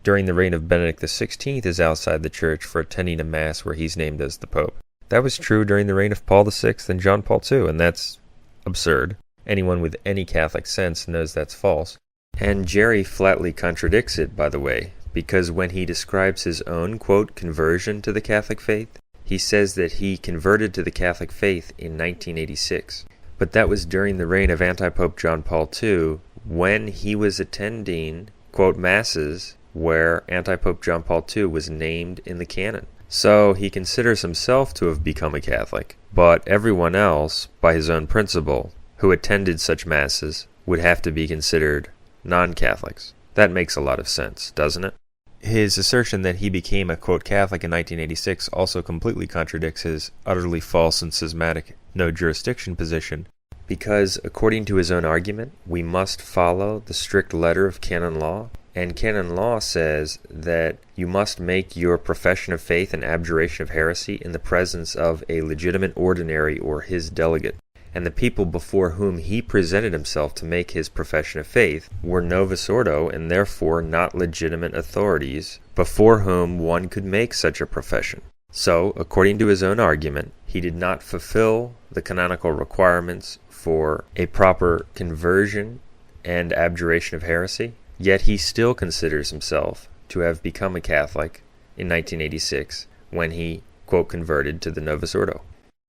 during the reign of Benedict XVI is outside the Church for attending a Mass where he's named as the Pope, that was true during the reign of Paul VI and John Paul II, and that's absurd. Anyone with any Catholic sense knows that's false. And Gerry flatly contradicts it, by the way, because when he describes his own, quote, conversion to the Catholic faith, he says that he converted to the Catholic faith in 1986. But that was during the reign of Antipope John Paul II, when he was attending, quote, Masses where Antipope John Paul II was named in the canon. So he considers himself to have become a Catholic, but everyone else, by his own principle, who attended such Masses, would have to be considered non-Catholics. That makes a lot of sense, doesn't it? His assertion that he became a, quote, Catholic in 1986 also completely contradicts his utterly false and schismatic no-jurisdiction position, because, according to his own argument, we must follow the strict letter of canon law, and canon law says that you must make your profession of faith and abjuration of heresy in the presence of a legitimate ordinary or his delegate. And the people before whom he presented himself to make his profession of faith were novus ordo and therefore not legitimate authorities before whom one could make such a profession. So, according to his own argument, he did not fulfill the canonical requirements for a proper conversion and abjuration of heresy, yet he still considers himself to have become a Catholic in 1986 when he quote, converted to the Novus Ordo.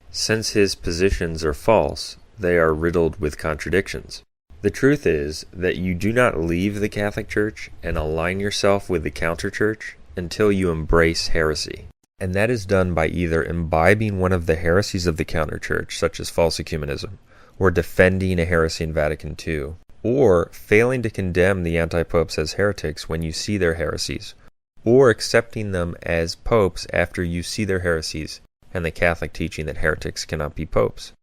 Since his positions are false, they are riddled with contradictions. The truth is that you do not leave the Catholic Church and align yourself with the counter-church until you embrace heresy. And that is done by either imbibing one of the heresies of the counter-church, such as false ecumenism, or defending a heresy in Vatican II, or failing to condemn the anti-popes as heretics when you see their heresies, or accepting them as popes after you see their heresies and the Catholic teaching that heretics cannot be popes.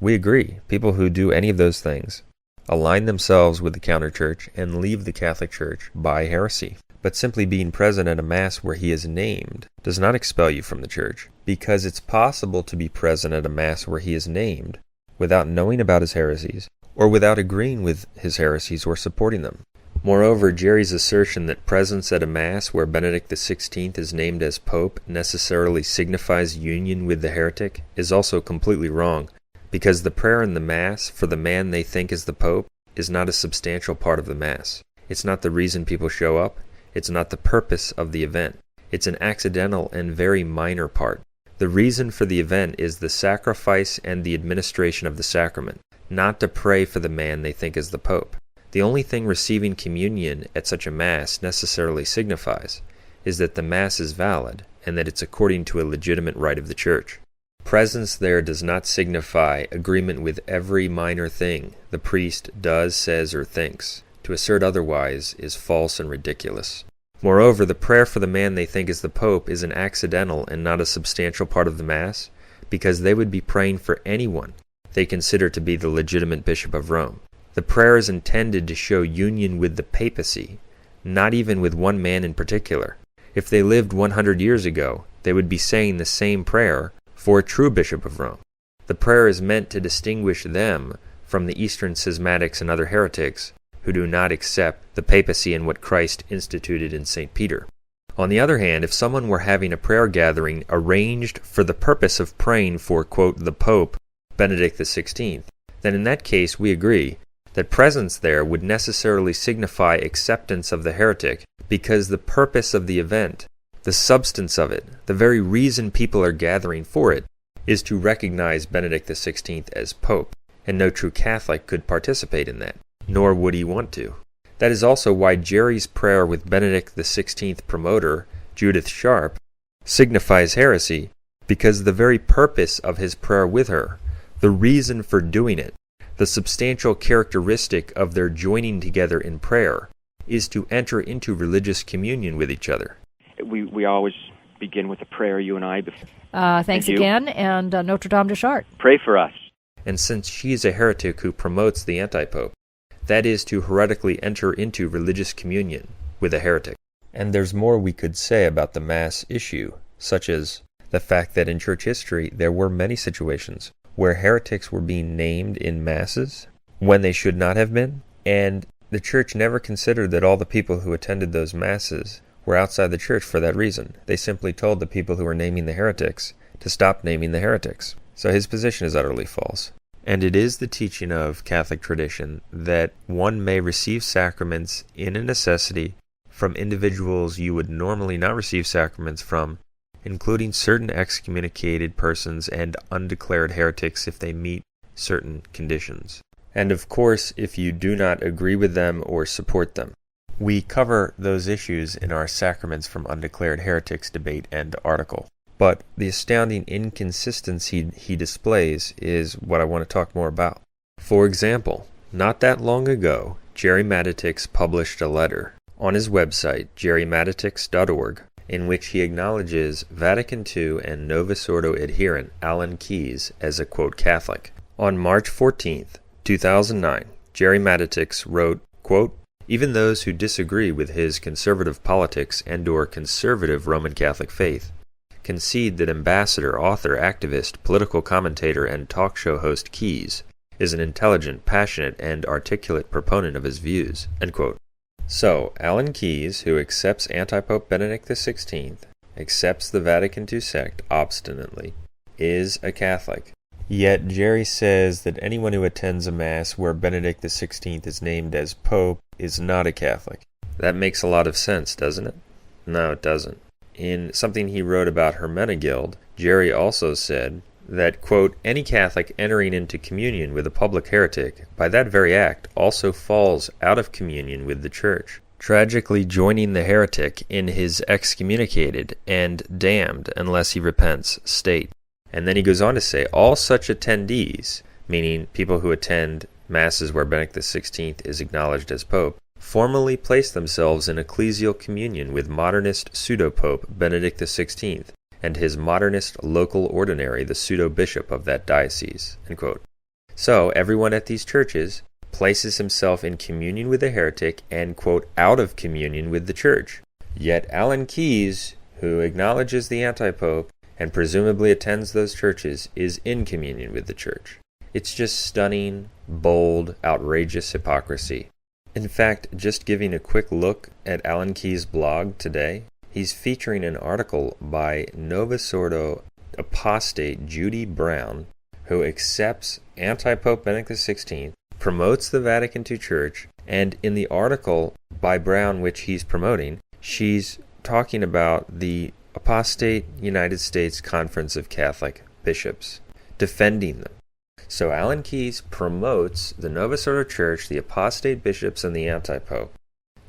We agree, people who do any of those things align themselves with the counter-church and leave the Catholic Church by heresy. But simply being present at a Mass where he is named does not expel you from the Church, because it's possible to be present at a Mass where he is named without knowing about his heresies, or without agreeing with his heresies or supporting them. Moreover, Gerry's assertion that presence at a Mass where Benedict XVI is named as Pope necessarily signifies union with the heretic is also completely wrong, because the prayer in the Mass for the man they think is the Pope is not a substantial part of the Mass. It's not the reason people show up. It's not the purpose of the event. It's an accidental and very minor part. The reason for the event is the sacrifice and the administration of the sacrament, not to pray for the man they think is the Pope. The only thing receiving communion at such a Mass necessarily signifies is that the Mass is valid and that it's according to a legitimate rite of the Church. Presence there does not signify agreement with every minor thing the priest does, says, or thinks. To assert otherwise is false and ridiculous. Moreover, the prayer for the man they think is the Pope is an accidental and not a substantial part of the Mass, because they would be praying for anyone they consider to be the legitimate Bishop of Rome. The prayer is intended to show union with the papacy, not even with one man in particular. If they lived 100 years ago, they would be saying the same prayer for a true Bishop of Rome. The prayer is meant to distinguish them from the Eastern schismatics and other heretics who do not accept the papacy and what Christ instituted in St. Peter. On the other hand, if someone were having a prayer gathering arranged for the purpose of praying for, quote, the Pope, Benedict XVI, then in that case we agree that presence there would necessarily signify acceptance of the heretic, because the purpose of the event, the substance of it, the very reason people are gathering for it, is to recognize Benedict XVI as Pope, and no true Catholic could participate in that, nor would he want to. That is also why Gerry's prayer with Benedict XVI promoter, Judith Sharp, signifies heresy, because the very purpose of his prayer with her, the reason for doing it, the substantial characteristic of their joining together in prayer, is to enter into religious communion with each other. We always begin with a prayer, you and I. Thanks again, and Notre Dame de Chartres. Pray for us. And since she is a heretic who promotes the anti-pope, that is to heretically enter into religious communion with a heretic. And there's more we could say about the Mass issue, such as the fact that in church history there were many situations where heretics were being named in Masses when they should not have been, and the Church never considered that all the people who attended those Masses were outside the Church for that reason. They simply told the people who were naming the heretics to stop naming the heretics. So his position is utterly false. And it is the teaching of Catholic tradition that one may receive sacraments in a necessity from individuals you would normally not receive sacraments from, including certain excommunicated persons and undeclared heretics if they meet certain conditions. And of course, if you do not agree with them or support them. We cover those issues in our Sacraments from Undeclared Heretics debate and article. But the astounding inconsistency he displays is what I want to talk more about. For example, not that long ago, Gerry Matatics published a letter on his website, gerrymatatics.org, in which he acknowledges Vatican II and Novus Ordo adherent Alan Keyes as a, quote, Catholic. On March 14th, 2009, Gerry Matatics wrote, quote, even those who disagree with his conservative politics and/or conservative Roman Catholic faith concede that ambassador, author, activist, political commentator, and talk show host Keyes is an intelligent, passionate, and articulate proponent of his views, end quote. So, Alan Keyes, who accepts anti-Pope Benedict XVI, accepts the Vatican II sect obstinately, is a Catholic. Yet Gerry says that anyone who attends a Mass where Benedict XVI is named as Pope is not a Catholic. That makes a lot of sense, doesn't it? No, it doesn't. in something he wrote about Hermenegild, Gerry also said that, quote, any Catholic entering into communion with a public heretic, by that very act, also falls out of communion with the Church, tragically joining the heretic in his excommunicated and damned unless he repents state. And then he goes on to say, all such attendees, meaning people who attend masses where Benedict XVI is acknowledged as Pope, formally place themselves in ecclesial communion with modernist pseudo-pope Benedict XVI and his modernist local ordinary, the pseudo-bishop of that diocese. End quote. So everyone at these churches places himself in communion with the heretic and, quote, out of communion with the Church. Yet Alan Keyes, who acknowledges the anti-pope and presumably attends those churches, is in communion with the Church. It's just stunning, bold, outrageous hypocrisy. In fact, just giving a quick look at Alan Keyes' blog today, he's featuring an article by Novus Ordo apostate Judy Brown, who accepts anti-Pope Benedict XVI, promotes the Vatican II Church, and in the article by Brown which he's promoting, she's talking about the apostate United States Conference of Catholic Bishops, defending them. So Alan Keyes promotes the Novus Ordo Church, the apostate bishops, and the anti-pope.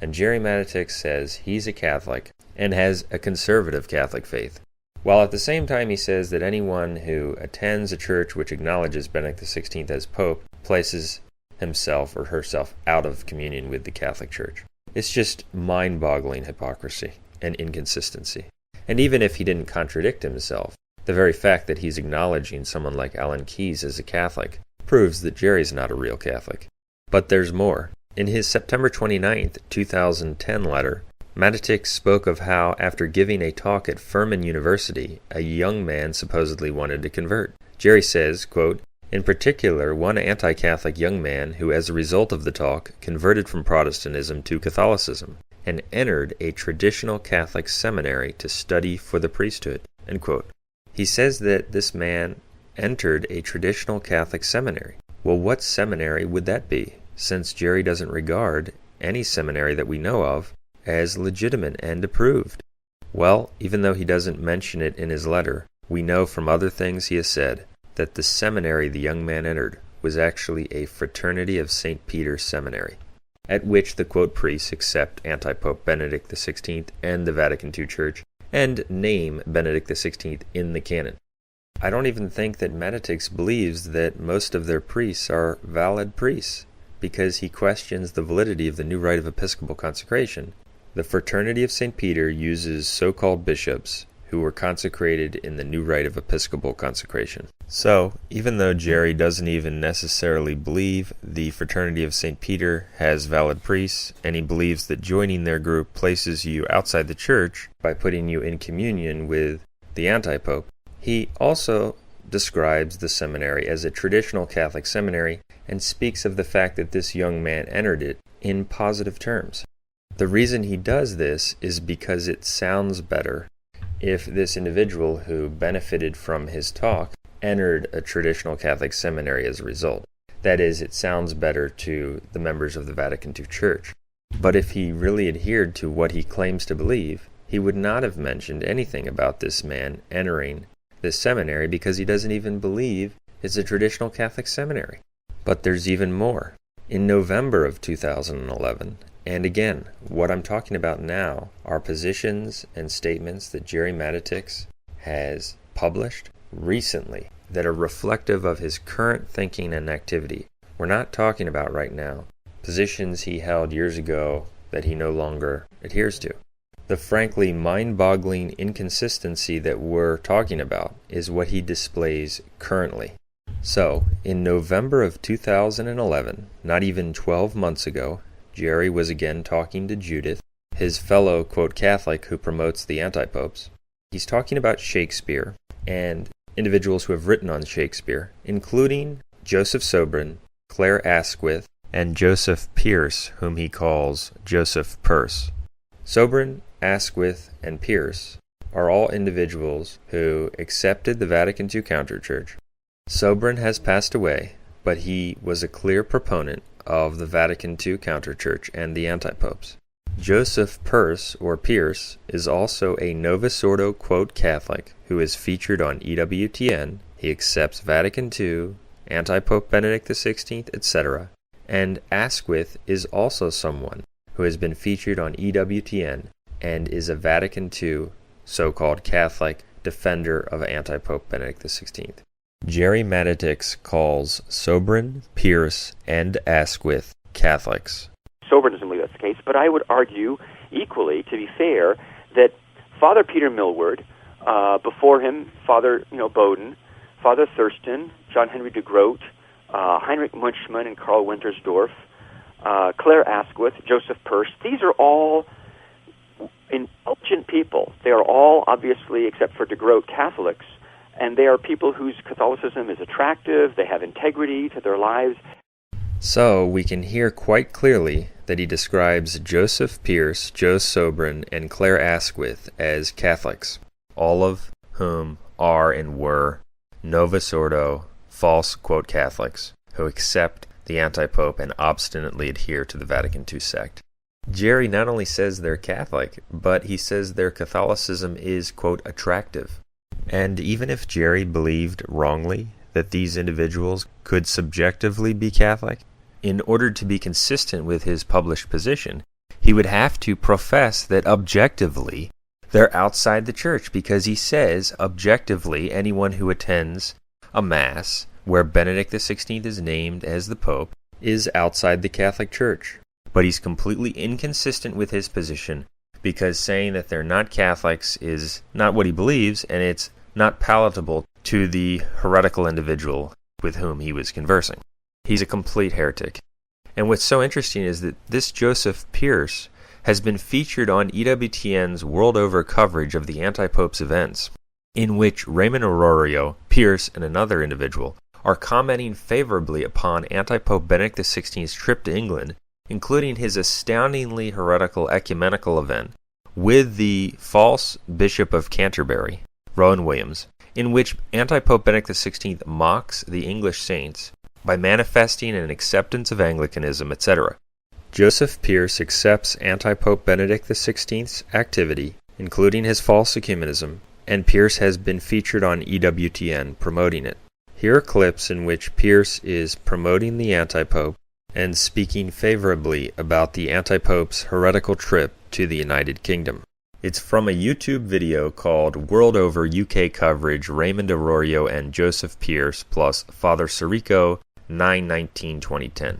And Gerry Matatics says he's a Catholic and has a conservative Catholic faith, while at the same time he says that anyone who attends a church which acknowledges Benedict XVI as Pope places himself or herself out of communion with the Catholic Church. It's just mind-boggling hypocrisy and inconsistency. And even if he didn't contradict himself, the very fact that he's acknowledging someone like Alan Keyes as a Catholic proves that Gerry's not a real Catholic. But there's more. In his September 29th, 2010 letter, Matatics spoke of how, after giving a talk at Furman University, a young man supposedly wanted to convert. Gerry says, quote, in particular, one anti-Catholic young man who, as a result of the talk, converted from Protestantism to Catholicism and entered a traditional Catholic seminary to study for the priesthood. End quote. He says that this man entered a traditional Catholic seminary. Well, what seminary would that be, since Gerry doesn't regard any seminary that we know of as legitimate and approved? Well, even though he doesn't mention it in his letter, we know from other things he has said that the seminary the young man entered was actually a Fraternity of St. Peter's Seminary, at which the quote priests accept anti-Pope Benedict XVI and the Vatican II Church, and name Benedict XVI in the canon. I don't even think that Matatics believes that most of their priests are valid priests, because he questions the validity of the new rite of episcopal consecration. The Fraternity of St. Peter uses so-called bishops who were consecrated in the new rite of episcopal consecration. So, even though Gerry doesn't even necessarily believe the Fraternity of St. Peter has valid priests, and he believes that joining their group places you outside the church by putting you in communion with the anti-pope, he also describes the seminary as a traditional Catholic seminary and speaks of the fact that this young man entered it in positive terms. The reason he does this is because it sounds better if this individual who benefited from his talk entered a traditional Catholic seminary as a result. That is, it sounds better to the members of the Vatican II Church. But if he really adhered to what he claims to believe, he would not have mentioned anything about this man entering this seminary, because he doesn't even believe it's a traditional Catholic seminary. But there's even more. In November of 2011, and again, what I'm talking about now are positions and statements that Gerry Matatics has published recently that are reflective of his current thinking and activity. We're not talking about right now positions he held years ago that he no longer adheres to. The frankly mind-boggling inconsistency that we're talking about is what he displays currently. So, in November of 2011, not even 12 months ago, Gerry was again talking to Judith, his fellow, quote, Catholic who promotes the anti-popes. He's talking about Shakespeare and individuals who have written on Shakespeare, including Joseph Sobran, Claire Asquith, and Joseph Pierce, whom he calls Joseph Peirce. Sobran, Asquith, and Pierce are all individuals who accepted the Vatican II counterchurch. Sobran has passed away, but he was a clear proponent of the Vatican II counterchurch and the anti-popes. Joseph Peirce, or Pierce, is also a Novus Ordo quote Catholic who is featured on EWTN. He accepts Vatican II, anti-Pope Benedict XVI, etc. And Asquith is also someone who has been featured on EWTN and is a Vatican II so-called Catholic defender of anti-Pope Benedict XVI. Gerry Matatics calls Sobran, Pierce, and Asquith Catholics. Sobran doesn't believe that's the case, but I would argue equally, to be fair, that Father Peter Millward, before him, Father Bowden, Father Thurston, John Henry de Groot, Heinrich Munchman and Karl Wintersdorf, Claire Asquith, Joseph Peirce, these are all indulgent people. They are all, obviously, except for de Groot, Catholics, and they are people whose Catholicism is attractive, they have integrity to their lives. So we can hear quite clearly that he describes Joseph Peirce, Joe Sobran, and Claire Asquith as Catholics, all of whom are and were Novus Ordo, false, quote, Catholics, who accept the anti-pope and obstinately adhere to the Vatican II sect. Gerry not only says they're Catholic, but he says their Catholicism is, quote, attractive. And even if Gerry believed wrongly that these individuals could subjectively be Catholic, in order to be consistent with his published position, he would have to profess that objectively they're outside the church, because he says objectively anyone who attends a Mass where Benedict XVI is named as the Pope is outside the Catholic Church. But he's completely inconsistent with his position, because saying that they're not Catholics is not what he believes, and it's not palatable to the heretical individual with whom he was conversing. He's a complete heretic. And what's so interesting is that this Joseph Peirce has been featured on EWTN's world-over coverage of the anti-pope's events, in which Raymond Arroyo, Pierce, and another individual are commenting favorably upon anti-Pope Benedict XVI's trip to England, including his astoundingly heretical ecumenical event with the false Bishop of Canterbury, Rowan Williams, in which anti-Pope Benedict XVI mocks the English saints by manifesting an acceptance of Anglicanism, etc. Joseph Peirce accepts anti-Pope Benedict XVI's activity, including his false ecumenism, and Pierce has been featured on EWTN promoting it. Here are clips in which Pierce is promoting the anti-pope and speaking favorably about the anti-pope's heretical trip to the United Kingdom. It's from a YouTube video called World Over UK Coverage, Raymond Arroyo and Joseph Peirce plus Father Sirico, 9/19/2010.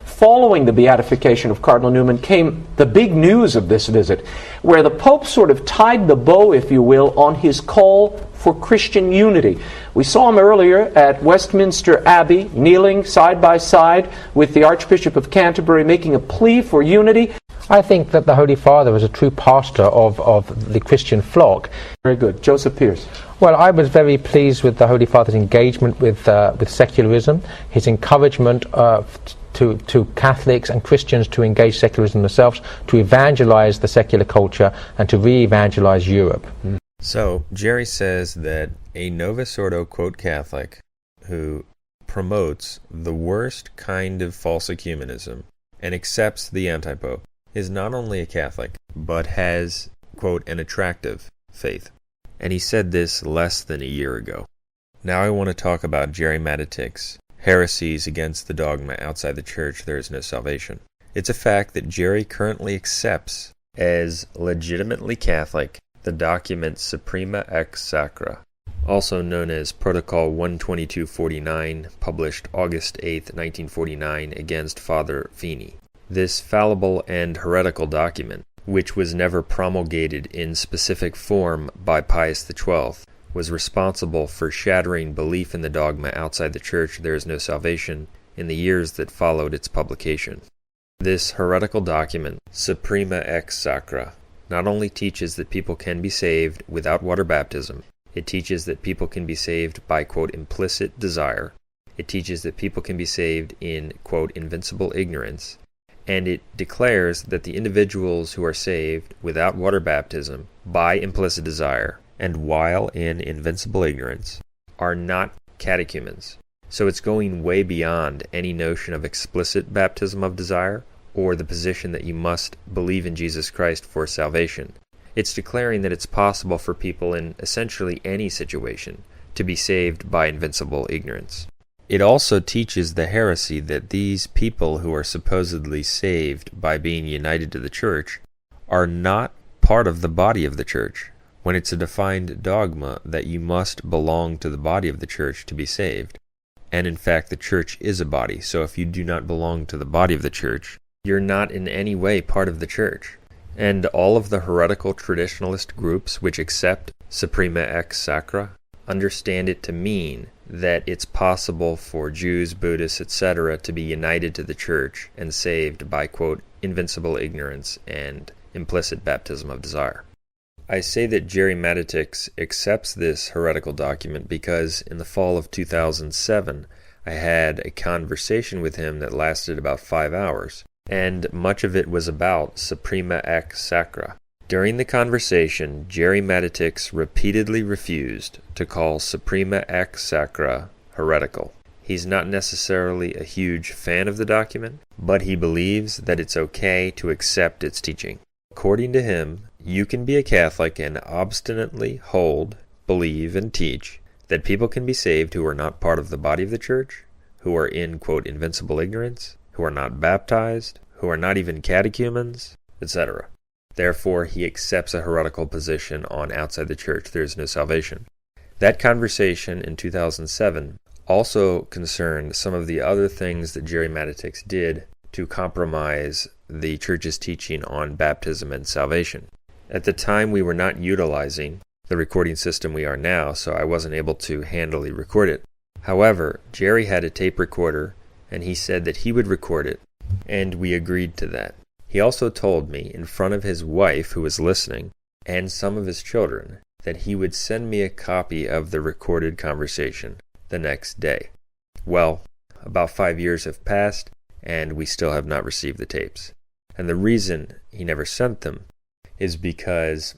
Following the beatification of Cardinal Newman came the big news of this visit, where the Pope sort of tied the bow, if you will, on his call for Christian unity. We saw him earlier at Westminster Abbey, kneeling side by side with the Archbishop of Canterbury, making a plea for unity. I think that the Holy Father was a true pastor of the Christian flock. Very good. Joseph Peirce. Well, I was very pleased with the Holy Father's engagement with secularism, his encouragement to Catholics and Christians to engage secularism themselves, to evangelize the secular culture, and to re-evangelize Europe. So, Gerry says that a Novus Ordo quote Catholic who promotes the worst kind of false ecumenism and accepts the anti-pope is not only a Catholic, but has, quote, an attractive faith. And he said this less than a year ago. Now I want to talk about Gerry Matatics' heresies against the dogma outside the church there is no salvation. It's a fact that Gerry currently accepts as legitimately Catholic the document Suprema Ex Sacra, also known as Protocol 12249, published August 8, 1949, against Father Feeney. This fallible and heretical document, which was never promulgated in specific form by Pius XII, was responsible for shattering belief in the dogma outside the church there is no salvation in the years that followed its publication. This heretical document, Suprema Ex Sacra, not only teaches that people can be saved without water baptism, it teaches that people can be saved by, quote, implicit desire, it teaches that people can be saved in, quote, invincible ignorance, and it declares that the individuals who are saved without water baptism by implicit desire and while in invincible ignorance are not catechumens. So it's going way beyond any notion of explicit baptism of desire or the position that you must believe in Jesus Christ for salvation. It's declaring that it's possible for people in essentially any situation to be saved by invincible ignorance. It also teaches the heresy that these people who are supposedly saved by being united to the church are not part of the body of the church, when it's a defined dogma that you must belong to the body of the church to be saved. And in fact, the church is a body, so if you do not belong to the body of the church, you're not in any way part of the church. And all of the heretical traditionalist groups which accept Suprema ex Sacra understand it to mean that it's possible for Jews, Buddhists, etc. to be united to the church and saved by, quote, invincible ignorance and implicit baptism of desire. I say that Gerry Matatics accepts this heretical document because in the fall of 2007 I had a conversation with him that lasted about 5 hours, and much of it was about Suprema ex Sacra. During the conversation, Gerry Matatics repeatedly refused to call Suprema ex Sacra heretical. He's not necessarily a huge fan of the document, but he believes that it's okay to accept its teaching. According to him, you can be a Catholic and obstinately hold, believe, and teach that people can be saved who are not part of the body of the church, who are in, quote, invincible ignorance, who are not baptized, who are not even catechumens, etc. Therefore, he accepts a heretical position on outside the church there is no salvation. That conversation in 2007 also concerned some of the other things that Gerry Matatics did to compromise the church's teaching on baptism and salvation. At the time, we were not utilizing the recording system we are now, so I wasn't able to handily record it. However, Gerry had a tape recorder, and he said that he would record it, and we agreed to that. He also told me, in front of his wife who was listening, and some of his children, that he would send me a copy of the recorded conversation the next day. Well, about 5 years have passed, and we still have not received the tapes. And the reason he never sent them is because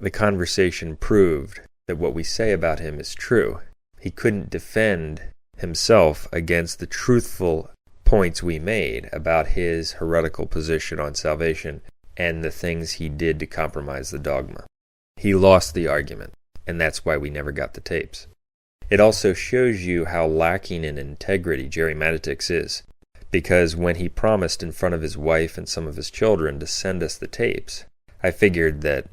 the conversation proved that what we say about him is true. He couldn't defend himself against the truthful points we made about his heretical position on salvation and the things he did to compromise the dogma. He lost the argument, and that's why we never got the tapes. It also shows you how lacking in integrity Gerry Matatics is, because when he promised in front of his wife and some of his children to send us the tapes, I figured that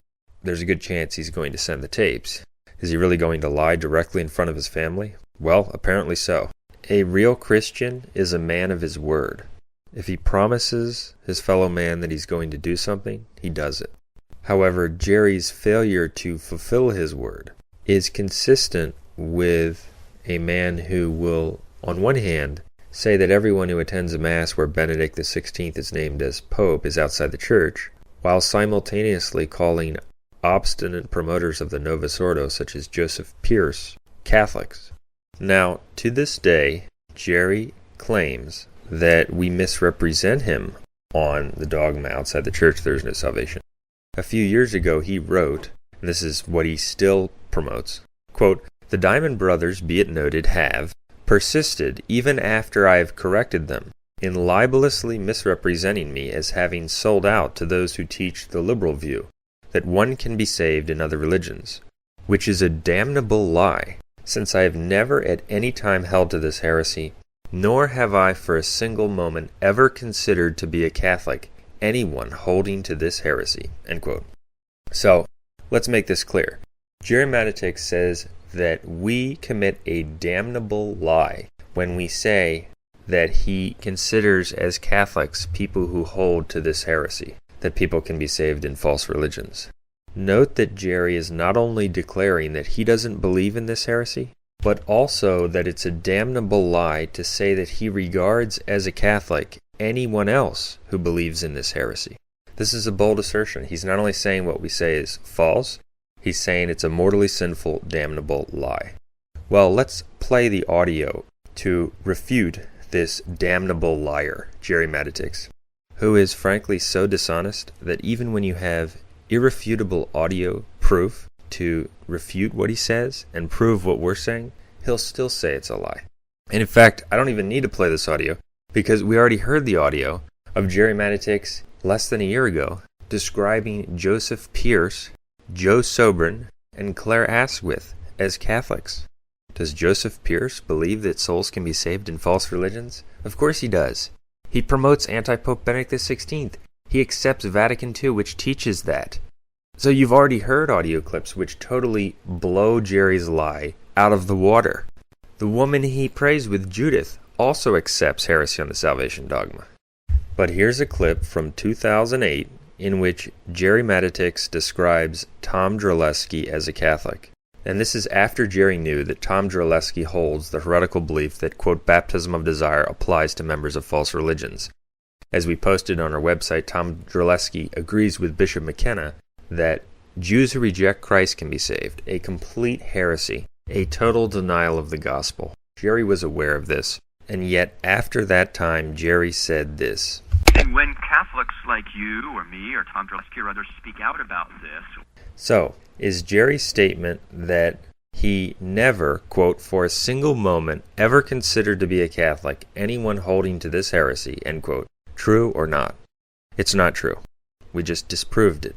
there's a good chance he's going to send the tapes. Is he really going to lie directly in front of his family? Well, apparently so. A real Christian is a man of his word. If he promises his fellow man that he's going to do something, he does it. However, Gerry's failure to fulfill his word is consistent with a man who will, on one hand, say that everyone who attends a Mass where Benedict XVI is named as Pope is outside the Church, while simultaneously calling obstinate promoters of the Novus Ordo, such as Joseph Pierce, Catholics. Now, to this day, Gerry claims that we misrepresent him on the dogma outside the Church there is no salvation. A few years ago he wrote, and this is what he still promotes, quote, "The Diamond Brothers, be it noted, have persisted, even after I have corrected them, in libelously misrepresenting me as having sold out to those who teach the liberal view, that one can be saved in other religions, which is a damnable lie, since I have never at any time held to this heresy, nor have I for a single moment ever considered to be a Catholic anyone holding to this heresy." End quote. So, let's make this clear. Gerry Matatics says that we commit a damnable lie when we say that he considers as Catholics people who hold to this heresy, that people can be saved in false religions. Note that Gerry is not only declaring that he doesn't believe in this heresy, but also that it's a damnable lie to say that he regards as a Catholic anyone else who believes in this heresy. This is a bold assertion. He's not only saying what we say is false, he's saying it's a mortally sinful, damnable lie. Well, let's play the audio to refute this damnable liar, Gerry Matatics, who is frankly so dishonest that even when you have irrefutable audio proof to refute what he says and prove what we're saying, he'll still say it's a lie. And in fact, I don't even need to play this audio because we already heard the audio of Gerry Matatics less than a year ago, describing Joseph Pierce, Joe Sobran, and Claire Asquith as Catholics. Does Joseph Pierce believe that souls can be saved in false religions? Of course he does. He promotes anti-Pope Benedict XVI. He accepts Vatican II, which teaches that. So you've already heard audio clips which totally blow Gerry's lie out of the water. The woman he prays with, Judith, also accepts heresy on the salvation dogma. But here's a clip from 2008 in which Gerry Matatics describes Tom Drolesky as a Catholic. And this is after Gerry knew that Tom Drolesky holds the heretical belief that, quote, baptism of desire applies to members of false religions. As we posted on our website, Tom Drolesky agrees with Bishop McKenna that Jews who reject Christ can be saved, a complete heresy, a total denial of the gospel. Gerry was aware of this, and yet after that time, Gerry said this. And when Catholics like you or me or Tom Drolesky or others speak out about this... So, is Gerry's statement that he never, quote, for a single moment ever considered to be a Catholic anyone holding to this heresy, end quote, true or not? It's not true. We just disproved it.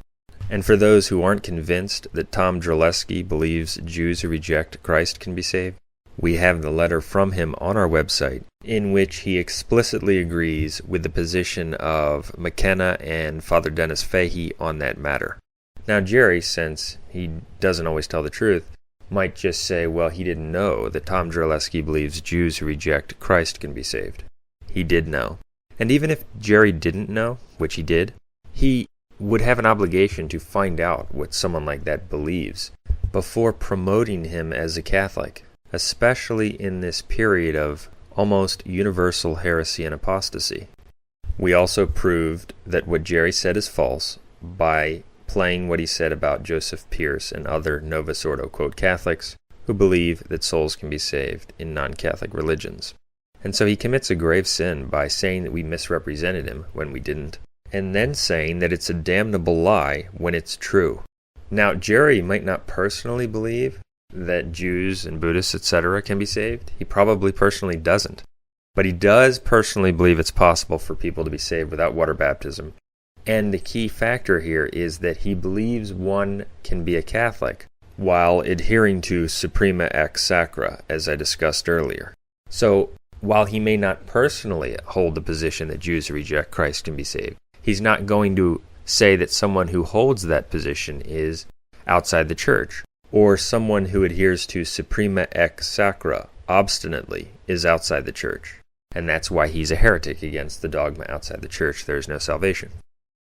And for those who aren't convinced that Tom Drolesky believes Jews who reject Christ can be saved, we have the letter from him on our website in which he explicitly agrees with the position of McKenna and Father Dennis Fahey on that matter. Now Gerry, since he doesn't always tell the truth, might just say, well, he didn't know that Tom Drolesky believes Jews who reject Christ can be saved. He did know. And even if Gerry didn't know, which he did, he would have an obligation to find out what someone like that believes before promoting him as a Catholic, especially in this period of almost universal heresy and apostasy. We also proved that what Gerry said is false by playing what he said about Joseph Pierce and other Novus Ordo, quote, Catholics who believe that souls can be saved in non-Catholic religions. And so he commits a grave sin by saying that we misrepresented him when we didn't, and then saying that it's a damnable lie when it's true. Now, Gerry might not personally believe that Jews and Buddhists, etc., can be saved. He probably personally doesn't. But he does personally believe it's possible for people to be saved without water baptism. And the key factor here is that he believes one can be a Catholic while adhering to Suprema ex Sacra, as I discussed earlier. So, while he may not personally hold the position that Jews who reject Christ can be saved, he's not going to say that someone who holds that position is outside the church, or someone who adheres to Suprema ex Sacra obstinately is outside the church. And that's why he's a heretic against the dogma outside the church. There is no salvation.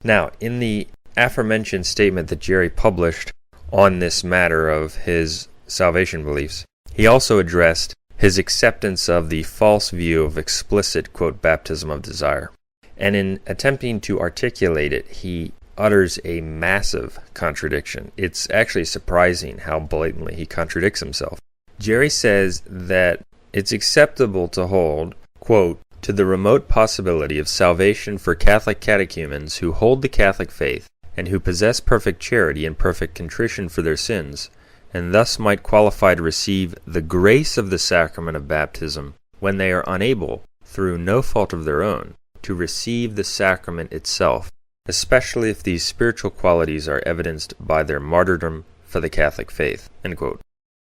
Now, in the aforementioned statement that Gerry published on this matter of his salvation beliefs, he also addressed his acceptance of the false view of explicit, quote, baptism of desire. And in attempting to articulate it, he utters a massive contradiction. It's actually surprising how blatantly he contradicts himself. Gerry says that it's acceptable to hold, quote, to the remote possibility of salvation for Catholic catechumens who hold the Catholic faith and who possess perfect charity and perfect contrition for their sins, and thus might qualify to receive the grace of the sacrament of baptism when they are unable, through no fault of their own, to receive the sacrament itself, especially if these spiritual qualities are evidenced by their martyrdom for the Catholic faith, end quote.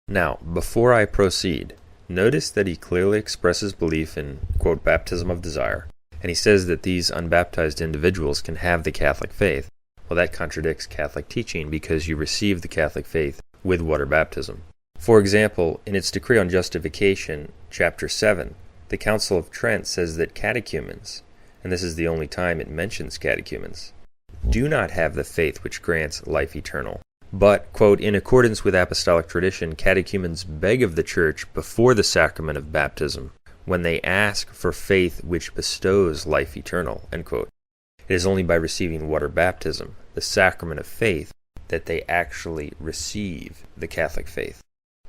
Now, before I proceed, notice that he clearly expresses belief in, quote, baptism of desire, and he says that these unbaptized individuals can have the Catholic faith. Well, that contradicts Catholic teaching because you receive the Catholic faith with water baptism. For example, in its Decree on Justification, chapter 7, the Council of Trent says that catechumens, and this is the only time it mentions catechumens, do not have the faith which grants life eternal. But, quote, in accordance with apostolic tradition, catechumens beg of the Church before the sacrament of baptism, when they ask for faith which bestows life eternal, end quote. It is only by receiving water baptism, the sacrament of faith, that they actually receive the Catholic faith.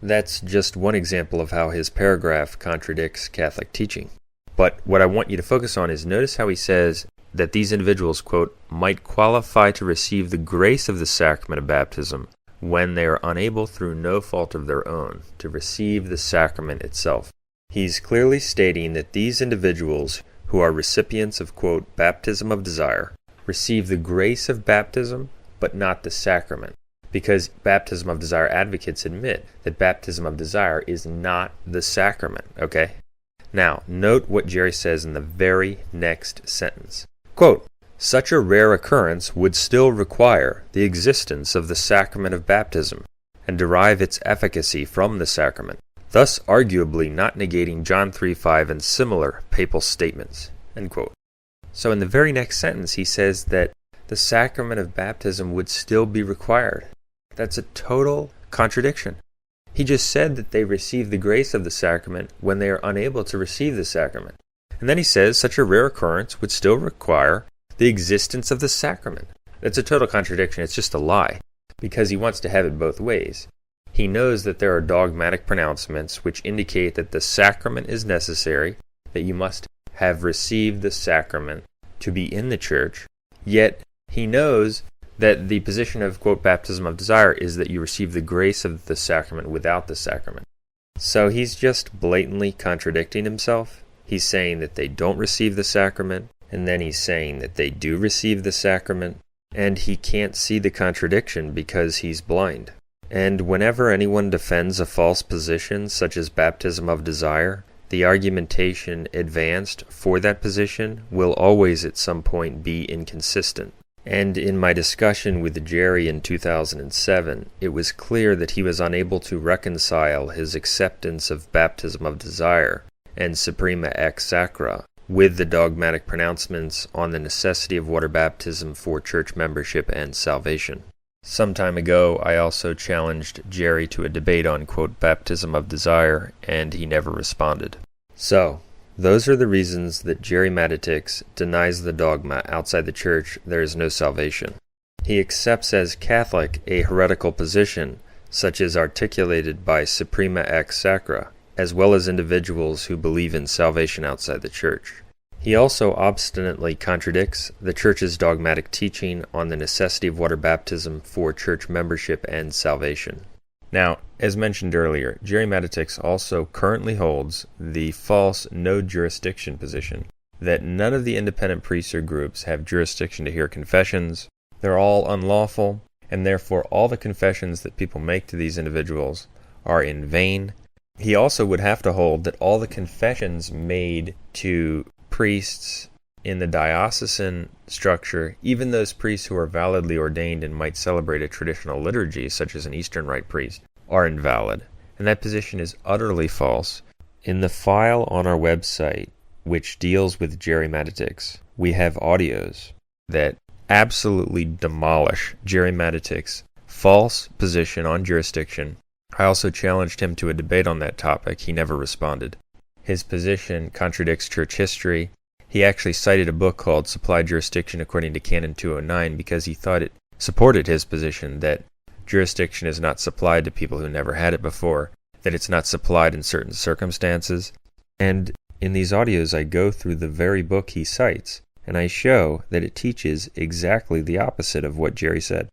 That's just one example of how his paragraph contradicts Catholic teaching. But what I want you to focus on is notice how he says that these individuals, quote, might qualify to receive the grace of the sacrament of baptism when they are unable through no fault of their own to receive the sacrament itself. He's clearly stating that these individuals who are recipients of, quote, baptism of desire, receive the grace of baptism, but not the sacrament. Because baptism of desire advocates admit that baptism of desire is not the sacrament, okay? Now, note what Gerry says in the very next sentence. Quote, such a rare occurrence would still require the existence of the sacrament of baptism and derive its efficacy from the sacrament, thus arguably not negating John 3:5 and similar papal statements. End quote. So in the very next sentence he says that the sacrament of baptism would still be required. That's a total contradiction. He just said that they receive the grace of the sacrament when they are unable to receive the sacrament. And then he says such a rare occurrence would still require the existence of the sacrament. That's a total contradiction. It's just a lie, because he wants to have it both ways. He knows that there are dogmatic pronouncements which indicate that the sacrament is necessary, that you must have received the sacrament to be in the church, yet he knows that the position of, quote, baptism of desire is that you receive the grace of the sacrament without the sacrament. So he's just blatantly contradicting himself. He's saying that they don't receive the sacrament, and then he's saying that they do receive the sacrament, and he can't see the contradiction because he's blind. And whenever anyone defends a false position, such as baptism of desire, the argumentation advanced for that position will always at some point be inconsistent. And in my discussion with Gerry in 2007, it was clear that he was unable to reconcile his acceptance of baptism of desire and suprema ex sacra with the dogmatic pronouncements on the necessity of water baptism for church membership and salvation. Some time ago, I also challenged Gerry to a debate on, quote, baptism of desire, and he never responded. So, those are the reasons that Gerry Matatics denies the dogma outside the church there is no salvation. He accepts as Catholic a heretical position, such as articulated by Suprema ex Sacra, as well as individuals who believe in salvation outside the church. He also obstinately contradicts the church's dogmatic teaching on the necessity of water baptism for church membership and salvation. Now, as mentioned earlier, Gerry Matatics also currently holds the false no jurisdiction position, that none of the independent priests or groups have jurisdiction to hear confessions, they're all unlawful, and therefore all the confessions that people make to these individuals are in vain. He also would have to hold that all the confessions made to priests in the diocesan structure, even those priests who are validly ordained and might celebrate a traditional liturgy, such as an Eastern Rite priest, are invalid. And that position is utterly false. In the file on our website, which deals with Gerry Matatics, we have audios that absolutely demolish Gerry Matatics' false position on jurisdiction. I also challenged him to a debate on that topic. He never responded. His position contradicts church history. He actually cited a book called Supplied Jurisdiction According to Canon 209 because he thought it supported his position that jurisdiction is not supplied to people who never had it before, that it's not supplied in certain circumstances. And in these audios I go through the very book he cites, and I show that it teaches exactly the opposite of what Gerry said.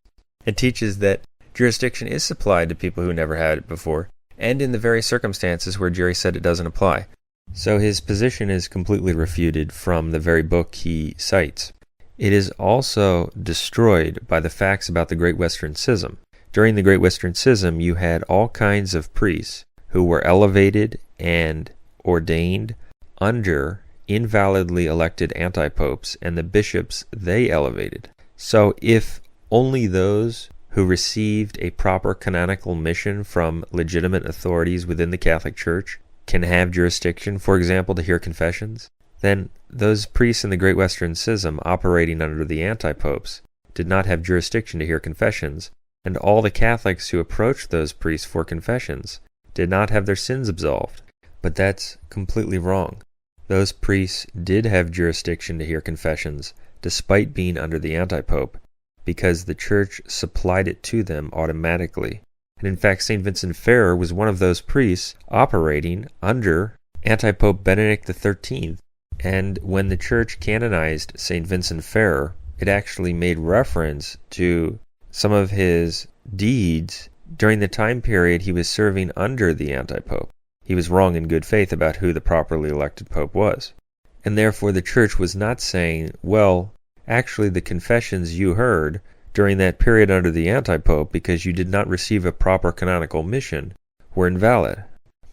It teaches that jurisdiction is supplied to people who never had it before, and in the very circumstances where Gerry said it doesn't apply. So his position is completely refuted from the very book he cites. It is also destroyed by the facts about the Great Western Schism. During the Great Western Schism, you had all kinds of priests who were elevated and ordained under invalidly elected anti-popes, and the bishops they elevated. So if only those who received a proper canonical mission from legitimate authorities within the Catholic Church can have jurisdiction, for example, to hear confessions, then those priests in the Great Western Schism operating under the anti-popes did not have jurisdiction to hear confessions, and all the Catholics who approached those priests for confessions did not have their sins absolved. But that's completely wrong. Those priests did have jurisdiction to hear confessions, despite being under the anti-pope, because the Church supplied it to them automatically. And in fact, St. Vincent Ferrer was one of those priests operating under anti-pope Benedict XIII. And when the Church canonized St. Vincent Ferrer, it actually made reference to some of his deeds during the time period he was serving under the anti-pope. He was wrong in good faith about who the properly elected pope was. and therefore the Church was not saying, well, actually the confessions you heard during that period under the anti-pope because you did not receive a proper canonical mission were invalid.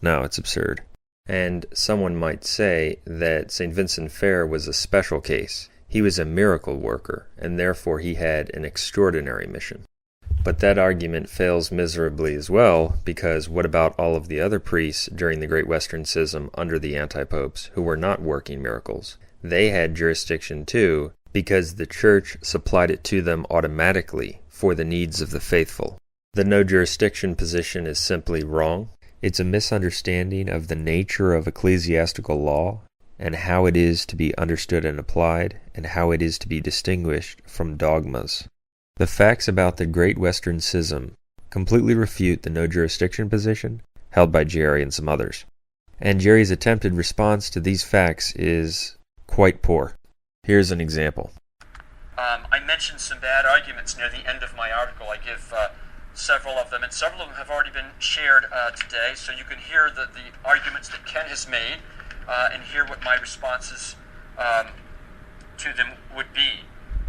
No, it's absurd. And someone might say that St. Vincent Ferrer was a special case. He was a miracle worker, and therefore he had an extraordinary mission. But that argument fails miserably as well, because what about all of the other priests during the Great Western Schism under the anti-popes who were not working miracles? They had jurisdiction too, because the Church supplied it to them automatically for the needs of the faithful. The no jurisdiction position is simply wrong. It's a misunderstanding of the nature of ecclesiastical law and how it is to be understood and applied, and how it is to be distinguished from dogmas. The facts about the Great Western Schism completely refute the no jurisdiction position held by Gerry and some others. And Gerry's attempted response to these facts is quite poor. Here's an example. I mentioned some bad arguments near the end of my article. I give several of them, and several of them have already been shared today, so you can hear the arguments that Ken has made and hear what my responses to them would be.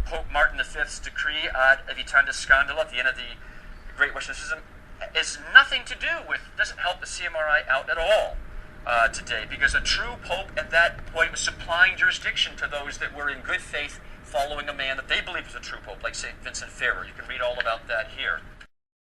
Pope Martin V's decree ad evitanda scandala at the end of the Great Western Schism is nothing to do with, doesn't help the CMRI out at all today, because a true pope at that point was supplying jurisdiction to those that were in good faith following a man that they believed was a true pope, like St. Vincent Ferrer. You can read all about that here.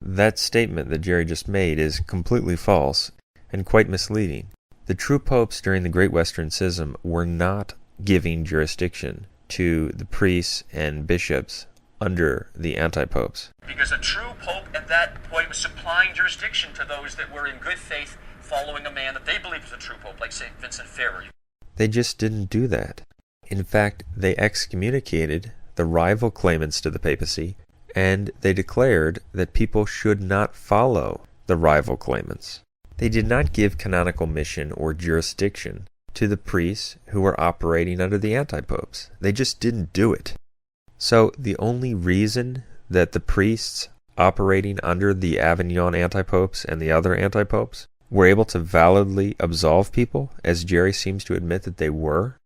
That statement that Gerry just made is completely false and quite misleading. The true popes during the Great Western Schism were not giving jurisdiction to the priests and bishops under the anti-popes. Because a true pope at that point was supplying jurisdiction to those that were in good faith following a man that they believed was a true pope, like St. Vincent Ferrer. They just didn't do that. In fact, they excommunicated the rival claimants to the papacy, and they declared that people should not follow the rival claimants. They did not give canonical mission or jurisdiction to the priests who were operating under the anti-popes. They just didn't do it. So the only reason that the priests operating under the Avignon anti-popes and the other anti-popes were able to validly absolve people, as Gerry seems to admit that they were,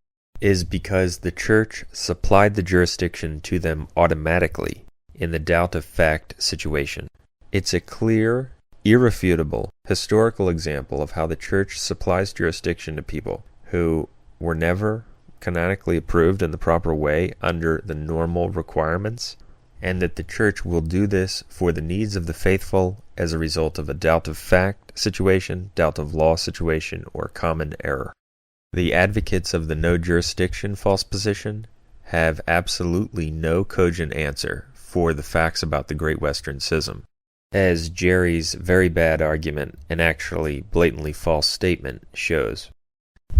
is because the Church supplied the jurisdiction to them automatically in the doubt of fact situation. It's a clear, irrefutable, historical example of how the Church supplies jurisdiction to people who were never canonically approved in the proper way under the normal requirements, and that the Church will do this for the needs of the faithful as a result of a doubt of fact situation, doubt of law situation, or common error. The advocates of the no jurisdiction false position have absolutely no cogent answer for the facts about the Great Western Schism, as Gerry's very bad argument and actually blatantly false statement shows.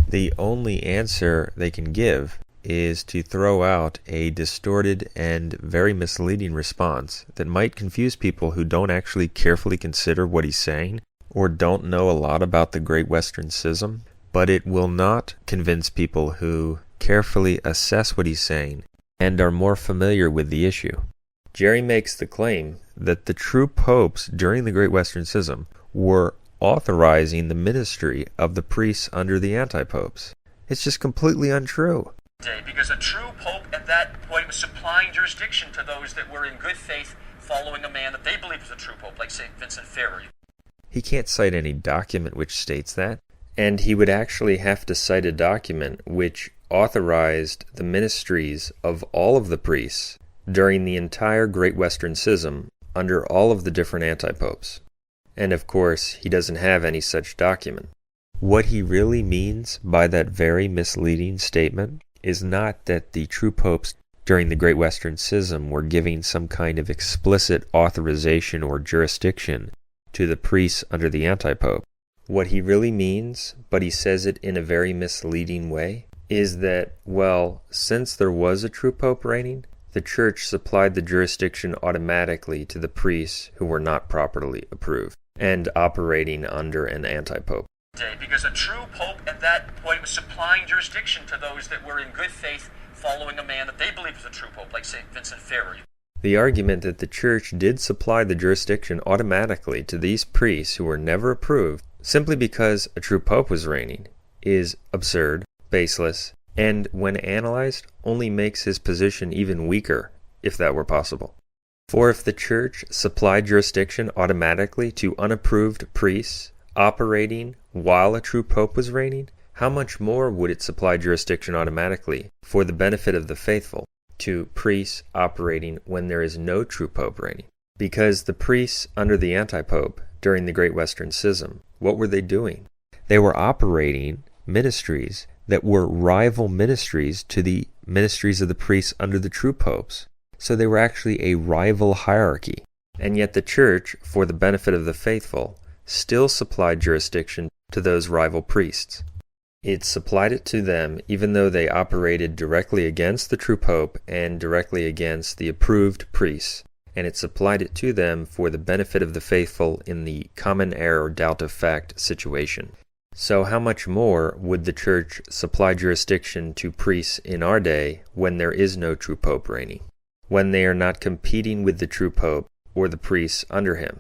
The only answer they can give is to throw out a distorted and very misleading response that might confuse people who don't actually carefully consider what he's saying or don't know a lot about the Great Western Schism, but it will not convince people who carefully assess what he's saying and are more familiar with the issue. Gerry makes the claim that the true popes during the Great Western Schism were authorizing the ministry of the priests under the anti-popes. It's just completely untrue. Because a true pope at that point was supplying jurisdiction to those that were in good faith following a man that they believed was a true pope, like St. Vincent Ferrer. He can't cite any document which states that, and he would actually have to cite a document which authorized the ministries of all of the priests during the entire Great Western Schism under all of the different anti-popes. And of course, he doesn't have any such document. What he really means by that very misleading statement is not that the true popes during the Great Western Schism were giving some kind of explicit authorization or jurisdiction to the priests under the anti-pope. What he really means, but he says it in a very misleading way, is that, well, since there was a true pope reigning, the Church supplied the jurisdiction automatically to the priests who were not properly approved and operating under an anti-pope. Because a true pope at that point was supplying jurisdiction to those that were in good faith following a man that they believed was a true pope, like St. Vincent Ferrer. The argument that the Church did supply the jurisdiction automatically to these priests who were never approved simply because a true pope was reigning is absurd, baseless, and when analyzed, only makes his position even weaker, if that were possible. For if the Church supplied jurisdiction automatically to unapproved priests operating while a true pope was reigning, how much more would it supply jurisdiction automatically for the benefit of the faithful to priests operating when there is no true pope reigning? Because the priests under the anti-pope during the Great Western Schism, what were they doing? They were operating ministries that were rival ministries to the ministries of the priests under the true popes. So they were actually a rival hierarchy. And yet the Church, for the benefit of the faithful, still supplied jurisdiction to those rival priests. It supplied it to them even though they operated directly against the true pope and directly against the approved priests. And it supplied it to them for the benefit of the faithful in the common error or doubt of fact situation. So how much more would the Church supply jurisdiction to priests in our day when there is no true pope reigning, when they are not competing with the true pope or the priests under him?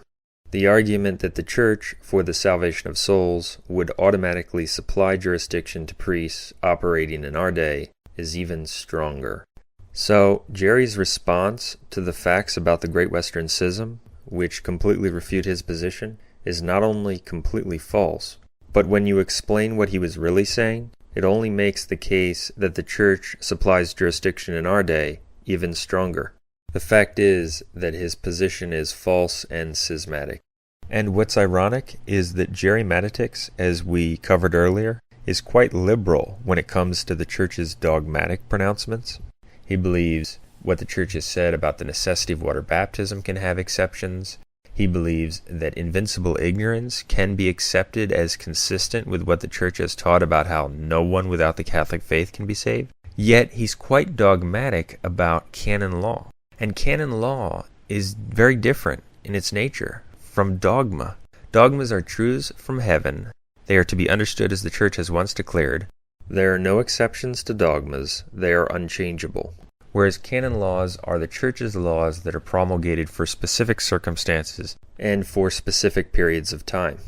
The argument that the Church, for the salvation of souls, would automatically supply jurisdiction to priests operating in our day is even stronger. So, Gerry's response to the facts about the Great Western Schism, which completely refute his position, is not only completely false, but when you explain what he was really saying, it only makes the case that the Church supplies jurisdiction in our day even stronger. The fact is that his position is false and schismatic. And what's ironic is that Gerry Matatics, as we covered earlier, is quite liberal when it comes to the Church's dogmatic pronouncements. He believes what the Church has said about the necessity of water baptism can have exceptions. He believes that invincible ignorance can be accepted as consistent with what the Church has taught about how no one without the Catholic faith can be saved. Yet he's quite dogmatic about canon law. And canon law is very different in its nature from dogma. Dogmas are truths from heaven. They are to be understood as the Church has once declared. There are no exceptions to dogmas. They are unchangeable. Whereas canon laws are the Church's laws that are promulgated for specific circumstances and for specific periods of time.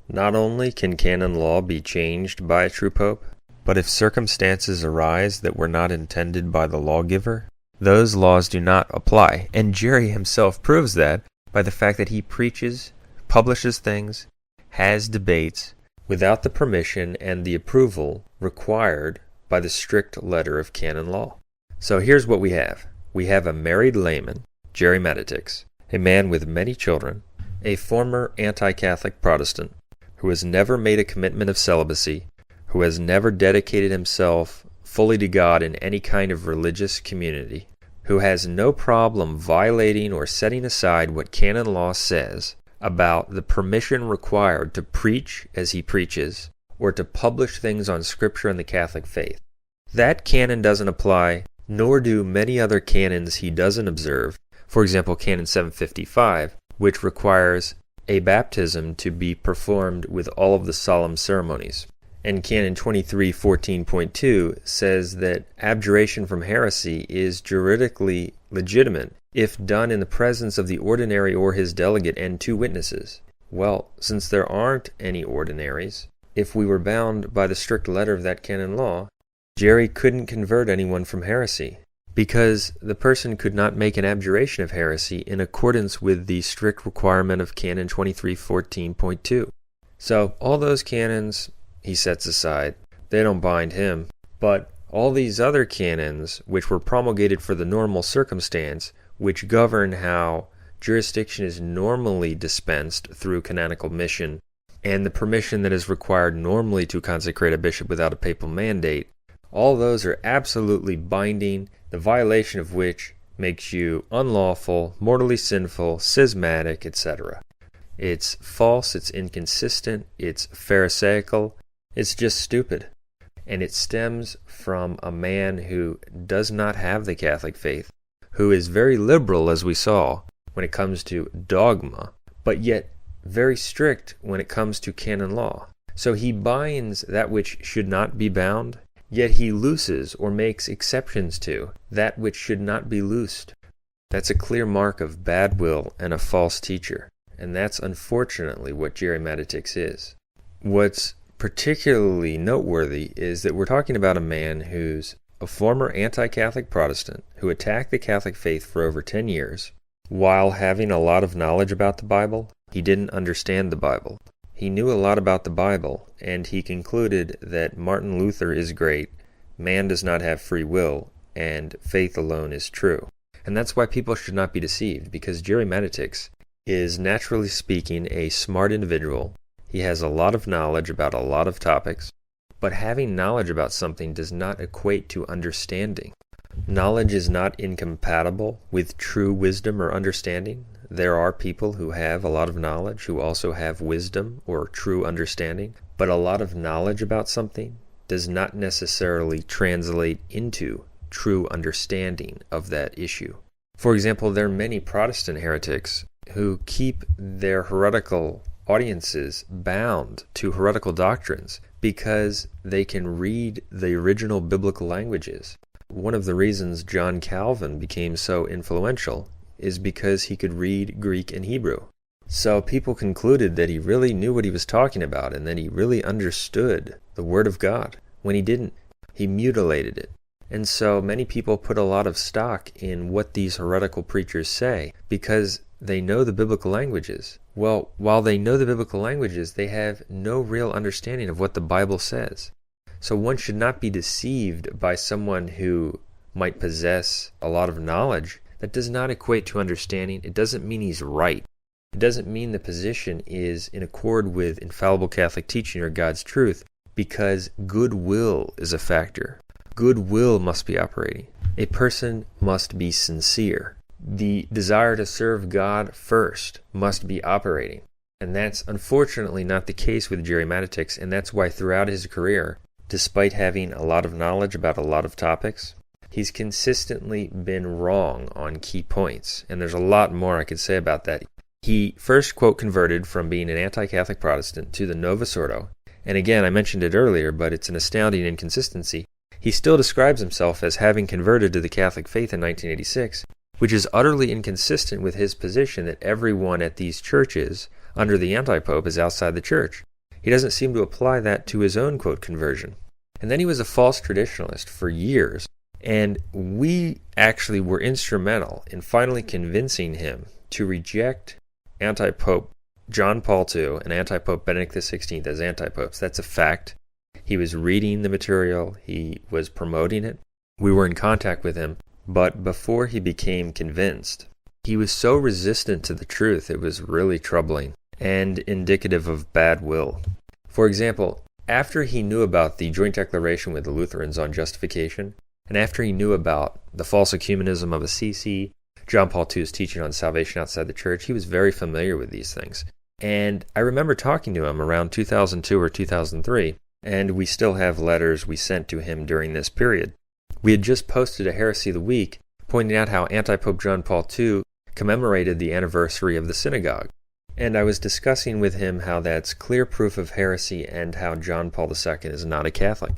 Not only can canon law be changed by a true pope, but if circumstances arise that were not intended by the lawgiver, those laws do not apply. And Gerry himself proves that by the fact that he preaches, publishes things, has debates, without the permission and the approval required by the strict letter of canon law. So here's what we have. We have a married layman, Gerry Matatics, a man with many children, a former anti-Catholic Protestant, who has never made a commitment of celibacy, who has never dedicated himself fully to God in any kind of religious community, who has no problem violating or setting aside what canon law says about the permission required to preach as he preaches or to publish things on Scripture and the Catholic faith. That canon doesn't apply, nor do many other canons he doesn't observe. For example, Canon 755, which requires a baptism to be performed with all of the solemn ceremonies. And Canon 23:14.2 says that abjuration from heresy is juridically legitimate if done in the presence of the ordinary or his delegate and 2 witnesses. Well, since there aren't any ordinaries, if we were bound by the strict letter of that canon law, Gerry couldn't convert anyone from heresy, because the person could not make an abjuration of heresy in accordance with the strict requirement of Canon 23:14.2. So all those canons he sets aside. They don't bind him. But all these other canons, which were promulgated for the normal circumstance, which govern how jurisdiction is normally dispensed through canonical mission, and the permission that is required normally to consecrate a bishop without a papal mandate, all those are absolutely binding, the violation of which makes you unlawful, mortally sinful, schismatic, etc. It's false, it's inconsistent, it's pharisaical, it's just stupid. And it stems from a man who does not have the Catholic faith, who is very liberal, as we saw, when it comes to dogma, but yet very strict when it comes to canon law. So he binds that which should not be bound, yet he looses or makes exceptions to that which should not be loosed. That's a clear mark of bad will and a false teacher, and that's unfortunately what Gerry Matatics is. What's particularly noteworthy is that we're talking about a man who's a former anti-Catholic Protestant who attacked the Catholic faith for over 10 years. While having a lot of knowledge about the Bible, he didn't understand the Bible. He knew a lot about the Bible, and he concluded that Martin Luther is great, man does not have free will, and faith alone is true. And that's why people should not be deceived, because Gerry Matatics is, naturally speaking, a smart individual. He has a lot of knowledge about a lot of topics, but having knowledge about something does not equate to understanding. Knowledge is not incompatible with true wisdom or understanding. There are people who have a lot of knowledge who also have wisdom or true understanding, but a lot of knowledge about something does not necessarily translate into true understanding of that issue. For example, there are many Protestant heretics who keep their heretical audiences bound to heretical doctrines because they can read the original biblical languages. One of the reasons John Calvin became so influential is because he could read Greek and Hebrew. So people concluded that he really knew what he was talking about and that he really understood the Word of God, when he didn't. He mutilated it. And so many people put a lot of stock in what these heretical preachers say because they know the biblical languages. Well, while they know the biblical languages, they have no real understanding of what the Bible says. So one should not be deceived by someone who might possess a lot of knowledge. That does not equate to understanding. It doesn't mean he's right. It doesn't mean the position is in accord with infallible Catholic teaching or God's truth, because goodwill is a factor. Goodwill must be operating. A person must be sincere. The desire to serve God first must be operating. And that's unfortunately not the case with Gerry Matatics, and that's why throughout his career, despite having a lot of knowledge about a lot of topics, he's consistently been wrong on key points. And there's a lot more I could say about that. He first, quote, converted from being an anti-Catholic Protestant to the Novus Ordo. And again, I mentioned it earlier, but it's an astounding inconsistency. He still describes himself as having converted to the Catholic faith in 1986, which is utterly inconsistent with his position that everyone at these churches under the anti-pope is outside the church. He doesn't seem to apply that to his own, quote, conversion. And then he was a false traditionalist for years, and we actually were instrumental in finally convincing him to reject anti-pope John Paul II and anti-pope Benedict XVI as anti-popes. That's a fact. He was reading the material. He was promoting it. We were in contact with him. But before he became convinced, he was so resistant to the truth, it was really troubling and indicative of bad will. For example, after he knew about the joint declaration with the Lutherans on justification, and after he knew about the false ecumenism of Assisi, John Paul II's teaching on salvation outside the church, he was very familiar with these things. And I remember talking to him around 2002 or 2003, and we still have letters we sent to him during this period. We had just posted a Heresy of the Week, pointing out how anti-Pope John Paul II commemorated the anniversary of the synagogue. And I was discussing with him how that's clear proof of heresy and how John Paul II is not a Catholic.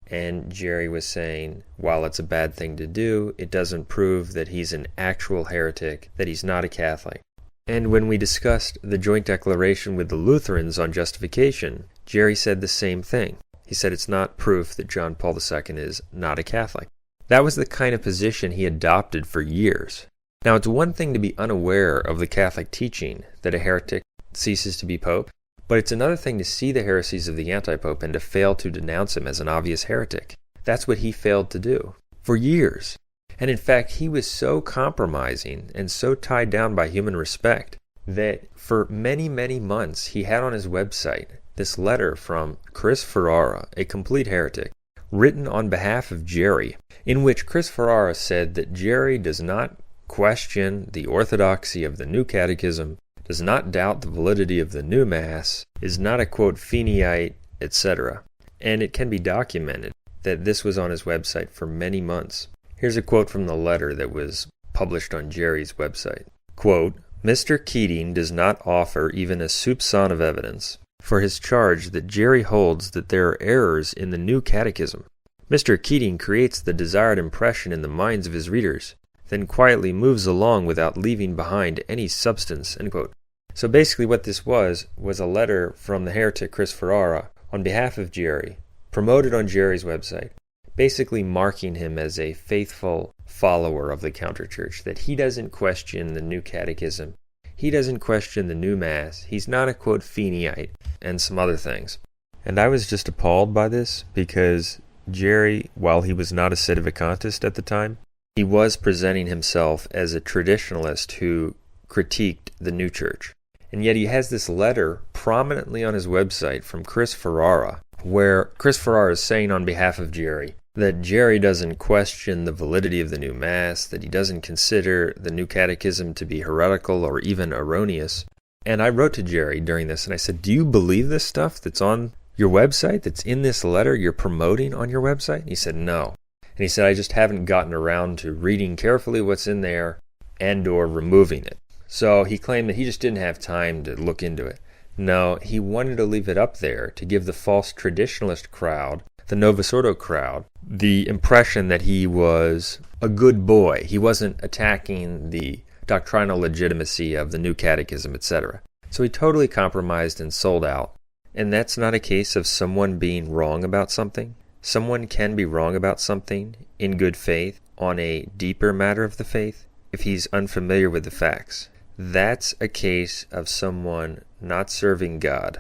And Gerry was saying, while it's a bad thing to do, it doesn't prove that he's an actual heretic, that he's not a Catholic. And when we discussed the joint declaration with the Lutherans on justification, Gerry said the same thing. He said it's not proof that John Paul II is not a Catholic. That was the kind of position he adopted for years. Now, it's one thing to be unaware of the Catholic teaching that a heretic ceases to be pope, but it's another thing to see the heresies of the anti-pope and to fail to denounce him as an obvious heretic. That's what he failed to do for years. And in fact, he was so compromising and so tied down by human respect that for many, many months he had on his website this letter from Chris Ferrara, a complete heretic, written on behalf of Gerry, in which Chris Ferrara said that Gerry does not question the orthodoxy of the new catechism, does not doubt the validity of the new Mass, is not a, quote, Feeneyite, etc. And it can be documented that this was on his website for many months. Here's a quote from the letter that was published on Gerry's website. Quote, Mr. Keating does not offer even a soupçon of evidence for his charge that Gerry holds that there are errors in the new catechism. Mr. Keating creates the desired impression in the minds of his readers, then quietly moves along without leaving behind any substance, end quote. So basically what this was a letter from the heretic Chris Ferrara on behalf of Gerry, promoted on Gerry's website, basically marking him as a faithful follower of the counterchurch, that he doesn't question the new catechism, he doesn't question the new mass, he's not a quote Feeneyite, and some other things. And I was just appalled by this, because Gerry, while he was not a sedevacantist at the time, he was presenting himself as a traditionalist who critiqued the new church. And yet he has this letter prominently on his website from Chris Ferrara, where Chris Ferrara is saying on behalf of Gerry that Gerry doesn't question the validity of the new mass, that he doesn't consider the new catechism to be heretical or even erroneous. And I wrote to Gerry during this and I said, do you believe this stuff that's on your website, that's in this letter you're promoting on your website? And he said, no. And he said, I just haven't gotten around to reading carefully what's in there and or removing it. So he claimed that he just didn't have time to look into it. No, he wanted to leave it up there to give the false traditionalist crowd, the Novus Ordo crowd, the impression that he was a good boy. He wasn't attacking the doctrinal legitimacy of the new catechism, etc. So he totally compromised and sold out. And that's not a case of someone being wrong about something. Someone can be wrong about something in good faith on a deeper matter of the faith if he's unfamiliar with the facts. That's a case of someone not serving God.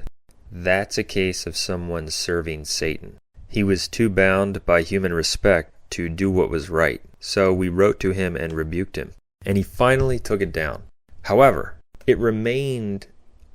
That's a case of someone serving Satan. He was too bound by human respect to do what was right. So we wrote to him and rebuked him. And he finally took it down. However, it remained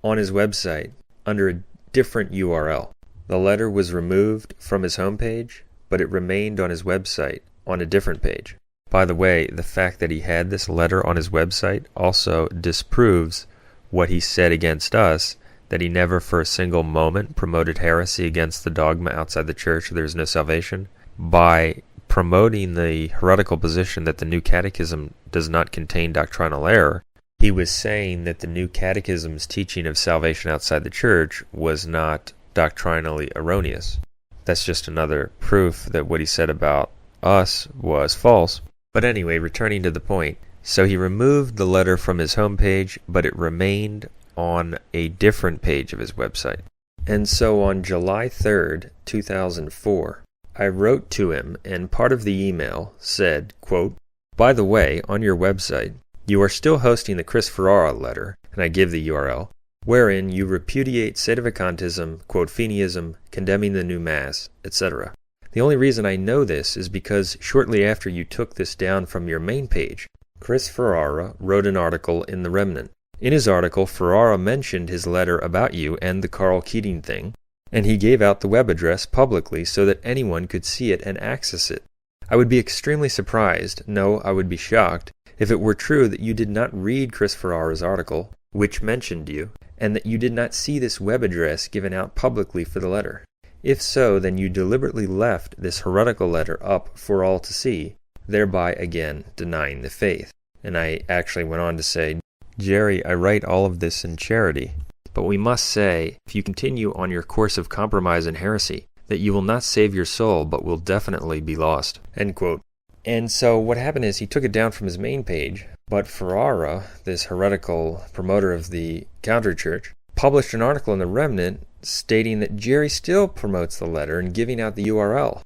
on his website under a different URL. The letter was removed from his homepage, but it remained on his website on a different page. By the way, the fact that he had this letter on his website also disproves what he said against us, that he never for a single moment promoted heresy against the dogma outside the church, there is no salvation, by promoting the heretical position that the new catechism does not contain doctrinal error. He was saying that the new catechism's teaching of salvation outside the church was not doctrinally erroneous. That's just another proof that what he said about us was false. But anyway, returning to the point, so he removed the letter from his homepage, but it remained on a different page of his website. And so on July 3rd, 2004, I wrote to him, and part of the email said, quote, by the way, on your website, you are still hosting the Chris Ferrara letter, and I give the URL, wherein you repudiate sedevacantism, quote, Feeneyism, condemning the new mass, etc. The only reason I know this is because shortly after you took this down from your main page, Chris Ferrara wrote an article in The Remnant. In his article, Ferrara mentioned his letter about you and the Karl Keating thing, and he gave out the web address publicly so that anyone could see it and access it. I would be extremely surprised, no, I would be shocked, if it were true that you did not read Chris Ferrara's article, which mentioned you, and that you did not see this web address given out publicly for the letter. If so, then you deliberately left this heretical letter up for all to see, thereby again denying the faith. And I actually went on to say, Gerry, I write all of this in charity, but we must say, if you continue on your course of compromise and heresy, that you will not save your soul, but will definitely be lost. End quote. And so what happened is he took it down from his main page, but Ferrara, this heretical promoter of the counterchurch, published an article in The Remnant stating that Gerry still promotes the letter and giving out the URL.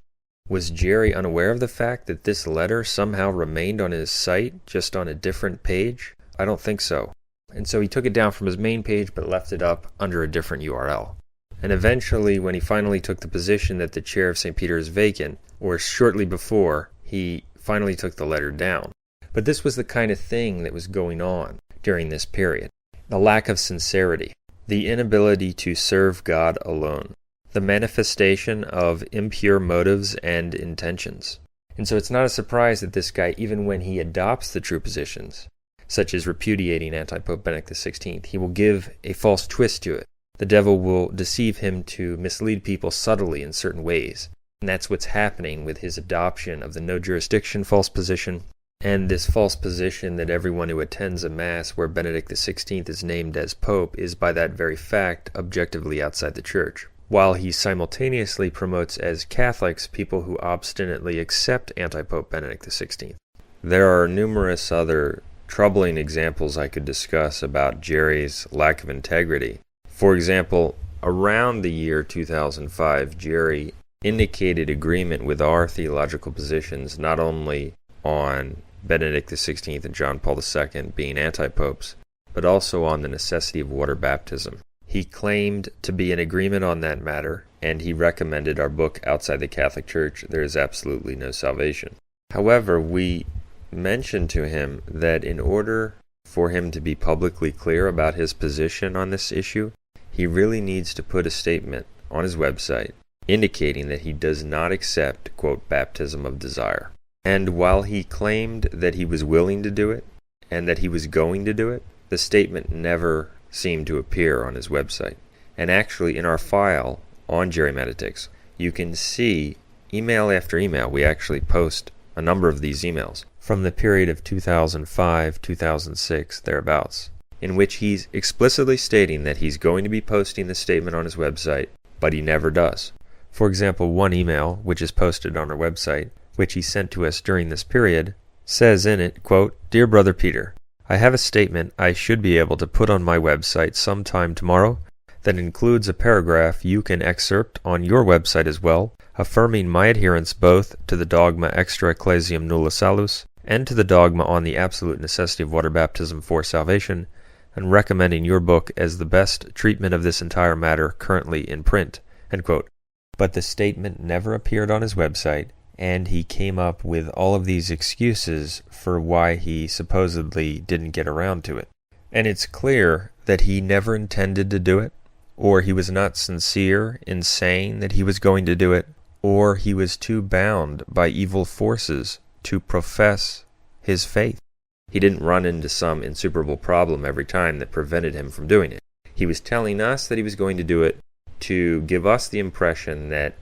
Was Gerry unaware of the fact that this letter somehow remained on his site, just on a different page? I don't think so. And so he took it down from his main page but left it up under a different URL. And eventually, when he finally took the position that the chair of St. Peter is vacant, or shortly before, he finally took the letter down. But this was the kind of thing that was going on during this period. The lack of sincerity, the inability to serve God alone, the manifestation of impure motives and intentions. And so it's not a surprise that this guy, even when he adopts the true positions, such as repudiating anti-Pope Benedict XVI, he will give a false twist to it. The devil will deceive him to mislead people subtly in certain ways. And that's what's happening with his adoption of the no jurisdiction false position, and this false position that everyone who attends a Mass where Benedict XVI is named as Pope is by that very fact objectively outside the Church, while he simultaneously promotes as Catholics people who obstinately accept anti-Pope Benedict XVI. There are numerous other troubling examples I could discuss about Gerry's lack of integrity. For example, around the year 2005, Gerry indicated agreement with our theological positions, not only on Benedict XVI and John Paul II being anti-popes, but also on the necessity of water baptism. He claimed to be in agreement on that matter, and he recommended our book, Outside the Catholic Church, There is Absolutely No Salvation. However, we mentioned to him that in order for him to be publicly clear about his position on this issue, he really needs to put a statement on his website indicating that he does not accept, quote, baptism of desire. And while he claimed that he was willing to do it and that he was going to do it, the statement never seemed to appear on his website. And actually, in our file on Gerry Matatics, you can see email after email. We actually post a number of these emails from the period of 2005, 2006, thereabouts, in which he's explicitly stating that he's going to be posting the statement on his website, but he never does. For example, one email, which is posted on our website, which he sent to us during this period, says in it, quote, "Dear Brother Peter, I have a statement I should be able to put on my website sometime tomorrow that includes a paragraph you can excerpt on your website as well, affirming my adherence both to the dogma extra ecclesiam nulla salus and to the dogma on the absolute necessity of water baptism for salvation, and recommending your book as the best treatment of this entire matter currently in print." End quote. But the statement never appeared on his website, and he came up with all of these excuses for why he supposedly didn't get around to it. And it's clear that he never intended to do it, or he was not sincere in saying that he was going to do it, or he was too bound by evil forces to profess his faith. He didn't run into some insuperable problem every time that prevented him from doing it. He was telling us that he was going to do it to give us the impression that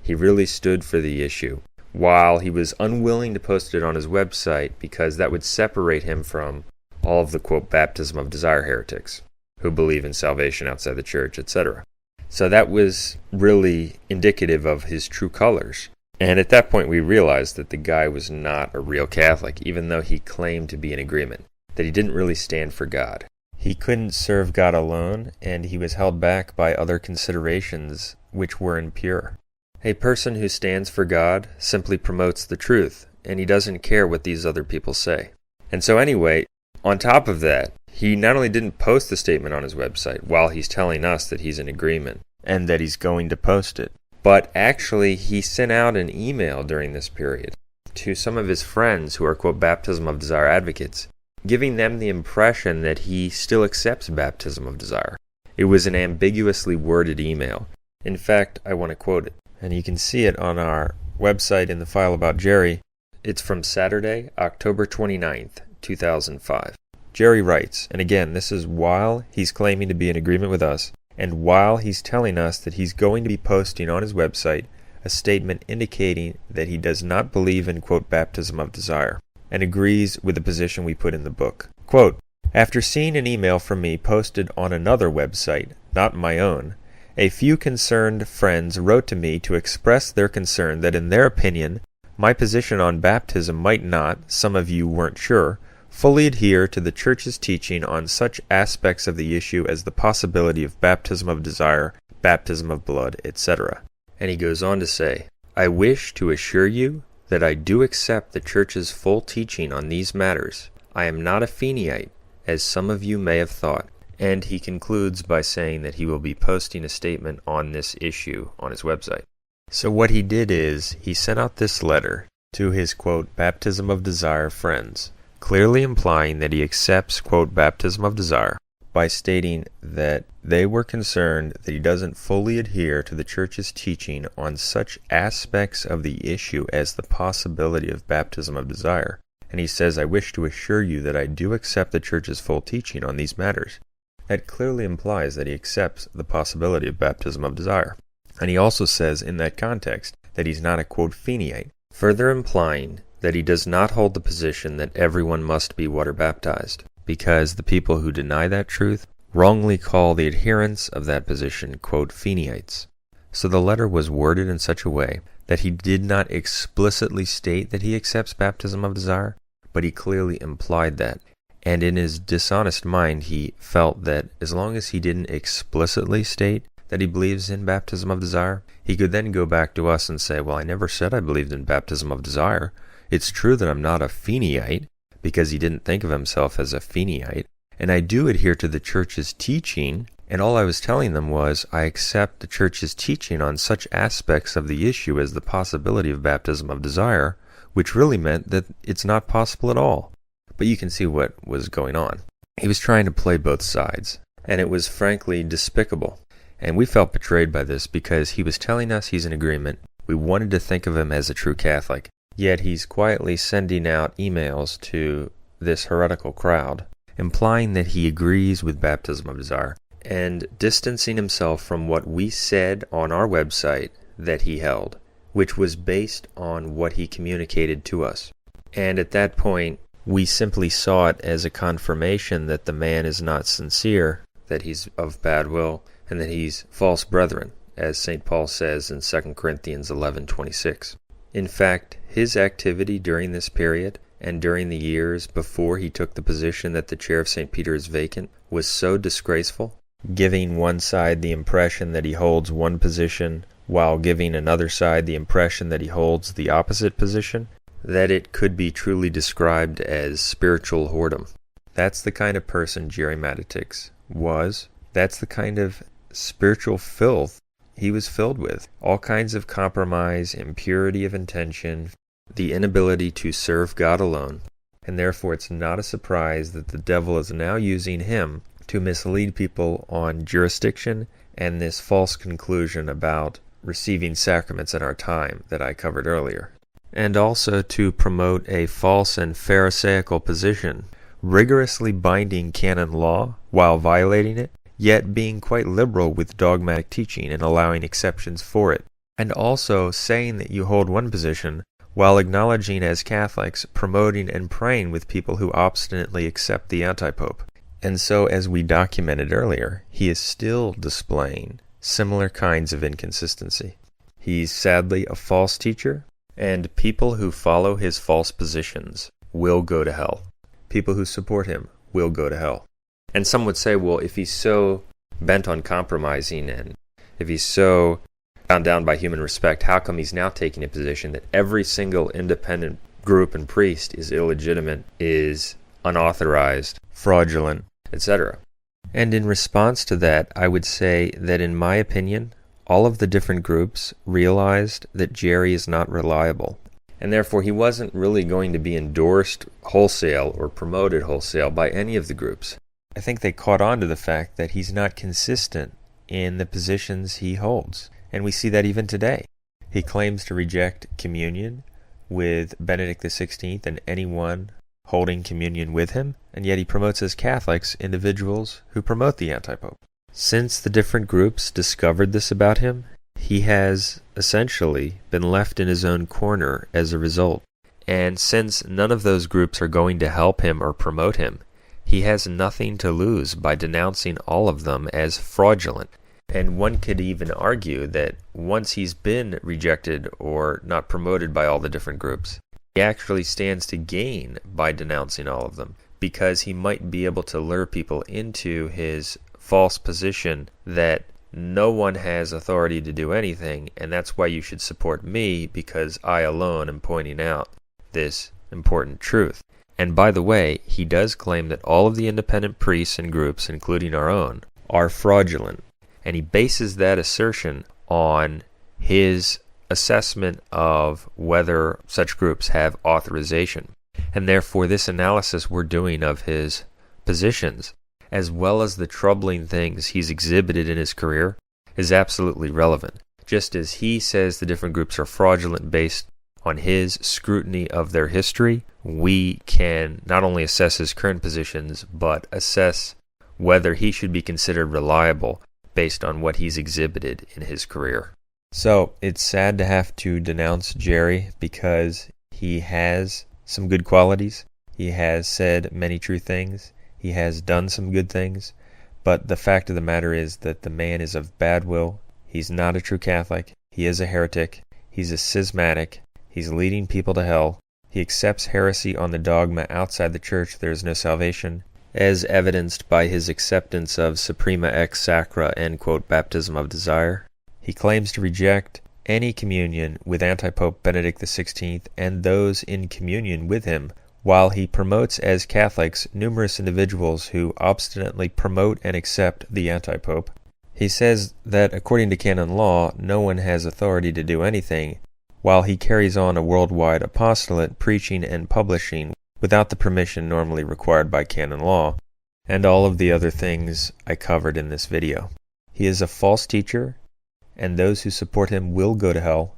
he really stood for the issue, while he was unwilling to post it on his website because that would separate him from all of the, quote, baptism of desire heretics who believe in salvation outside the church, etc. So that was really indicative of his true colors. And at that point we realized that the guy was not a real Catholic, even though he claimed to be in agreement, that he didn't really stand for God. He couldn't serve God alone, and he was held back by other considerations which were impure. A person who stands for God simply promotes the truth, and he doesn't care what these other people say. And so anyway, on top of that, he not only didn't post the statement on his website while he's telling us that he's in agreement and that he's going to post it, but actually he sent out an email during this period to some of his friends who are, quote, baptism of desire advocates, giving them the impression that he still accepts baptism of desire. It was an ambiguously worded email. In fact, I want to quote it, and you can see it on our website in the file about Gerry. It's from Saturday, October 29th, 2005. Gerry writes, and again, this is while he's claiming to be in agreement with us, and while he's telling us that he's going to be posting on his website a statement indicating that he does not believe in, quote, baptism of desire, and agrees with the position we put in the book. Quote, "After seeing an email from me posted on another website, not my own, a few concerned friends wrote to me to express their concern that in their opinion, my position on baptism might not, some of you weren't sure, fully adhere to the Church's teaching on such aspects of the issue as the possibility of baptism of desire, baptism of blood, etc." And he goes on to say, "I wish to assure you that I do accept the Church's full teaching on these matters. I am not a Feeneyite, as some of you may have thought." And he concludes by saying that he will be posting a statement on this issue on his website. So what he did is, he sent out this letter to his, quote, baptism of desire friends, clearly implying that he accepts, quote, baptism of desire, by stating that they were concerned that he doesn't fully adhere to the Church's teaching on such aspects of the issue as the possibility of baptism of desire. And he says, "I wish to assure you that I do accept the Church's full teaching on these matters." That clearly implies that he accepts the possibility of baptism of desire. And he also says in that context that he's not a, quote, Feeneyite, further implying that he does not hold the position that everyone must be water baptized, because the people who deny that truth wrongly call the adherents of that position, quote, Feeneyites. So the letter was worded in such a way that he did not explicitly state that he accepts baptism of desire, but he clearly implied that. And in his dishonest mind, he felt that as long as he didn't explicitly state that he believes in baptism of desire, he could then go back to us and say, well, I never said I believed in baptism of desire. It's true that I'm not a Feeneyite, because he didn't think of himself as a Feeneyite, and I do adhere to the church's teaching, and all I was telling them was I accept the church's teaching on such aspects of the issue as the possibility of baptism of desire, which really meant that it's not possible at all. But you can see what was going on. He was trying to play both sides, and it was frankly despicable. And we felt betrayed by this because he was telling us he's in agreement. We wanted to think of him as a true Catholic, yet he's quietly sending out emails to this heretical crowd, implying that he agrees with baptism of desire, and distancing himself from what we said on our website that he held, which was based on what he communicated to us. And at that point, we simply saw it as a confirmation that the man is not sincere, that he's of bad will, and that he's false brethren, as St. Paul says in 2 Corinthians 11:26. In fact, his activity during this period, and during the years before he took the position that the chair of St. Peter is vacant, was so disgraceful, giving one side the impression that he holds one position while giving another side the impression that he holds the opposite position, that it could be truly described as spiritual whoredom. That's the kind of person Gerry Matatics was. That's the kind of spiritual filth he was filled with. All kinds of compromise, impurity of intention, the inability to serve God alone. And therefore it's not a surprise that the devil is now using him to mislead people on jurisdiction and this false conclusion about receiving sacraments in our time that I covered earlier. And also to promote a false and pharisaical position, rigorously binding canon law while violating it, yet being quite liberal with dogmatic teaching and allowing exceptions for it, and also saying that you hold one position while acknowledging as Catholics, promoting and praying with people who obstinately accept the anti-pope. And so, as we documented earlier, he is still displaying similar kinds of inconsistency. He's sadly a false teacher, and people who follow his false positions will go to hell. People who support him will go to hell. And some would say, well, if he's so bent on compromising and if he's so bound down by human respect, how come he's now taking a position that every single independent group and priest is illegitimate, is unauthorized, fraudulent, etc.? And in response to that, I would say that in my opinion, all of the different groups realized that Gerry is not reliable, and therefore he wasn't really going to be endorsed wholesale or promoted wholesale by any of the groups. I think they caught on to the fact that he's not consistent in the positions he holds, and we see that even today. He claims to reject communion with Benedict XVI and anyone holding communion with him, and yet he promotes as Catholics individuals who promote the anti-pope. Since the different groups discovered this about him, he has essentially been left in his own corner as a result. And since none of those groups are going to help him or promote him, he has nothing to lose by denouncing all of them as fraudulent. And one could even argue that once he's been rejected or not promoted by all the different groups, he actually stands to gain by denouncing all of them, because he might be able to lure people into his false position that no one has authority to do anything, and that's why you should support me, because I alone am pointing out this important truth. And by the way, he does claim that all of the independent priests and groups, including our own, are fraudulent. And he bases that assertion on his assessment of whether such groups have authorization. And therefore, this analysis we're doing of his positions, as well as the troubling things he's exhibited in his career, is absolutely relevant. Just as he says the different groups are fraudulent based on his scrutiny of their history, we can not only assess his current positions, but assess whether he should be considered reliable based on what he's exhibited in his career. So, it's sad to have to denounce Gerry because he has some good qualities. He has said many true things. He has done some good things. But the fact of the matter is that the man is of bad will. He's not a true Catholic. He is a heretic. He's a schismatic. He's leading people to hell. He accepts heresy on the dogma outside the church there is no salvation. as evidenced by his acceptance of Suprema ex sacra baptism of desire. He claims to reject any communion with anti-Pope Benedict XVI and those in communion with him, while he promotes as Catholics numerous individuals who obstinately promote and accept the anti-Pope. He says that according to canon law, no one has authority to do anything, while he carries on a worldwide apostolate, preaching and publishing without the permission normally required by canon law, and all of the other things I covered in this video. He is a false teacher, and those who support him will go to hell.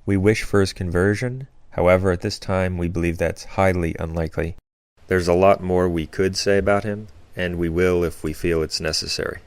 We wish for his conversion. However, at this time, we believe that's highly unlikely. There's a lot more we could say about him, and we will if we feel it's necessary.